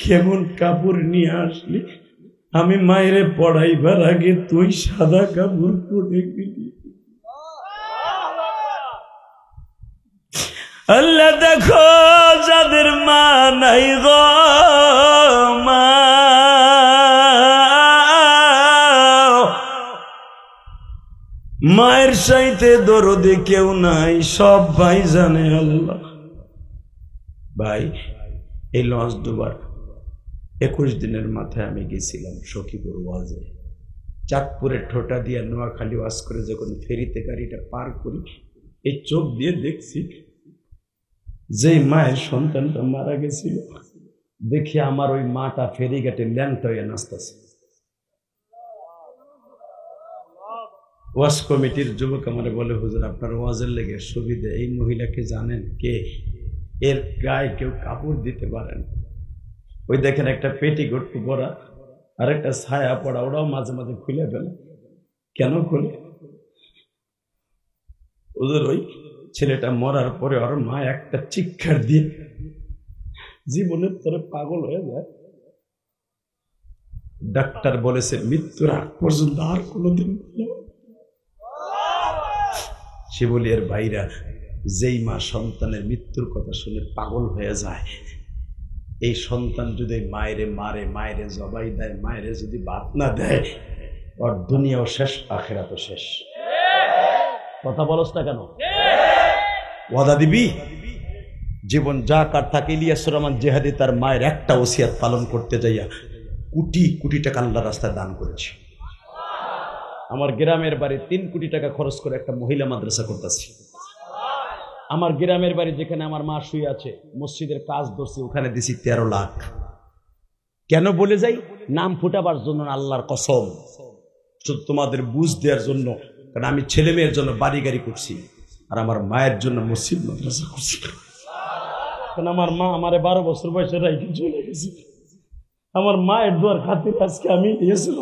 কেমন কাপড় নিয়ে আসলি, আমি মায়েরে পড়াইবার আগে তুই সাদা কাপড় পরে গেলি। আল্লাহ দেখো যাদের মা নাই গো, মা মায়ের সাইতে দরদে কেউ নাই, সব ভাই জানে আল্লাহ। ভাই এই লঞ্চ ডুবার 21 দিনের মাথায় আমি গেছিলাম সখীপুর ওয়াজে। চাঁদপুরের ঠোঁটা দিয়ে নোয়াখালী ওয়াজ করে যখন ফেরিতে গাড়িটা পার করি, এই চোখ দিয়ে দেখছি যেই মায়ের সন্তানটা মারা গেছিল, দেখি আমার ওই মাটা ফেরিঘাটে ল্যাংটা হয়ে নাচতেছে। ওয়াজ কমিটির যুবক আমারে বলে, হুজুর আপনার ওয়াজের লেগে সুবিধা, এই মহিলাকে জানেন কে? এর গায়ে কেউ কাপড় দিতে পারেন। ওই দেখেন একটা পেটিকোট পরা আর একটা ছায়া পড়া, ওরাও মাঝে মাঝে খুলে ফেলে। কেন খুলে? হুজুর ওই ছেলেটা মরার পরে ওর মা একটা চিৎকার দিয়ে জীবনের তরে পাগল হয়ে যায়। ডাক্তার বলেছে মৃত্যুর আগ পর্যন্ত আর কোনোদিন। শিবলিয়ার ভাইরা, যেই মা সন্তানের মৃত্যুর কথা শুনে পাগল হয়ে যায়, এই সন্তান যদি মায়েরে মারে, মায়েরে জবাই দেয়, মায়েরে যদি ভাত না দেয়, ওর দুনিয়াও শেষ, আখিরাতও শেষ। কথা বলস না কেন? ওয়াদা দিবি? জীবন যা কার থাকে। ইলিয়াস রহমান জেহাদি তার মায়ের একটা ওসিয়াত পালন করতে যাইয়া কোটি কোটি টাকা আল্লাহর রাস্তায় দান করেছে। আমার গ্রামের বাড়ি 3 কোটি টাকা খরচ করে একটা মহিলা মাদ্রাসা করতেছি। আমার গ্রামের বাড়ি যেখানে আমার মা শুয়ে আছে, মসজিদের কাজ ধরছি, ওখানে দিছি 13 লাখ। কেন বলে যাই? নাম ফুটাবার জন্য, আল্লাহর কসম, শুধু তোমাদের বুঝ দেওয়ার জন্য। কারণ আমি ছেলে মেয়ের জন্য বাড়ি গাড়ি করছি, আর আমার মায়ের জন্য মসজিদ মাদ্রাসা করছি।
আমার মা আমারে 12 বছর বয়সে রাইখে চলে গেছে। আমার মায়ের দোয়ার খাতির আজকে আমি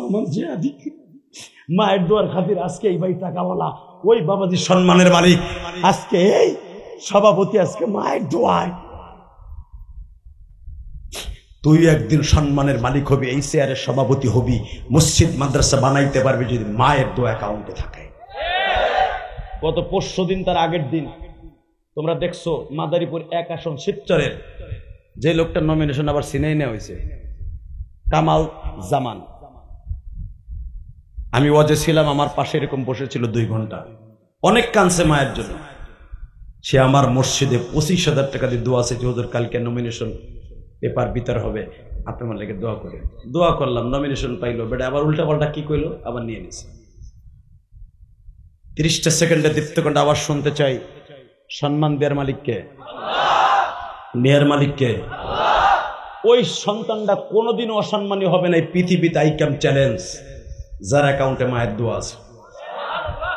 আমার জিহাদি মায়ের দোয়ার খাতির আজকে এই ভাই টাকাওয়ালা ওই বাবাজি
সম্মানের মালিক,
আজকে এই সভাপতি আজকে মায়ের দোয়ায়।
তুই একদিন সম্মানের মালিক হবি, এই চেয়ারের সভাপতি হবি, মসজিদ মাদ্রাসা বানাইতে পারবি যদি মায়ের দোয়া অ্যাকাউন্টে থাকে।
গত 5 দিন তার আগের দিন তোমরা দেখছো মাদারীপুর 1 আসন শিবচরের যে লোকটার নমিনেশন আবার সিনেই নেওয়া হয়েছে, কামাল জামান।
আমি ওয়াজে ছিলাম, আমার পাশে এরকম বসেছিল 2 ঘন্টা, অনেক কাঁদছে মায়ের জন্য। সে আমার মসজিদে 25,000 টাকা দিয়ে দোয়া আছে যে হুজুর কালকে নমিনেশন পেপার বিতর হবে, আপনি আমার লেগে দোয়া করেন। দোয়া করলাম, নমিনেশন পাইলো, বেটা আবার উল্টা পাল্টা কি কইলো, আবার নিয়ে নিছে। 30টা সেকেন্ডে দীপ্তকণ্ঠ আবার শুনতে চাই, সম্মান দেওয়ার মালিককে, নেয়ার মালিককে।
ওই সন্তানটা কোনোদিন অসম্মানী হবে না এই পৃথিবীতে। আইকাম চ্যালেঞ্জ,
যার অ্যাকাউন্টে মায়ের দোয়া আছে,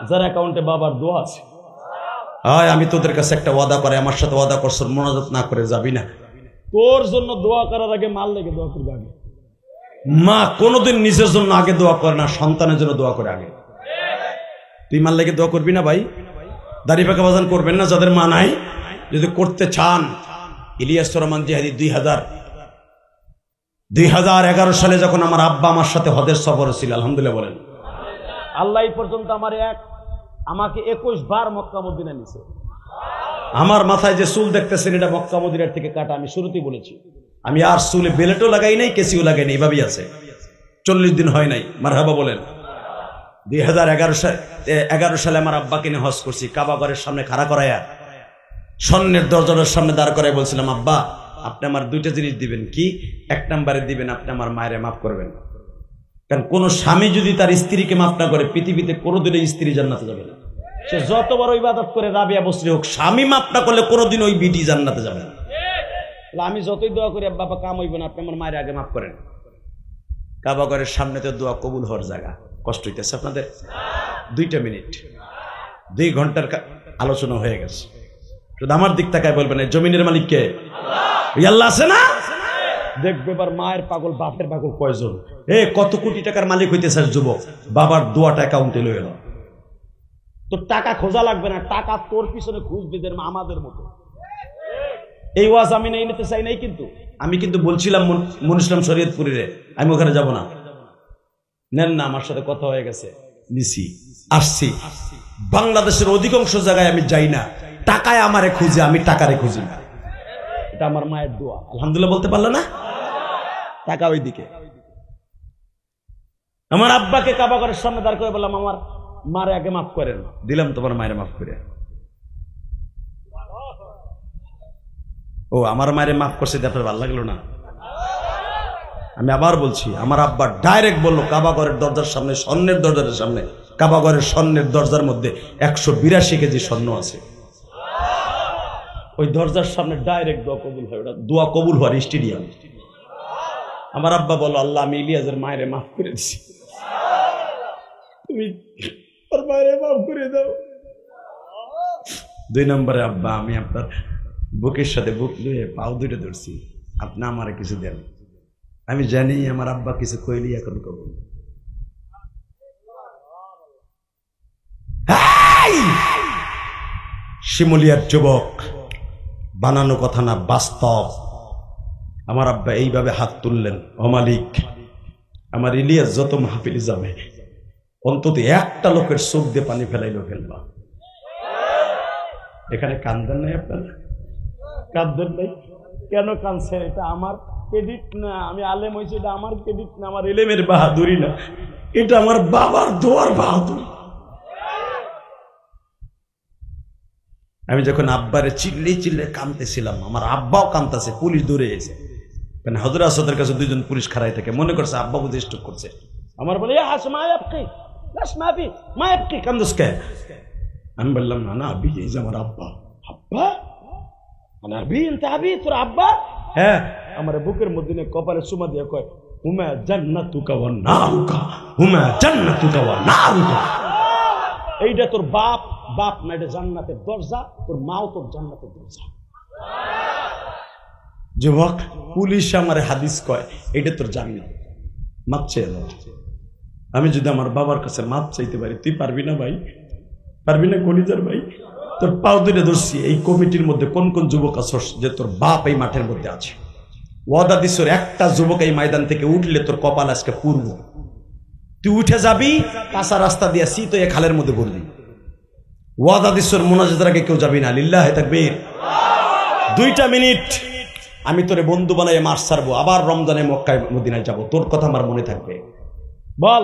যার অ্যাকাউন্টে বাবার দোয়া আছে।
আমি তোদের কাছে একটা ওয়াদা করে, আমার সাথে ওয়াদা করছো, মোনাজাত না করে যাবি না।
তোর জন্য দোয়া করার আগে মাল লেগে দোয়া করবে আগে।
মা কোনোদিন নিজের জন্য আগে দোয়া করে না, সন্তানের জন্য দোয়া করে আগে। তুই মাল লেগে দোয়া করবি না ভাই? দাড়ি পাকা বাজান করবেন না যাদের মা নাই? যদি করতে চান, ইলিয়াস রহমান জিহাদি 2011 সালে যখন আমার আব্বা আমার সাথে হজের সফরে ছিল, আলহামদুলিল্লাহ বলেন,
আল্লাহ এই পর্যন্ত আমাকে 21 বার মক্কা মদিনা নিছে।
আমার মাথায় যে চুল দেখতেছেন এটা মক্কা মদিনার থেকে কাটা, আমি শুরুতেই বলেছি। আমি আর চুলে বেলেটও লাগাই নাই, কেসিও লাগাই নাই, এভাবেই আছে। 40 দিন হয় নাই, মারহাবা বলেন। 2011 সালে আমার আব্বাকে নিয়ে হজ করছি, কাবা ঘরের সামনে খাড়া করাইয়া স্বর্ণের দরজার সামনে দাঁড় করাই বলছিলাম, আব্বা আপনি আমার 2টা জিনিস দিবেন। কি? 1 নম্বরে দিবেন আপনি আমার মায়ের মাফ করবেন। কারণ কোন স্বামী যদি তার স্ত্রীকে মাফ না করে, পৃথিবীতে কোনোদিনই স্ত্রী জান্নাতে যাবে না।
সে যত বড় ইবাদত করে রাবিয়া বসরি হোক,
স্বামী মাফ না করলে কোনোদিন ওই বিটি জান্নাতে যাবে না।
আমি যতই দোয়া করি বাবা কাম হইব না, আপনি আমার মায়ের আগে মাফ করেন।
কাবা ঘরের সামনে তো দোয়া কবুল হওয়ার জায়গা। কষ্ট হইতেছে আপনাদের? 2টা মিনিট, 2 ঘন্টার আলোচনা হয়ে গেছে। শুধু আমার দিক তাকায় বলবেন, জমিনের মালিক কে? আল্লাহ আছে না?
দেখবে এবার মায়ের পাগল বাপের পাগল কয়জন।
কত কোটি টাকার মালিক হইতেছে যুবক, বাবার দোয়াটা অ্যাকাউন্টে লয়ে এলো।
তোর টাকা খোঁজা লাগবে না, টাকা তোর পিছনে খুঁজবে আমাদের মতো। এই ওয়াজ আমি নেই নিতে চাই নাই, কিন্তু
আমি কিন্তু বলছিলাম মনুসলাম শরীয়তপুরে আমি ওখানে যাব না।
নেন না, আমার সাথে কথা হয়ে গেছে,
নিছি, আসছি। বাংলাদেশের অধিকাংশ জায়গায় আমি যাই না, টাকায় আমারে খুঁজে, আমি টাকারে খুঁজি না।
এটা আমার মায়ের দোয়া,
আলহামদুলিল্লাহ বলতে পারলো না?
টাকা ওইদিকে। আমার আব্বাকে কাবা ঘরের সামনে দাঁড় করে বললাম, আমার মারে আগে মাফ করেন।
দিলাম তোমার মায়ের মাফ করে। ও আমার মায়ের মাফ করছে, আপনার ভালো লাগলো না? আমি আবার বলছি, আমার আব্বা ডাইরেক্ট বললো, কাবা ঘরের দরজার সামনে, স্বর্ণের দরজার সামনে, কাবা ঘরের স্বর্ণের দরজার মধ্যে 182 কেজি স্বর্ণ আছে।
ওই দরজার সামনে ডাইরেক্ট দোয়া কবুল হয়, ওটা
দোয়া কবুল হওয়ার স্টেডিয়াম।
আমার আব্বা বলল, আল্লাহ আমি ইলিয়াসের মায়ের মাফ করে দিছি, তুমি ওর মায়ের মাফ করে দাও।
2 নম্বরে, আব্বা আমি আপনার বুকের সাথে বুক লুয়ে পাও 2টা ধরছি, আপনি আমারে কিছু দেন। আমি জানি আমার আব্বা কিছু কইলি এখন কবুল। শিমুলিয়ার যুবক, বানানো কথা না, বাস্তব। আমার আব্বা এইভাবে হাত তুললেন, ও মালিক, আমার ইলিয়াস যত মাহফিলে যাবে অন্তত একটা লোকের চোখ দিয়ে পানি ফেলাইলো ফেলবা। এখানে কান্দেন নাই আপনারা?
কাঁদবেন নাই কেন? কাঁদছেন, এটা আমার ক্রেডিট না, আমি আলেম হয়েছি, এটা আমার ক্রেডিট না, আমার
এলেমের বাহাদুরি না, এটা আমার বাবার দোয়ার বাহাদুরি। আমি যখন আব্বারে চিল্লে চিল্লে কাঁদতেছিলাম, আমার আব্বাও কাঁদতেছে, পুলিশ দৌড়ে এসে, কারণ হযরত আসাদের কাছে 2জন পুলিশ খাড়াই থাকে, মনে করছে আব্বা বুঝে স্ট্রোক করছে।
আমার বলে
আমি বললাম, না না আবি, এই যে আমার আব্বা।
আব্বা মানে আবি তোর আব্বা?
হ্যাঁ।
আমার বুকের মধ্যে কপালে চুমা দিয়ে কয়, হুমা জান্নাতুকা ওয়া
নারুকা, হুমা জান্নাতুকা ওয়া নারুকা।
এইটা তোর বাপ বাপ না, এটা জান্নাতের দরজা, তোর মাও তোর জান্নাতের দরজা। যুবক, পুলিশ আমার হাদিস কয় এটা তোর জান্নাত, মাপ চেয়ে দাও। আমি যদি আমার বাবার কাছে মাপ চাইতে পারি, তুই পারবি না ভাই? পারবি না কলিজার ভাই? তোর পাও ধরে ধরছি, এই কমিটির মধ্যে কোন কোন যুবক আছস যে তোর বাপ এই মাঠের মধ্যে আছে। ওয়াদা দিছর একটা যুবক এই ময়দান থেকে উঠলে তোর কপাল আজকে পূর্ব। তুই উঠে যাবি, কাঁচা রাস্তা দিয়ে শীত হয়ে খালের মধ্যে পড়বি। ওয়াদা দিছর, মোনাজাতের আগে কেউ যাবি না। লিল্লাহে তাকবীর। 2টা মিনিট আমি তোরে বন্ধু বানাই মাস ছাড়বো, আবার রমজানে মক্কায় মদিনায় যাব, তোর কথা আমার মনে থাকবে। বল,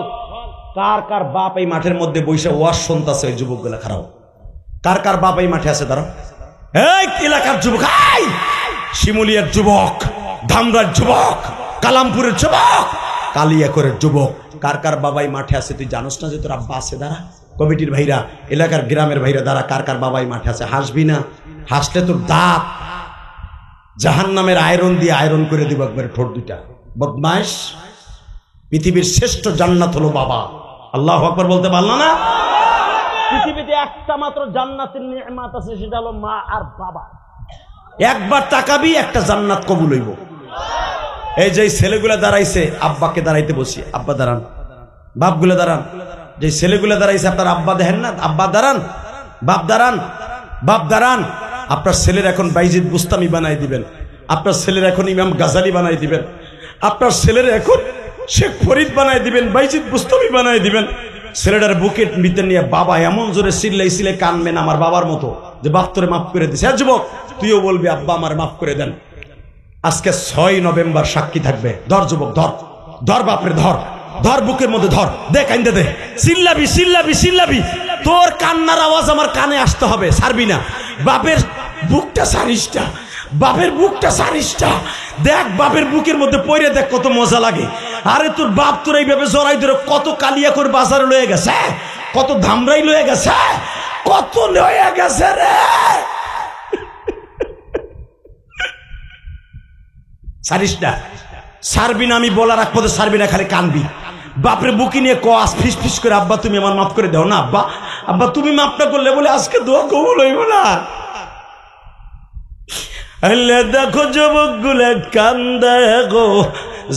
কার কার বাপ এই মাঠের মধ্যে বৈশা ওয়াজ শুনতাছে? ওই যুবকগুলা খারাপ। কার কার বাপ এই মাঠে আছে? দাঁড়া। এই এলাকার যুবক, শিমুলিয়ার যুবক, ধামরার যুবক, কালামপুরের যুবক, কালিয়াকরের যুবক, কার কার বাবাই মাঠে আছে? তুই জানোস না যে তোর আব্বা আছে? দাঁড়া। কমিটির ভাইরা, এলাকার গ্রামের ভাইরা, দাঁড়া। কার কার বাবাই মাঠে আছে? হাসবি না, হাসলে তোর দাঁত জাহান্নামের আয়রন দিয়ে আয়রন করে দিব একবারে ঠোঁট দুইটা। বদমাইশ। পৃথিবীর শ্রেষ্ঠ জান্নাত হলো বাবা। আল্লাহু আকবার বলতে পারল না? পৃথিবীতে একটা মাত্র জান্নাতের নিয়ামত আছে, সেটা হলো মা আর বাবা। একবার তাকাবি, একটা জান্নাত কবুল হইব। এই যে ছেলেগুলা দাঁড়াইছে, আব্বাকে দাঁড়াইতে বসি, আব্বা দাঁড়ান। বাপগুলো দাঁড়ান। যে ছেলেগুলা দাঁড়াইছে, আপনার আব্বা দেখেন না? আব্বা দাঁড়ান, বাপ দাঁড়ান, বাপ দাঁড়ান। আপনার ছেলের এখন বাইজিদ বুস্তামি বানাই দিবেন, আপনার ছেলের এখন ইমাম গাজালি বানাই দিবেন, আপনার ছেলের এখন শেখ ফরিদ বানাই দিবেন, বাইজিদ বুস্তামি বানাই দিবেন। ছেলেটার বুকেট নিতে নিয়ে বাবা এমন জোরে চিল্লাইছিলে কানবেন আমার বাবার মতো, যে বাপ তোরে মাফ করে দিছে। হ্যাঁ যুবক, তুইও বলবি আব্বা আমার মাফ করে দেন। আজকে 6 নভেম্বর সাক্ষী থাকবে। ধর যুবক, ধর, ধর বাপরে, ধর, ধর, বুকের মধ্যে ধর, দে, কান্দে দে, চিল্লাবি, চিল্লাবি, চিল্লাবি। তোর কান্নার আওয়াজ আমার কানে আসতে হবে, ছাড়বি না। বাপের বুকটা সারিসটা, বাপের বুকটা সারিসটা দেখ, বাপের বুকের মধ্যে পড়ে দেখ কত মজা লাগে। আরে তোর বাপ তোর এইভাবে জড়াই ধরে কত কালিয়াকর বাজারে লয়ে গেছে, কত ধামরাই লয়ে গেছে, কত লয়ে গেছে রে। সারিস না, ছাড়বি না। আমি বলার এক পদে ছাড়বি না, খালি কানবি। বাপরে বুকি নিয়ে কস ফিস ফিস করে, আব্বা তুমি আমার মাফ করে দাও না। আব্বা, আব্বা তুমি মাফ না করলে বলে আজকে দোয়া কবুল হইব না। আল্লাহ দেখো যুবক গুলা কান্দে গো,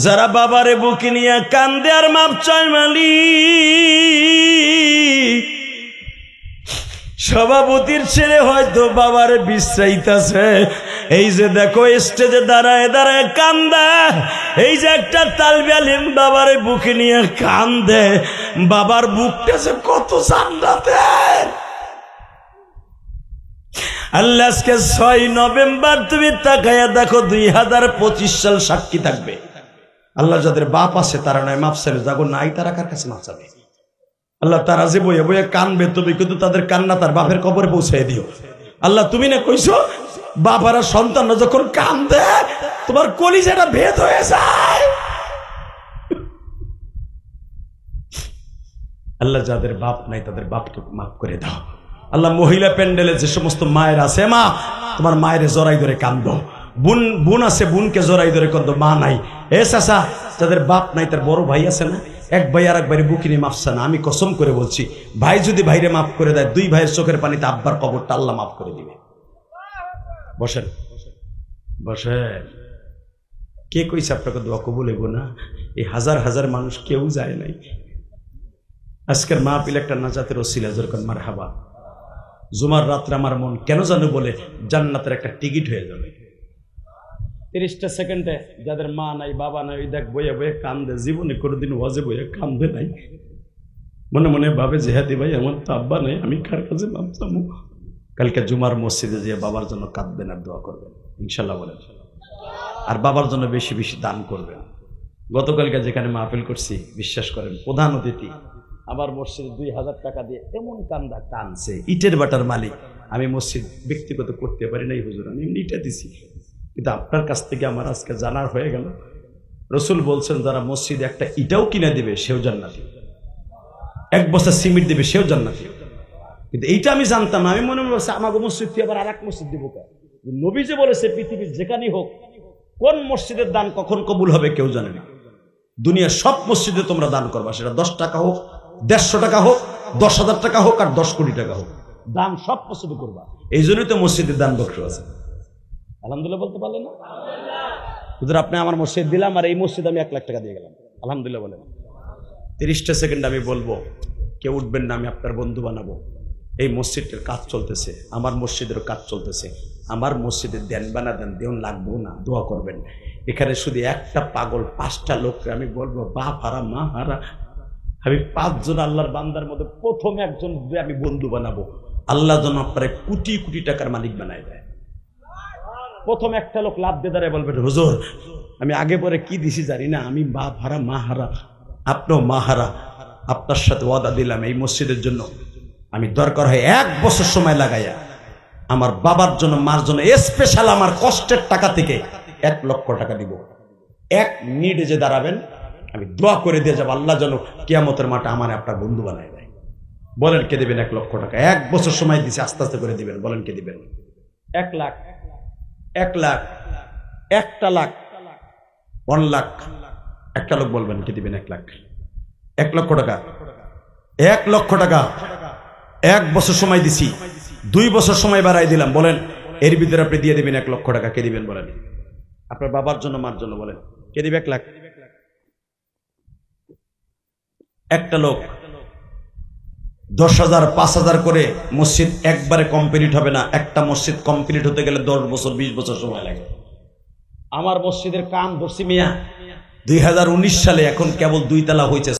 যারা বাবারে বুকি নিয়ে কান্দে আর মাপ চায় মালিক। সভাপতির ছেলে হয়তো বাবারে বিশ্রাইতাছে, এই যে দেখো স্টেজে দাঁড়ায় দাঁড়ায় কান্দে। এই যে একটা তালবে আলিম বাবারে বুকে নিয়ে কান্দে, বাবার বুকটা যে কত জান্নাতের। আল্লাহ আজকে 6 নভেম্বর তুমি তাকায়া দেখো, 2025 সাল সাক্ষী থাকবে। আল্লাহ যাদের বাপ আছে তারা নয় মাপ চাইলে, যাগো নাই তারা কার কাছে মাপ চাবে? আল্লাহ তারা যে বইয়ে বইয়ে কানবে, তুমি কিন্তু তাদের কান্না তার বাপের কবরে পৌঁছাই দিও। আল্লাহ তুমি না কইছো, বাবারা সন্তান যখন কান্দে তোমার কলিজাটা ভেদ হয়ে যায়। আল্লাহ যাদের বাপ নাই তাদের বাপকে মাফ করে দাও। আল্লাহ মহিলা প্যান্ডেলে যে সমস্ত মায়ের আছে, মা তোমার মায়ের জড়াই ধরে কান্দো। বোন বোন আছে, বোনকে জড়াই ধরে কান্দো। মা নাই, এ চাচা যাদের বাপ নাই তার বড় ভাই আছে না, এক ভাই আর এক ভাইয়ের বুকে নিয়ে মাফছে না। আমি কসম করে বলছি, ভাই যদি ভাইরে মাফ করে দেয়, 2 ভাইয়ের চোখের পানিতে আব্বার কবরটা আল্লাহ মাফ করে দিবে। বসেন, বসেন। কে কইছে আপনাকে দোয়া কবুল হইব না? এই হাজার হাজার মানুষ কেউ যায় নাই। আজকের মাহফিল একটা নাজাতের ওসিলা, যেরকম মারহাবা। জুমার রাত্রে আমার মন কেন জানো বলে জান্নাতের একটা টিকিট হয়ে যাবে। 30টা সেকেন্ডে যাদের মা নাই বাবা নাই, দেখ বইয়ে বইয়ে কান্দে, জীবনে কোনোদিন ওয়াজে বইয়ে কান্দে নাই, মনে মনে ভাবে জেহাদি ভাই আমার তো আব্বা নাই, আমি কার কাছে ভাবতাম। কালকে জুমার মসজিদে যেয়ে বাবার জন্য কাঁদবেন আর দোয়া করবেন, ইনশাল্লাহ বলেন। আর বাবার জন্য বেশি বেশি দান করবেন। গতকালকে যেখানে মাহফিল করছি, বিশ্বাস করেন, প্রধান অতিথি আবার মসজিদে 2000 টাকা দিয়ে এমন কান্দা কানছে, ইটের বাটার মালিক। আমি মসজিদ ব্যক্তিগত করতে পারি নাই হুজুর, আমি এমনি ইটা দিছি। কিন্তু আপনার কাছ থেকে আমার আজকে জানার হয়ে গেল, রসুল বলছেন যারা মসজিদে একটা ইটাও কিনে দিবে সেও জান্নাতি, 1 বস্তা সিমেন্ট দিবে সেও জান্নাতি। কিন্তু এইটা আমি জানতাম না। আমি মনে করছি আমাকে মসজিদ থেকে আবার আর এক মসজিদ দিব। নবী যে বলেছে পৃথিবীর যেখানেই হোক, কোন মসজিদের দান কখন কবুল হবে কেউ জানে না। দুনিয়ার সব মসজিদে তোমরা দান করবা, সেটা 10 টাকা হোক, 150 টাকা হোক, 10,000 টাকা হোক, আর 10 কোটি টাকা হোক। দান সব পছন্দ করবা।
এই জন্যই তো মসজিদের দান বক্স আছে।
আলহামদুলিল্লাহ বলতে পারলেন না? হুজুর আপনি আমার মসজিদ দিলাম আর এই মসজিদ আমি 1 লাখ টাকা দিয়ে গেলাম, আলহামদুলিল্লাহ বলেন।
30টা সেকেন্ড আমি বলবো, কেউ উঠবেন না, আমি আপনার বন্ধু বানাবো। এই মসজিদের কাজ চলতেছে, আমার মসজিদের কাজ চলতেছে। আমার মসজিদের দেন বানা দেন, দেন লাগবো না, দোয়া করবেন। এখানে শুধু একটা পাগল 5টা লোককে আমি বলবো বাপ হারা মা হারা, আমি 5 জন আল্লাহর বান্দার মধ্যে প্রথম একজন আমি বন্ধু বানাবো। আল্লাহ যেন আপনার কোটি কোটি টাকার মালিক বানায় দেয়।
প্রথম একটা লোক লাভ দিয়ে দাঁড়ায় বলবেন,
হুজুর আমি আগে পরে কি দিছি জানি না, আমি বাপ হারা মা হারা, আপনিও মা হারা, আপনার সাথে ওয়াদা দিলাম এই মসজিদের জন্য আমি দরকার হয় 1 বছর সময় লাগাইয়া আমার বাবার জন্য মার জন্য স্পেশাল আমার কষ্টের টাকা থেকে 1 লক্ষ টাকা দিব। 1 মিনিটে যে দাঁড়াবেন আমি দোয়া করে দিয়ে যাবো আল্লাহ যেন কিয়ামতের মাঠে আমার আপনার বন্ধু বানায় দেয়। বলেন কে দিবেন 1 লক্ষ টাকা? 1 বছর সময় দিছি, আস্তে আস্তে করে দিবেন। বলেন কে দিবেন?
1 লাখ,
1 লাখ, 1টা লাখ, 1 লাখ। একটা লোক বলবেন কে দিবেন 1 লাখ? 1 লক্ষ টাকা, 1 লক্ষ টাকা। 1 বছর সময় দিছি, 2 বছর সময় বাড়াই দিলাম। বলেন এর ভিতরে আপনি দিয়ে দিবেন 1 লক্ষ টাকা। কে দিবেন বলেন? আপনার বাবার জন্য মার জন্য। বলেন কে দিবে 1 লাখ? একটা লোক 10,000 5,000 করে মসজিদ একবারে কমপ্লিট হবে না। একটা মসজিদ কমপ্লিট হতে গেলে 10 বছর 20 বছর সময় লাগে।
আমার মসজিদের কান ধরছি মিয়া
2019 সালে এখন কেবল 2 তলা হয়েছে।